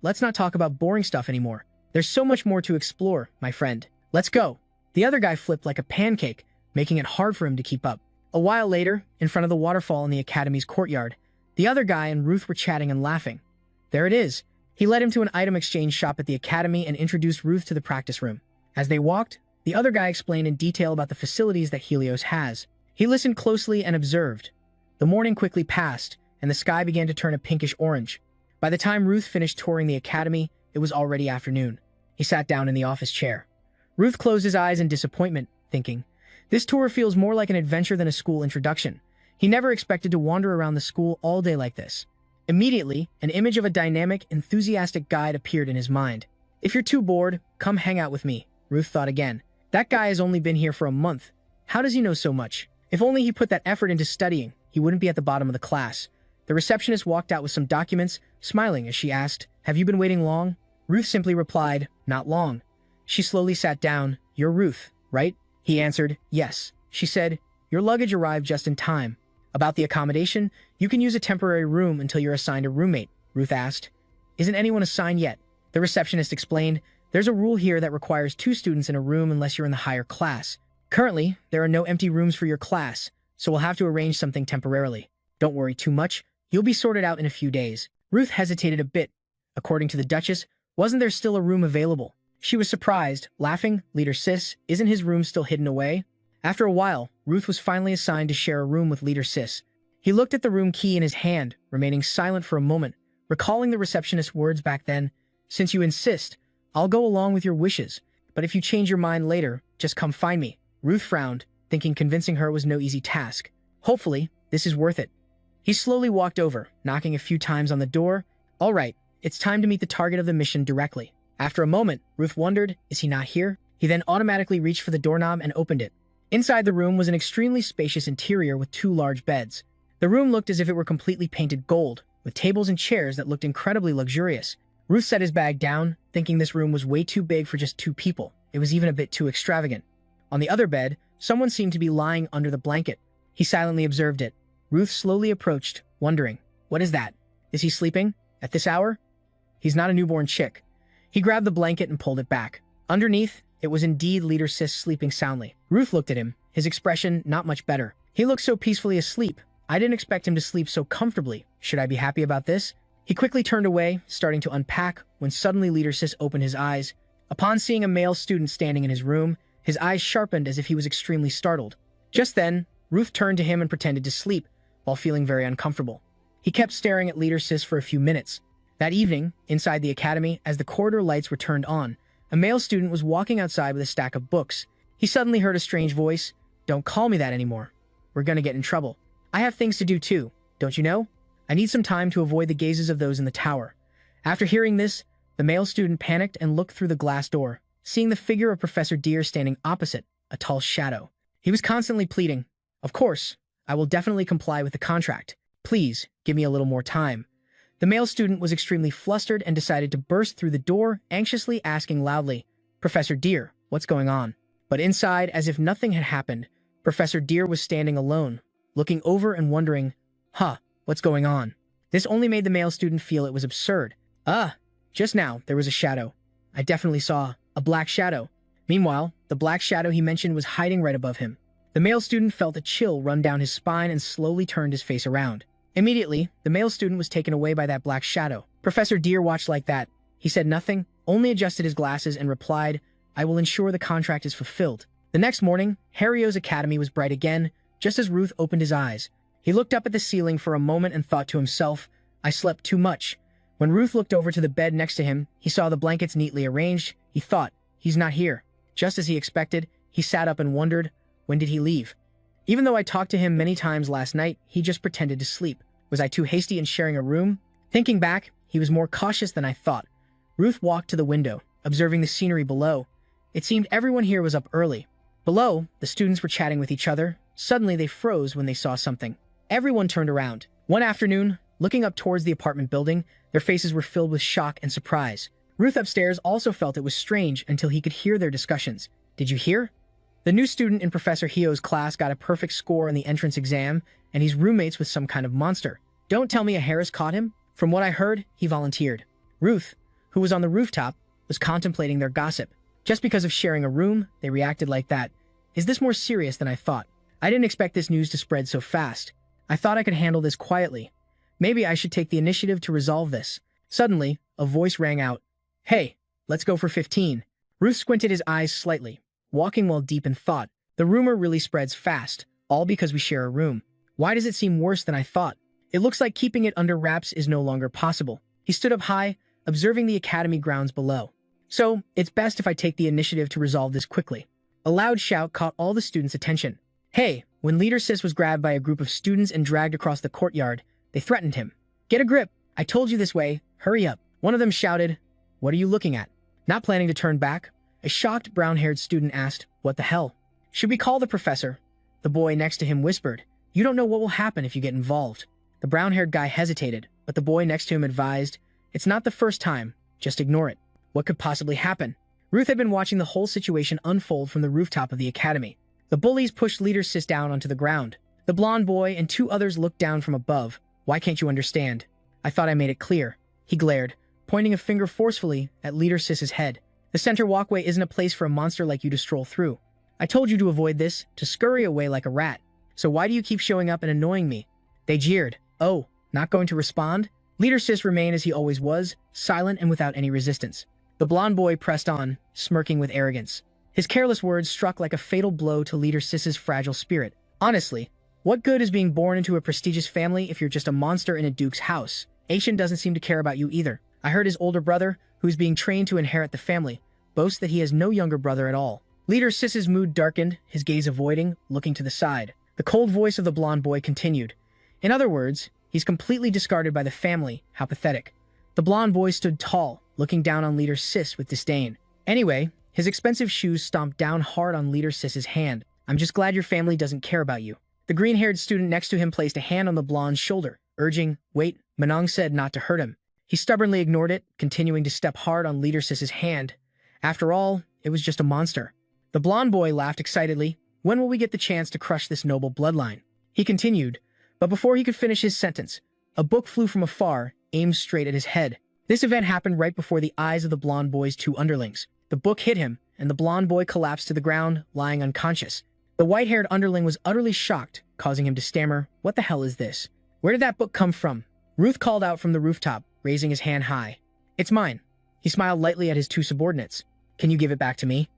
let's not talk about boring stuff anymore. There's so much more to explore, my friend. Let's go. The other guy flipped like a pancake, making it hard for him to keep up. A while later, in front of the waterfall in the academy's courtyard, the other guy and Ruth were chatting and laughing. There it is. He led him to an item exchange shop at the academy and introduced Ruth to the practice room. As they walked, the other guy explained in detail about the facilities that Helios has. He listened closely and observed. The morning quickly passed, and the sky began to turn a pinkish orange. By the time Ruth finished touring the academy, it was already afternoon. He sat down in the office chair. Ruth closed his eyes in disappointment, thinking, this tour feels more like an adventure than a school introduction. He never expected to wander around the school all day like this. Immediately, an image of a dynamic, enthusiastic guide appeared in his mind. If you're too bored, come hang out with me, Ruth thought again. That guy has only been here for a month. How does he know so much? If only he put that effort into studying, he wouldn't be at the bottom of the class. The receptionist walked out with some documents, smiling as she asked, have you been waiting long? Ruth simply replied, not long. She slowly sat down. You're Ruth, right? He answered, yes. She said, your luggage arrived just in time. About the accommodation, you can use a temporary room until you're assigned a roommate, Ruth asked. Isn't anyone assigned yet? The receptionist explained, there's a rule here that requires 2 students in a room unless you're in the higher class. Currently, there are no empty rooms for your class, so we'll have to arrange something temporarily. Don't worry too much. You'll be sorted out in a few days. Ruth hesitated a bit. According to the Duchess, wasn't there still a room available? She was surprised, laughing, Leader Sis, isn't his room still hidden away? After a while, Ruth was finally assigned to share a room with Leader Sis. He looked at the room key in his hand, remaining silent for a moment, recalling the receptionist's words back then, since you insist, I'll go along with your wishes, but if you change your mind later, just come find me. Ruth frowned, thinking convincing her was no easy task. Hopefully, this is worth it. He slowly walked over, knocking a few times on the door. All right, it's time to meet the target of the mission directly. After a moment, Ruth wondered, is he not here? He then automatically reached for the doorknob and opened it. Inside the room was an extremely spacious interior with 2 large beds. The room looked as if it were completely painted gold, with tables and chairs that looked incredibly luxurious. Ruth set his bag down, thinking this room was way too big for just 2 people. It was even a bit too extravagant. On the other bed, someone seemed to be lying under the blanket. He silently observed it. Ruth slowly approached, wondering, what is that? Is he sleeping? At this hour? He's not a newborn chick. He grabbed the blanket and pulled it back. Underneath, it was indeed Leader Sis sleeping soundly. Ruth looked at him, his expression not much better. He looked so peacefully asleep. I didn't expect him to sleep so comfortably. Should I be happy about this? He quickly turned away, starting to unpack, when suddenly Leader Sis opened his eyes. Upon seeing a male student standing in his room, his eyes sharpened as if he was extremely startled. Just then, Ruth turned to him and pretended to sleep, while feeling very uncomfortable. He kept staring at Leader Sis for a few minutes. That evening, inside the academy, as the corridor lights were turned on, a male student was walking outside with a stack of books. He suddenly heard a strange voice. Don't call me that anymore. We're gonna get in trouble. I have things to do too, don't you know? I need some time to avoid the gazes of those in the tower. After hearing this, the male student panicked and looked through the glass door, seeing the figure of Professor Deer standing opposite, a tall shadow. He was constantly pleading, of course, I will definitely comply with the contract. Please, give me a little more time. The male student was extremely flustered and decided to burst through the door, anxiously asking loudly, Professor Deer, what's going on? But inside, as if nothing had happened, Professor Deer was standing alone, looking over and wondering, what's going on? This only made the male student feel it was absurd. Just now, there was a shadow. I definitely saw a black shadow. Meanwhile, the black shadow he mentioned was hiding right above him. The male student felt a chill run down his spine and slowly turned his face around. Immediately, the male student was taken away by that black shadow. Professor Deer watched like that. He said nothing, only adjusted his glasses and replied, I will ensure the contract is fulfilled. The next morning, Harrio's academy was bright again, just as Ruth opened his eyes. He looked up at the ceiling for a moment and thought to himself, I slept too much. When Ruth looked over to the bed next to him, he saw the blankets neatly arranged. He thought, he's not here. Just as he expected, he sat up and wondered, when did he leave? Even though I talked to him many times last night, he just pretended to sleep. Was I too hasty in sharing a room? Thinking back, he was more cautious than I thought. Ruth walked to the window, observing the scenery below. It seemed everyone here was up early. Below, the students were chatting with each other. Suddenly, they froze when they saw something. Everyone turned around. One afternoon, looking up towards the apartment building, their faces were filled with shock and surprise. Ruth upstairs also felt it was strange until he could hear their discussions. Did you hear? The new student in Professor Hio's class got a perfect score in the entrance exam, and he's roommates with some kind of monster. Don't tell me a Harris caught him? From what I heard, he volunteered. Ruth, who was on the rooftop, was contemplating their gossip. Just because of sharing a room, they reacted like that. Is this more serious than I thought? I didn't expect this news to spread so fast. I thought I could handle this quietly. Maybe I should take the initiative to resolve this. Suddenly, a voice rang out. Hey, let's go for 15. Ruth squinted his eyes slightly, walking while deep in thought. The rumor really spreads fast, all because we share a room. Why does it seem worse than I thought? It looks like keeping it under wraps is no longer possible. He stood up high, observing the academy grounds below. So, it's best if I take the initiative to resolve this quickly. A loud shout caught all the students' attention. Hey, when Leader Sis was grabbed by a group of students and dragged across the courtyard, they threatened him. Get a grip. I told you this way. Hurry up. One of them shouted, What are you looking at? Not planning to turn back, a shocked brown-haired student asked, What the hell? Should we call the professor? The boy next to him whispered, You don't know what will happen if you get involved. The brown-haired guy hesitated, but the boy next to him advised, It's not the first time. Just ignore it. What could possibly happen? Ruth had been watching the whole situation unfold from the rooftop of the academy. The bullies pushed Leader Sis down onto the ground. The blonde boy and two others looked down from above. Why can't you understand? I thought I made it clear. He glared, pointing a finger forcefully at Leader Sis's head. The center walkway isn't a place for a monster like you to stroll through. I told you to avoid this, to scurry away like a rat. So why do you keep showing up and annoying me? They jeered. Oh, not going to respond? Leader Sis remained as he always was, silent and without any resistance. The blonde boy pressed on, smirking with arrogance. His careless words struck like a fatal blow to Leader Sis's fragile spirit. Honestly, what good is being born into a prestigious family if you're just a monster in a duke's house? Aishin doesn't seem to care about you either. I heard his older brother, who is being trained to inherit the family, boasts that he has no younger brother at all. Leader Sis's mood darkened, his gaze avoiding, looking to the side. The cold voice of the blonde boy continued. In other words, he's completely discarded by the family. How pathetic. The blonde boy stood tall, looking down on Leader Sis with disdain. Anyway, his expensive shoes stomped down hard on Leader Sis's hand. I'm just glad your family doesn't care about you. The green-haired student next to him placed a hand on the blonde's shoulder, urging, Wait, Manong said not to hurt him. He stubbornly ignored it, continuing to step hard on Leader Sis's hand. After all, it was just a monster. The blonde boy laughed excitedly. When will we get the chance to crush this noble bloodline? He continued, but before he could finish his sentence, a book flew from afar, aimed straight at his head. This event happened right before the eyes of the blonde boy's two underlings. The book hit him, and the blonde boy collapsed to the ground, lying unconscious. The white-haired underling was utterly shocked, causing him to stammer, What the hell is this? Where did that book come from? Ruth called out from the rooftop, raising his hand high. It's mine. He smiled lightly at his two subordinates. Can you give it back to me?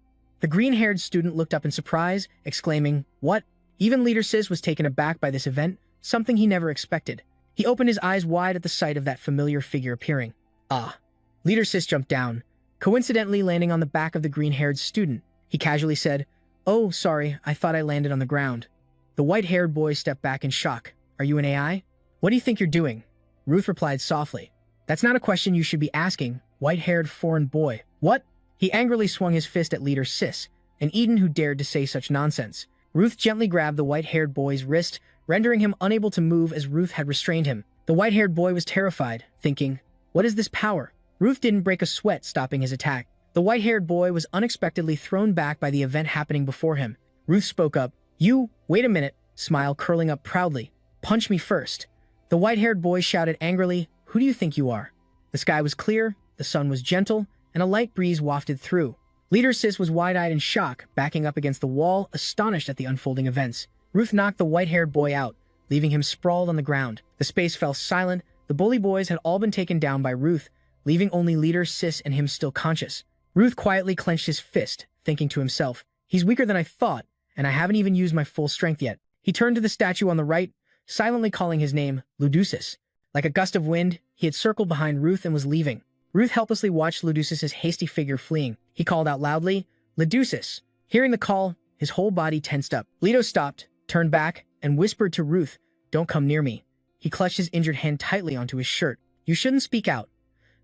The green-haired student looked up in surprise, exclaiming, What? Even Leader Sis was taken aback by this event, something he never expected. He opened his eyes wide at the sight of that familiar figure appearing. Ah. Leader Sis jumped down, coincidentally landing on the back of the green-haired student. He casually said, Oh, sorry, I thought I landed on the ground. The white-haired boy stepped back in shock. Are you an AI? What do you think you're doing? Ruth replied softly. That's not a question you should be asking, white-haired foreign boy. What? He angrily swung his fist at Leader Sis, an Eden who dared to say such nonsense. Ruth gently grabbed the white-haired boy's wrist, rendering him unable to move as Ruth had restrained him. The white-haired boy was terrified, thinking, What is this power? Ruth didn't break a sweat stopping his attack. The white-haired boy was unexpectedly thrown back by the event happening before him. Ruth spoke up. You, wait a minute, smile curling up proudly. Punch me first. The white-haired boy shouted angrily, Who do you think you are? The sky was clear, the sun was gentle, and a light breeze wafted through. Leader Sis was wide-eyed in shock, backing up against the wall, astonished at the unfolding events. Ruth knocked the white-haired boy out, leaving him sprawled on the ground. The space fell silent. The bully boys had all been taken down by Ruth, leaving only Leader Sis and him still conscious. Ruth quietly clenched his fist, thinking to himself, He's weaker than I thought, and I haven't even used my full strength yet. He turned to the statue on the right, silently calling his name, Ludusis. Like a gust of wind, he had circled behind Ruth and was leaving. Ruth helplessly watched Ludusis's hasty figure fleeing. He called out loudly, Leducis. Hearing the call, his whole body tensed up. Leto stopped, turned back, and whispered to Ruth, "Don't come near me." He clutched his injured hand tightly onto his shirt. "You shouldn't speak out."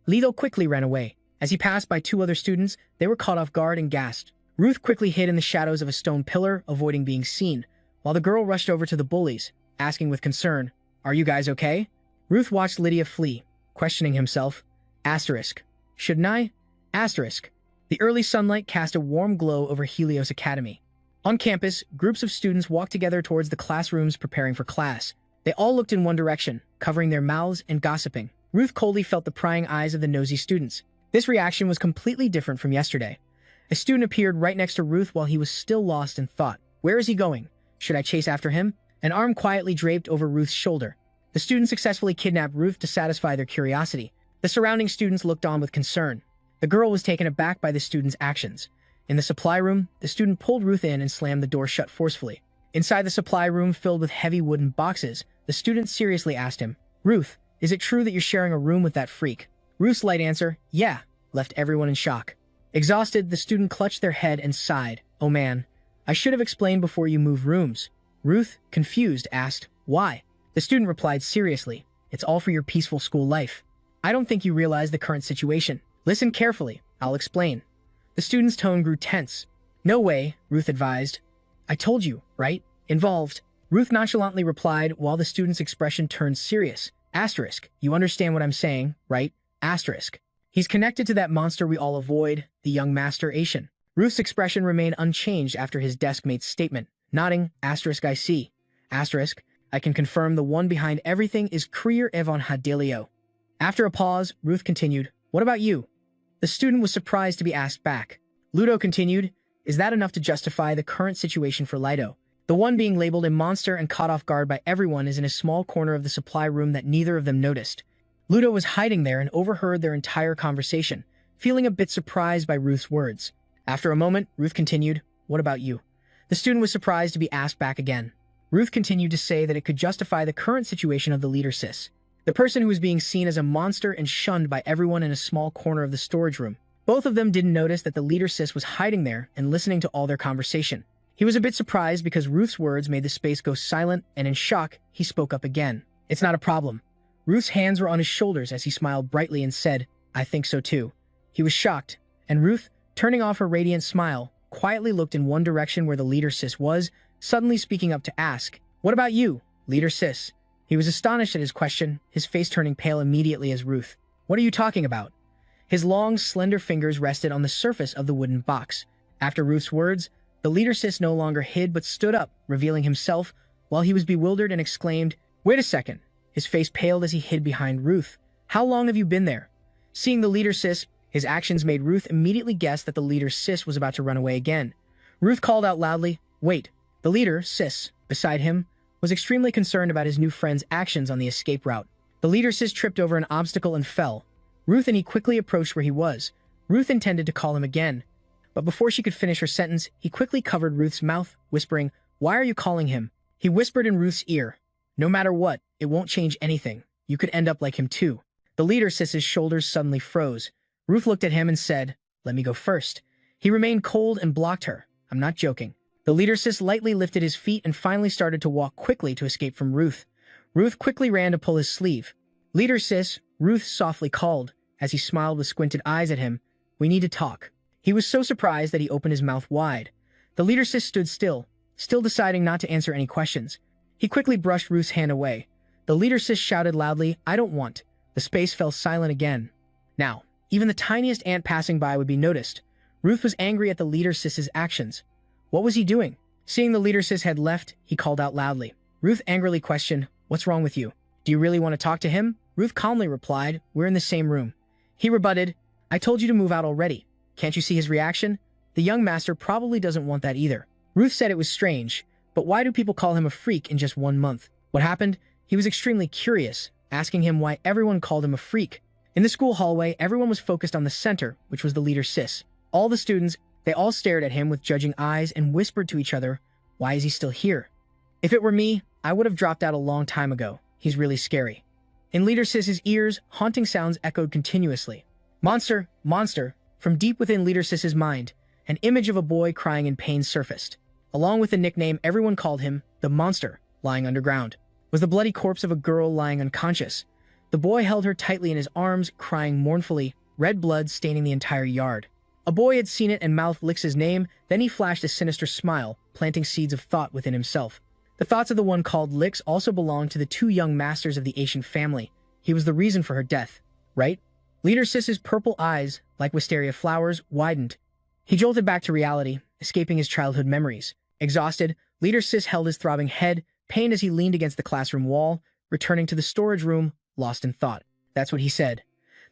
Leto quickly ran away. As he passed by two other students, they were caught off guard and gasped. Ruth quickly hid in the shadows of a stone pillar, avoiding being seen, while the girl rushed over to the bullies, asking with concern, "Are you guys okay?" Ruth watched Lydia flee, questioning himself. Asterisk. Shouldn't I? Asterisk. The early sunlight cast a warm glow over Helios Academy. On campus, groups of students walked together towards the classrooms preparing for class. They all looked in one direction, covering their mouths and gossiping. Ruth coldly felt the prying eyes of the nosy students. This reaction was completely different from yesterday. A student appeared right next to Ruth while he was still lost in thought. Where is he going? Should I chase after him? An arm quietly draped over Ruth's shoulder. The student successfully kidnapped Ruth to satisfy their curiosity. The surrounding students looked on with concern. The girl was taken aback by the student's actions. In the supply room, the student pulled Ruth in and slammed the door shut forcefully. Inside the supply room filled with heavy wooden boxes, the student seriously asked him, "Ruth, is it true that you're sharing a room with that freak?" Ruth's light answer, "Yeah," left everyone in shock. Exhausted, the student clutched their head and sighed. "Oh man, I should have explained before you moved rooms." Ruth, confused, asked, "Why?" The student replied seriously, "It's all for your peaceful school life. I don't think you realize the current situation. Listen carefully, I'll explain." The student's tone grew tense. "No way," Ruth advised. "I told you, right? Involved." Ruth nonchalantly replied while the student's expression turned serious. Asterisk. You understand what I'm saying, right? Asterisk. He's connected to that monster we all avoid, the young master Asian. Ruth's expression remained unchanged after his deskmate's statement. Nodding, asterisk I see. Asterisk. I can confirm the one behind everything is Krier Evon Hadelio. After a pause, Ruth continued, "What about you?" The student was surprised to be asked back. Ludo continued, "Is that enough to justify the current situation for Lido? The one being labeled a monster and caught off guard by everyone is in a small corner of the supply room that neither of them noticed." Ludo was hiding there and overheard their entire conversation, feeling a bit surprised by Ruth's words. After a moment, Ruth continued, "What about you?" The student was surprised to be asked back again. Ruth continued to say that it could justify the current situation of the leader sis, the person who was being seen as a monster and shunned by everyone in a small corner of the storage room. Both of them didn't notice that the leader sis was hiding there and listening to all their conversation. He was a bit surprised because Ruth's words made the space go silent, and in shock, he spoke up again. "It's not a problem." Ruth's hands were on his shoulders as he smiled brightly and said, "I think so too." He was shocked, and Ruth, turning off her radiant smile, quietly looked in one direction where the leader sis was, suddenly speaking up to ask, "What about you, leader sis?" He was astonished at his question, his face turning pale immediately as Ruth. "What are you talking about?" His long, slender fingers rested on the surface of the wooden box. After Ruth's words, the leader sis no longer hid but stood up, revealing himself, while he was bewildered and exclaimed, "Wait a second." His face paled as he hid behind Ruth. "How long have you been there?" Seeing the leader sis, his actions made Ruth immediately guess that the leader sis was about to run away again. Ruth called out loudly, "Wait." The leader, sis, beside him, was extremely concerned about his new friend's actions on the escape route. The leader sis tripped over an obstacle and fell. Ruth and he quickly approached where he was. Ruth intended to call him again, but before she could finish her sentence, he quickly covered Ruth's mouth, whispering, "Why are you calling him?" He whispered in Ruth's ear, "No matter what, it won't change anything. You could end up like him too." The leader sis's shoulders suddenly froze. Ruth looked at him and said, "Let me go first." He remained cold and blocked her. "I'm not joking." The leader sis lightly lifted his feet and finally started to walk quickly to escape from Ruth. Ruth quickly ran to pull his sleeve. "Leader sis," Ruth softly called, as he smiled with squinted eyes at him, "We need to talk." He was so surprised that he opened his mouth wide. The leader sis stood still deciding not to answer any questions. He quickly brushed Ruth's hand away. The leader sis shouted loudly, "I don't want." The space fell silent again. Now, even the tiniest ant passing by would be noticed. Ruth was angry at the leader sis's actions. What was he doing? Seeing the leader sis had left, he called out loudly. Ruth angrily questioned, "What's wrong with you? Do you really want to talk to him?" Ruth calmly replied, "We're in the same room." He rebutted, "I told you to move out already. Can't you see his reaction? The young master probably doesn't want that either." Ruth said it was strange, but why do people call him a freak in just 1 month? What happened? He was extremely curious, asking him why everyone called him a freak. In the school hallway, everyone was focused on the center, which was the leader sis. All the students, they all stared at him with judging eyes and whispered to each other, "Why is he still here?" "If it were me, I would have dropped out a long time ago. He's really scary." In leader sis's ears, haunting sounds echoed continuously. "Monster, monster, From deep within Leader Sis's mind, an image of a boy crying in pain surfaced. Along with the nickname everyone called him, the monster, lying underground, was the bloody corpse of a girl lying unconscious. The boy held her tightly in his arms, crying mournfully, red blood staining the entire yard. A boy had seen it and mouthed Lix's name, then he flashed a sinister smile, planting seeds of thought within himself. The thoughts of the one called Lix also belonged to the two young masters of the ancient family. He was the reason for her death, right? Leader Sis's purple eyes, like wisteria flowers, widened. He jolted back to reality, escaping his childhood memories. Exhausted, Leader Sis held his throbbing head, pained as he leaned against the classroom wall, returning to the storage room, lost in thought. That's what he said.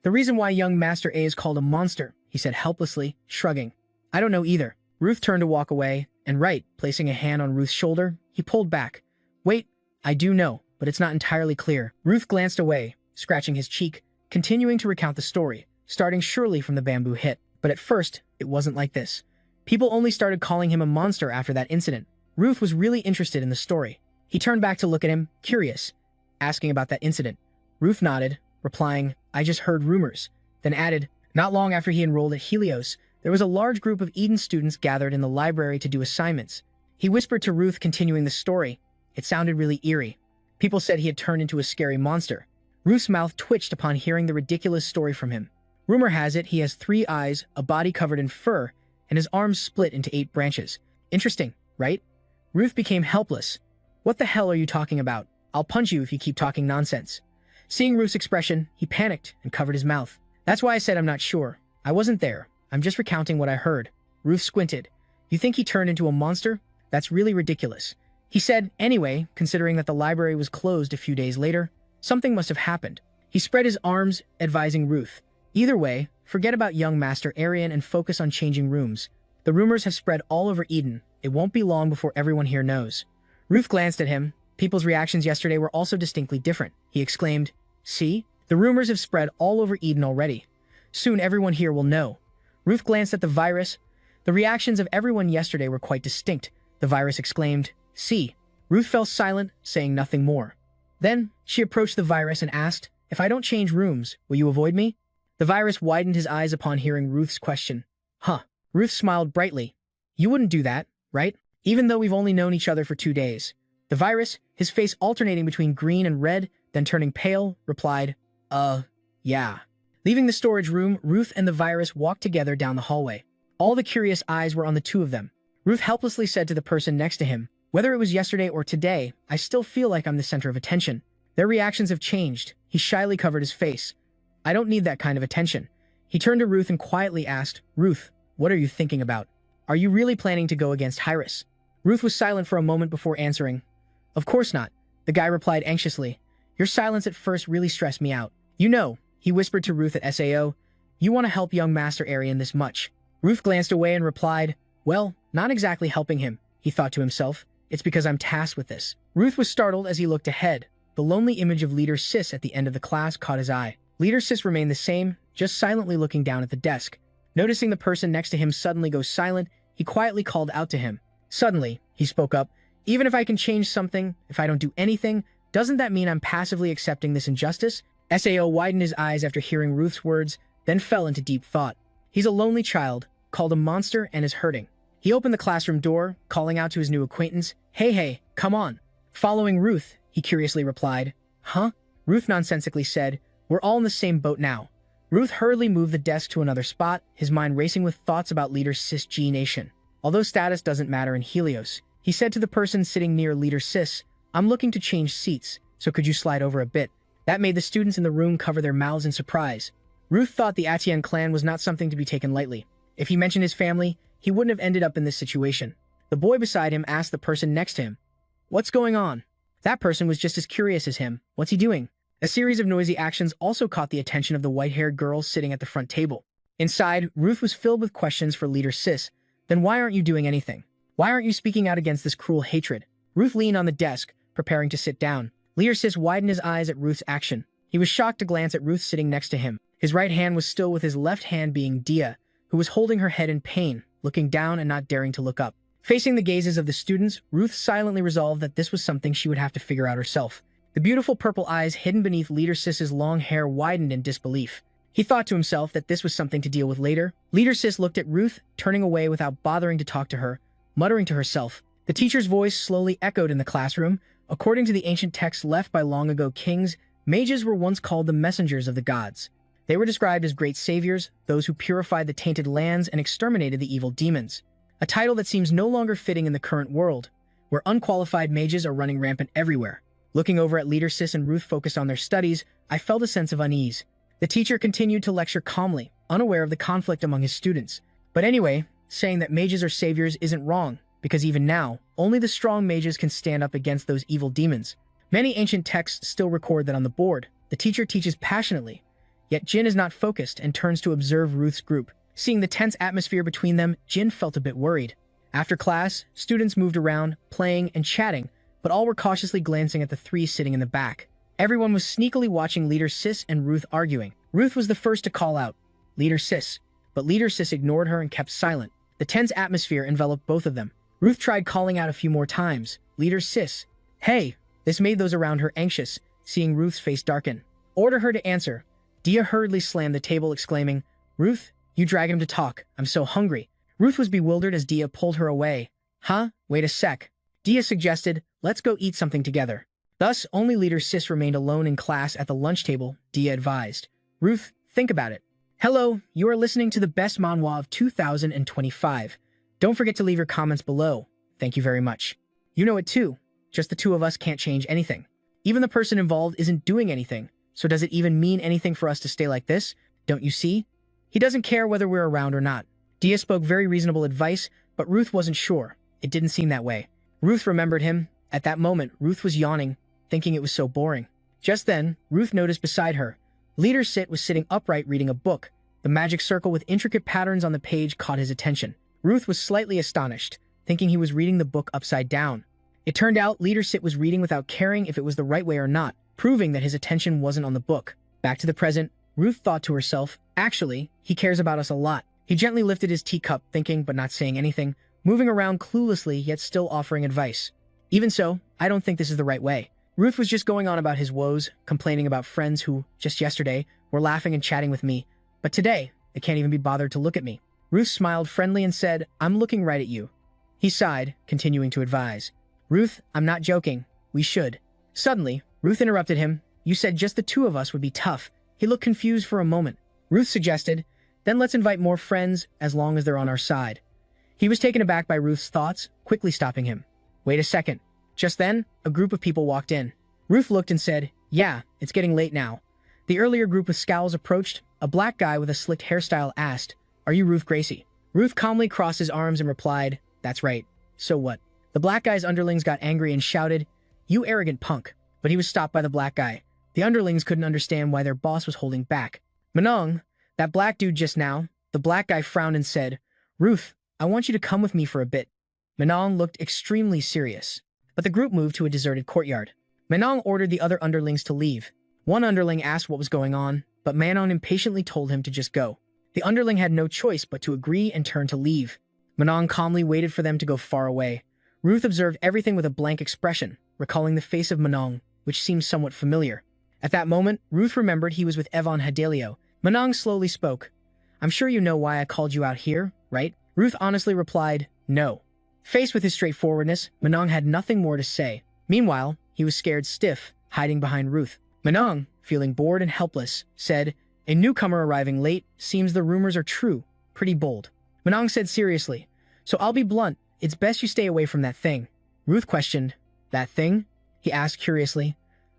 The reason why young Master A is called a monster, he said helplessly, shrugging. I don't know either. Ruth turned to walk away, and placing a hand on Ruth's shoulder, he pulled back. Wait, I do know, but it's not entirely clear. Ruth glanced away, scratching his cheek, continuing to recount the story, starting surely from the bamboo hit. But at first, it wasn't like this. People only started calling him a monster after that incident. Ruth was really interested in the story. He turned back to look at him, curious, asking about that incident. Ruth nodded, replying, I just heard rumors, then added, not long after he enrolled at Helios, there was a large group of Eden students gathered in the library to do assignments. He whispered to Ruth, continuing the story. It sounded really eerie. People said he had turned into a scary monster. Ruth's mouth twitched upon hearing the ridiculous story from him. Rumor has it he has 3 eyes, a body covered in fur, and his arms split into 8 branches. Interesting, right? Ruth became helpless. What the hell are you talking about? I'll punch you if you keep talking nonsense. Seeing Ruth's expression, he panicked and covered his mouth. That's why I said I'm not sure. I wasn't there. I'm just recounting what I heard. Ruth squinted. You think he turned into a monster? That's really ridiculous. He said, anyway, considering that the library was closed a few days later, something must have happened. He spread his arms, advising Ruth. Either way, forget about young Master Arian and focus on changing rooms. The rumors have spread all over Eden. It won't be long before everyone here knows. Ruth glanced at him. People's reactions yesterday were also distinctly different. He exclaimed, see? The rumors have spread all over Eden already. Soon everyone here will know. Ruth glanced at the virus. The reactions of everyone yesterday were quite distinct. The virus exclaimed, see? Ruth fell silent, saying nothing more. Then, she approached the virus and asked, if I don't change rooms, will you avoid me? The virus widened his eyes upon hearing Ruth's question. Huh. Ruth smiled brightly. You wouldn't do that, right? Even though we've only known each other for 2 days. The virus, his face alternating between green and red, then turning pale, replied, yeah. Leaving the storage room, Ruth and the virus walked together down the hallway. All the curious eyes were on the two of them. Ruth helplessly said to the person next to him, whether it was yesterday or today, I still feel like I'm the center of attention. Their reactions have changed. He shyly covered his face. I don't need that kind of attention. He turned to Ruth and quietly asked, Ruth, what are you thinking about? Are you really planning to go against Hyris? Ruth was silent for a moment before answering. Of course not. The guy replied anxiously. Your silence at first really stressed me out. You know, he whispered to Ruth at SAO, you want to help young Master Arian this much. Ruth glanced away and replied, well, not exactly helping him, he thought to himself. It's because I'm tasked with this. Ruth was startled as he looked ahead. The lonely image of Leader Sis at the end of the class caught his eye. Leader Sis remained the same, just silently looking down at the desk. Noticing the person next to him suddenly go silent, he quietly called out to him. Suddenly, he spoke up, even if I can change something, if I don't do anything, doesn't that mean I'm passively accepting this injustice? SAO widened his eyes after hearing Ruth's words, then fell into deep thought. He's a lonely child, called a monster, and is hurting. He opened the classroom door, calling out to his new acquaintance, hey, come on. Following Ruth, he curiously replied, huh? Ruth nonsensically said, we're all in the same boat now. Ruth hurriedly moved the desk to another spot, his mind racing with thoughts about Leader Sis G Nation. Although status doesn't matter in Helios, he said to the person sitting near Leader Sis, I'm looking to change seats, so could you slide over a bit? That made the students in the room cover their mouths in surprise. Ruth thought the Atian clan was not something to be taken lightly. If he mentioned his family, he wouldn't have ended up in this situation. The boy beside him asked the person next to him, what's going on? That person was just as curious as him. What's he doing? A series of noisy actions also caught the attention of the white-haired girl sitting at the front table. Inside, Ruth was filled with questions for Leader Sis. Then why aren't you doing anything? Why aren't you speaking out against this cruel hatred? Ruth leaned on the desk, preparing to sit down. Leader Sis widened his eyes at Ruth's action. He was shocked to glance at Ruth sitting next to him. His right hand was still with his left hand being Dia, who was holding her head in pain, looking down and not daring to look up. Facing the gazes of the students, Ruth silently resolved that this was something she would have to figure out herself. The beautiful purple eyes hidden beneath Leader Sis's long hair widened in disbelief. He thought to himself that this was something to deal with later. Leader Sis looked at Ruth, turning away without bothering to talk to her, muttering to herself. The teacher's voice slowly echoed in the classroom. According to the ancient texts left by long ago kings, mages were once called the messengers of the gods. They were described as great saviors, those who purified the tainted lands and exterminated the evil demons. A title that seems no longer fitting in the current world, where unqualified mages are running rampant everywhere. Looking over at Leader Sis and Ruth focused on their studies, I felt a sense of unease. The teacher continued to lecture calmly, unaware of the conflict among his students. But anyway, saying that mages are saviors isn't wrong, because even now, only the strong mages can stand up against those evil demons. Many ancient texts still record that on the board, the teacher teaches passionately, yet Jin is not focused and turns to observe Ruth's group. Seeing the tense atmosphere between them, Jin felt a bit worried. After class, students moved around, playing and chatting, but all were cautiously glancing at the three sitting in the back. Everyone was sneakily watching Leader Sis and Ruth arguing. Ruth was the first to call out, "Leader Sis," but Leader Sis ignored her and kept silent. The tense atmosphere enveloped both of them. Ruth tried calling out a few more times, "Leader Sis, hey!" This made those around her anxious, seeing Ruth's face darken. Order her to answer. Dia hurriedly slammed the table, exclaiming, "Ruth, you drag him to talk. I'm so hungry." Ruth was bewildered as Dia pulled her away. "Huh? Wait a sec." Dia suggested, "Let's go eat something together." Thus, only Leader Sis remained alone in class at the lunch table, Dia advised. "Ruth, think about it. Hello, you are listening to the best manhwa of 2025. Don't forget to leave your comments below. Thank you very much. You know it too. Just the two of us can't change anything. Even the person involved isn't doing anything. So does it even mean anything for us to stay like this? Don't you see? He doesn't care whether we're around or not." Dia spoke very reasonable advice, but Ruth wasn't sure. It didn't seem that way. Ruth remembered him. At that moment, Ruth was yawning, thinking it was so boring. Just then, Ruth noticed beside her. Leader Sit was sitting upright reading a book. The magic circle with intricate patterns on the page caught his attention. Ruth was slightly astonished, thinking he was reading the book upside down. It turned out Leader Sit was reading without caring if it was the right way or not, proving that his attention wasn't on the book. Back to the present, Ruth thought to herself, actually, he cares about us a lot. He gently lifted his teacup, thinking but not saying anything, moving around cluelessly yet still offering advice. Even so, I don't think this is the right way. Ruth was just going on about his woes, complaining about friends who, just yesterday, were laughing and chatting with me, but today, they can't even be bothered to look at me. Ruth smiled friendly and said, "I'm looking right at you." He sighed, continuing to advise. "Ruth, I'm not joking. We should." Suddenly, Ruth interrupted him. "You said just the two of us would be tough." He looked confused for a moment. Ruth suggested, "Then let's invite more friends as long as they're on our side." He was taken aback by Ruth's thoughts, quickly stopping him. "Wait a second." Just then, a group of people walked in. Ruth looked and said, "Yeah, it's getting late now." The earlier group with scowls approached. A black guy with a slicked hairstyle asked, "Are you Ruth Gracie?" Ruth calmly crossed his arms and replied, "That's right. So what?" The black guy's underlings got angry and shouted, "You arrogant punk." But he was stopped by the black guy. The underlings couldn't understand why their boss was holding back. "Manong, that black dude just now." The black guy frowned and said, "Ruth, I want you to come with me for a bit." Manong looked extremely serious. But the group moved to a deserted courtyard. Manong ordered the other underlings to leave. One underling asked what was going on, but Manong impatiently told him to just go. The underling had no choice but to agree and turn to leave. Manong calmly waited for them to go far away. Ruth observed everything with a blank expression, recalling the face of Manong, which seemed somewhat familiar. At that moment, Ruth remembered he was with Evon Hadelio. Manong slowly spoke. "I'm sure you know why I called you out here, right?" Ruth honestly replied, "No." Faced with his straightforwardness, Manong had nothing more to say. Meanwhile, he was scared stiff, hiding behind Ruth. Manong, feeling bored and helpless, said, "A newcomer arriving late, seems the rumors are true. Pretty bold." Manong said seriously, "So I'll be blunt, it's best you stay away from that thing." Ruth questioned, "That thing?" He asked curiously.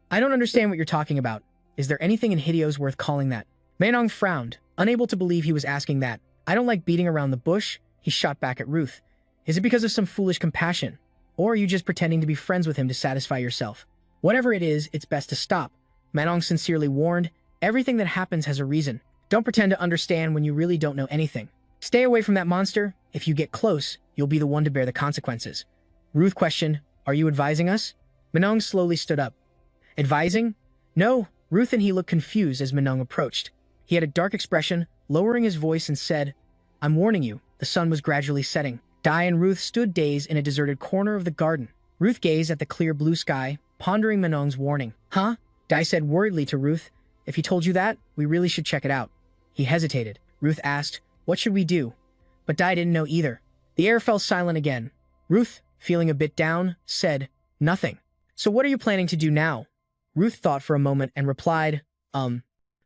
"I don't understand what you're talking about. Is there anything in Hideo's worth calling that?" Manong frowned, unable to believe he was asking that. "I don't like beating around the bush," he shot back at Ruth. "Is it because of some foolish compassion? Or are you just pretending to be friends with him to satisfy yourself? Whatever it is, it's best to stop." Manong sincerely warned, "Everything that happens has a reason. Don't pretend to understand when you really don't know anything. Stay away from that monster. If you get close, you'll be the one to bear the consequences." Ruth questioned, "Are you advising us?" Manong slowly stood up. "Advising?" "No." Ruth and he looked confused as Manong approached. He had a dark expression, lowering his voice and said, "I'm warning you." The sun was gradually setting. Dai and Ruth stood dazed in a deserted corner of the garden. Ruth gazed at the clear blue sky, pondering Manong's warning. "Huh?" Dai said worriedly to Ruth. "If he told you that, we really should check it out." He hesitated. Ruth asked, "What should we do?" But Dai didn't know either. The air fell silent again. Ruth, feeling a bit down, said, "Nothing." "So what are you planning to do now?" Ruth thought for a moment and replied,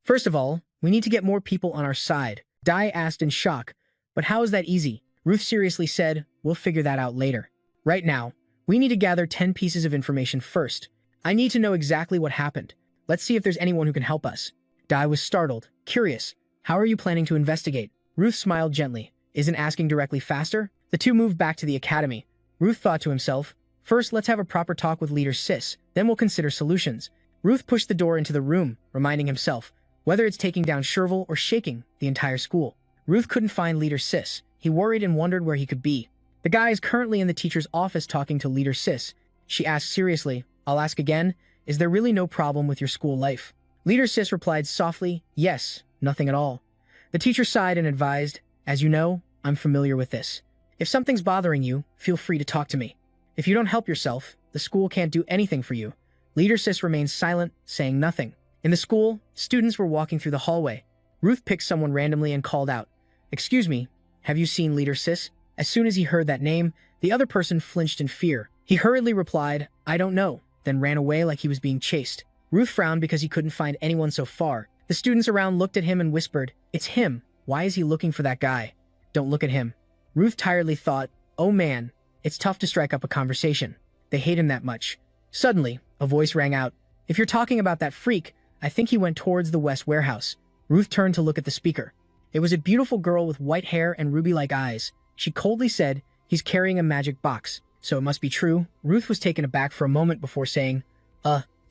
First of all, we need to get more people on our side." Dai asked in shock, "But how is that easy?" Ruth seriously said, "We'll figure that out later. Right now, we need to gather 10 pieces of information first. I need to know exactly what happened. Let's see if there's anyone who can help us." Dai was startled, curious. "How are you planning to investigate?" Ruth smiled gently. "Isn't asking directly faster?" The two moved back to the academy. Ruth thought to himself, "First, let's have a proper talk with Leader Sis, then we'll consider solutions." Ruth pushed the door into the room, reminding himself, whether it's taking down Sherville or shaking the entire school. Ruth couldn't find Leader Sis. He worried and wondered where he could be. "The guy is currently in the teacher's office talking to Leader Sis." She asked seriously, "I'll ask again, is there really no problem with your school life?" Leader Sis replied softly, "Yes, nothing at all." The teacher sighed and advised, "As you know, I'm familiar with this. If something's bothering you, feel free to talk to me. If you don't help yourself, the school can't do anything for you." Leader Sis remained silent, saying nothing. In the school, students were walking through the hallway. Ruth picked someone randomly and called out, "Excuse me, have you seen Leader Sis?" As soon as he heard that name, the other person flinched in fear. He hurriedly replied, "I don't know," then ran away like he was being chased. Ruth frowned because he couldn't find anyone so far. The students around looked at him and whispered, "It's him. Why is he looking for that guy?" "Don't look at him." Ruth tiredly thought, "Oh man, it's tough to strike up a conversation. They hate him that much." Suddenly, a voice rang out, "If you're talking about that freak, I think he went towards the West warehouse." Ruth turned to look at the speaker. It was a beautiful girl with white hair and ruby-like eyes. She coldly said, "He's carrying a magic box, so it must be true." Ruth was taken aback for a moment before saying,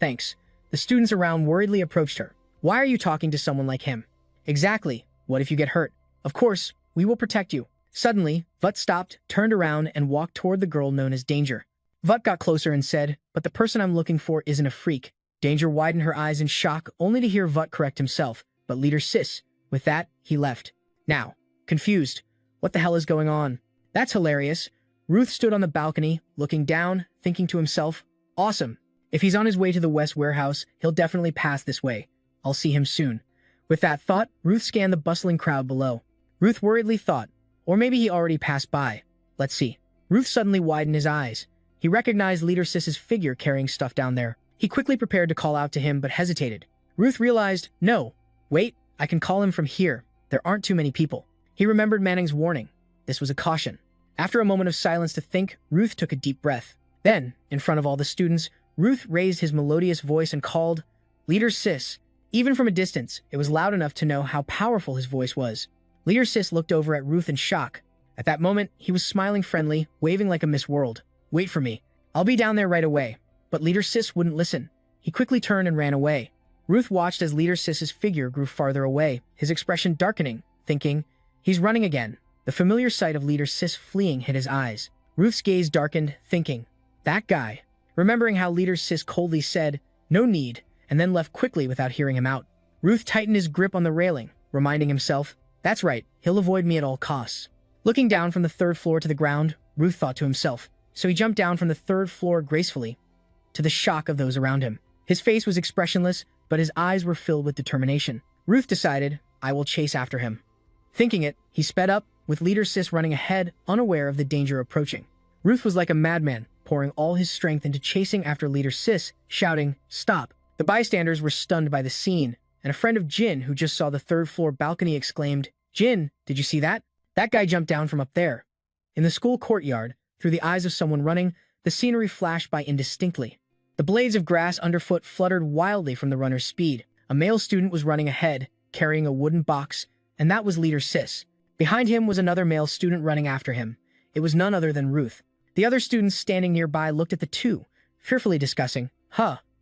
Thanks." The students around worriedly approached her. "Why are you talking to someone like him?" "Exactly. What if you get hurt?" "Of course, we will protect you." Suddenly, Vut stopped, turned around, and walked toward the girl known as Danger. Vut got closer and said, "But the person I'm looking for isn't a freak." Danger widened her eyes in shock, only to hear Vut correct himself, "But Leader Sis." With that, he left. Now, confused, what the hell is going on? That's hilarious. Ruth stood on the balcony, looking down, thinking to himself, "Awesome. If he's on his way to the West warehouse, he'll definitely pass this way. I'll see him soon." With that thought, Ruth scanned the bustling crowd below. Ruth worriedly thought, or maybe he already passed by. Let's see. Ruth suddenly widened his eyes. He recognized Leader Sis's figure carrying stuff down there. He quickly prepared to call out to him, but hesitated. Ruth realized, no, wait, I can call him from here. There aren't too many people. He remembered Manning's warning. This was a caution. After a moment of silence to think, Ruth took a deep breath. Then, in front of all the students, Ruth raised his melodious voice and called, "Leader Sis." Even from a distance, it was loud enough to know how powerful his voice was. Leader Sis looked over at Ruth in shock. At that moment, he was smiling friendly, waving like a Miss World. "Wait for me. I'll be down there right away." But Leader Sis wouldn't listen. He quickly turned and ran away. Ruth watched as Leader Sis's figure grew farther away, his expression darkening, thinking, he's running again. The familiar sight of Leader Sis fleeing hit his eyes. Ruth's gaze darkened, thinking, that guy. Remembering how Leader Sis coldly said, "No need," and then left quickly without hearing him out. Ruth tightened his grip on the railing, reminding himself, that's right, he'll avoid me at all costs. Looking down from the third floor to the ground, Ruth thought to himself, so he jumped down from the third floor gracefully, to the shock of those around him. His face was expressionless, but his eyes were filled with determination. Ruth decided, I will chase after him. Thinking it, he sped up, with Leader Sis running ahead, unaware of the danger approaching. Ruth was like a madman, pouring all his strength into chasing after Leader Sis, shouting, "Stop." The bystanders were stunned by the scene, and a friend of Jin, who just saw the third-floor balcony, exclaimed, "Jin, did you see that? That guy jumped down from up there." In the school courtyard, through the eyes of someone running, the scenery flashed by indistinctly. The blades of grass underfoot fluttered wildly from the runner's speed. A male student was running ahead, carrying a wooden box, and that was Leader Sis. Behind him was another male student running after him. It was none other than Ruth. The other students standing nearby looked at the two, fearfully discussing,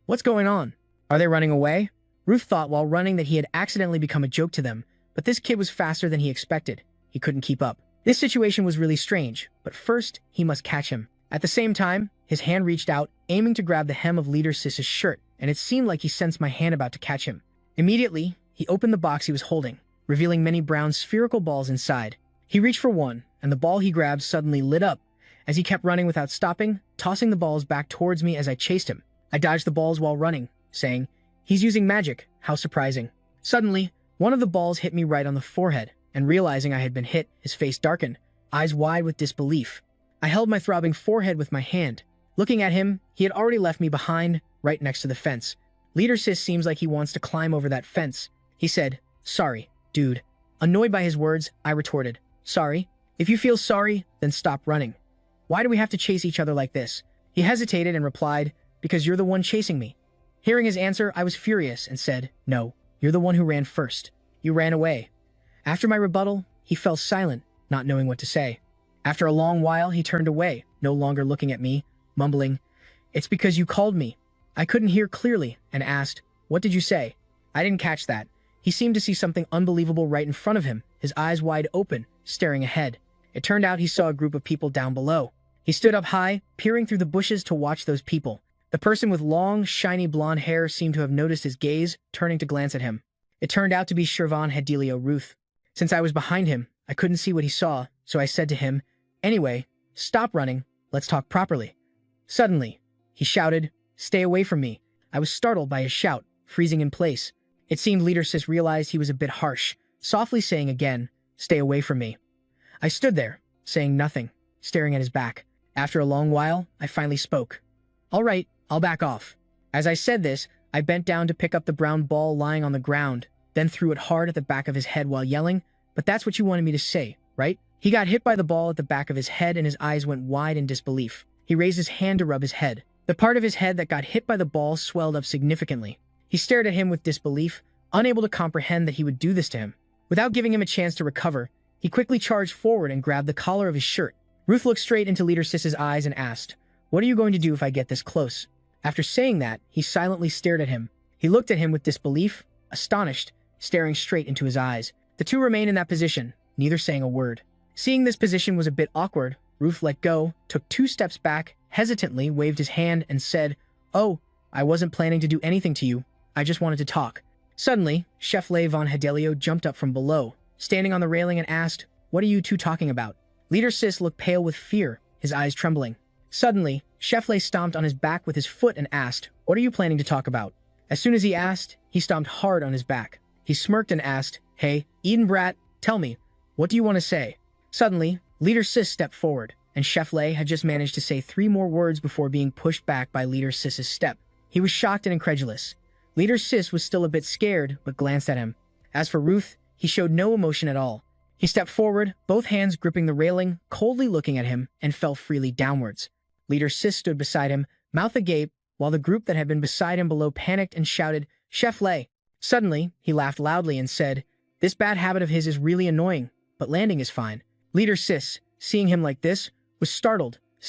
what's going on? Are they running away? Ruth thought while running that he had accidentally become a joke to them, but this kid was faster than he expected. He couldn't keep up. This situation was really strange, but first, he must catch him. At the same time, his hand reached out, aiming to grab the hem of Leader Sis's shirt, and it seemed like he sensed my hand about to catch him. Immediately, he opened the box he was holding, revealing many brown spherical balls inside. He reached for one, and the ball he grabbed suddenly lit up, as he kept running without stopping, tossing the balls back towards me as I chased him. I dodged the balls while running, saying, "He's using magic, how surprising." Suddenly, One of the balls hit me right on the forehead, and realizing I had been hit, his face darkened, eyes wide with disbelief. I held my throbbing forehead with my hand. Looking at him, he had already left me behind, right next to the fence. Leader Sis seems like he wants to climb over that fence. He said, "Sorry, dude." Annoyed by his words, I retorted, "Sorry? If you feel sorry, then stop running. Why do we have to chase each other like this?" He hesitated and replied, "Because you're the one chasing me." Hearing his answer, I was furious and said, "No, you're the one who ran first. You ran away." After my rebuttal, he fell silent, not knowing what to say. After a long while, he turned away, no longer looking at me, mumbling, "It's because you called me." I couldn't hear clearly and asked, "What did you say?" I didn't catch that. He seemed to see something unbelievable right in front of him, his eyes wide open, staring ahead. It turned out he saw a group of people down below. He stood up high, peering through the bushes to watch those people. The person with long, shiny blonde hair seemed to have noticed his gaze, turning to glance at him. It turned out to be Shervan Hedelio Ruth. Since I was behind him, I couldn't see what he saw, so I said to him, "Anyway, stop running, let's talk properly." Suddenly, he shouted, "Stay away from me." I was startled by his shout, freezing in place. It seemed Leader Sis realized he was a bit harsh, softly saying again, "Stay away from me." I stood there, saying nothing, staring at his back. After a long while, I finally spoke. "All right, I'll back off." As I said this, I bent down to pick up the brown ball lying on the ground, then threw it hard at the back of his head while yelling, "But that's what you wanted me to say, right?" He got hit by the ball at the back of his head and his eyes went wide in disbelief. He raised his hand to rub his head. The part of his head that got hit by the ball swelled up significantly. He stared at him with disbelief, unable to comprehend that he would do this to him. Without giving him a chance to recover, he quickly charged forward and grabbed the collar of his shirt. Ruth looked straight into Leader Sis's eyes and asked, "What are you going to do if I get this close?" After saying that, he silently stared at him. He looked at him with disbelief, astonished, staring straight into his eyes. The two remained in that position, neither saying a word. Seeing this position was a bit awkward, Ruth let go, took 2 steps back, hesitantly waved his hand, and said, "Oh, I wasn't planning to do anything to you. I just wanted to talk." Suddenly, Chef Le von Hedelio jumped up from below, standing on the railing and asked, "What are you two talking about?" Leader Sis looked pale with fear, his eyes trembling. Suddenly, Chef Le stomped on his back with his foot and asked, "What are you planning to talk about?" As soon as he asked, he stomped hard on his back. He smirked and asked, "Hey, Eden Brat, tell me, what do you want to say?" Suddenly, Leader Sis stepped forward, and Chef Le had just managed to say 3 more words before being pushed back by Leader Sis's step. He was shocked and incredulous. Leader Sis was still a bit scared, but glanced at him. As for Ruth, he showed no emotion at all. He stepped forward, both hands gripping the railing, coldly looking at him, and fell freely downwards. Leader Sis stood beside him, mouth agape, while the group that had been beside him below panicked and shouted, "Chef Le!" Suddenly, he laughed loudly and said, "This bad habit of his is really annoying, but landing is fine." Leader Sis, seeing him like this, was startled,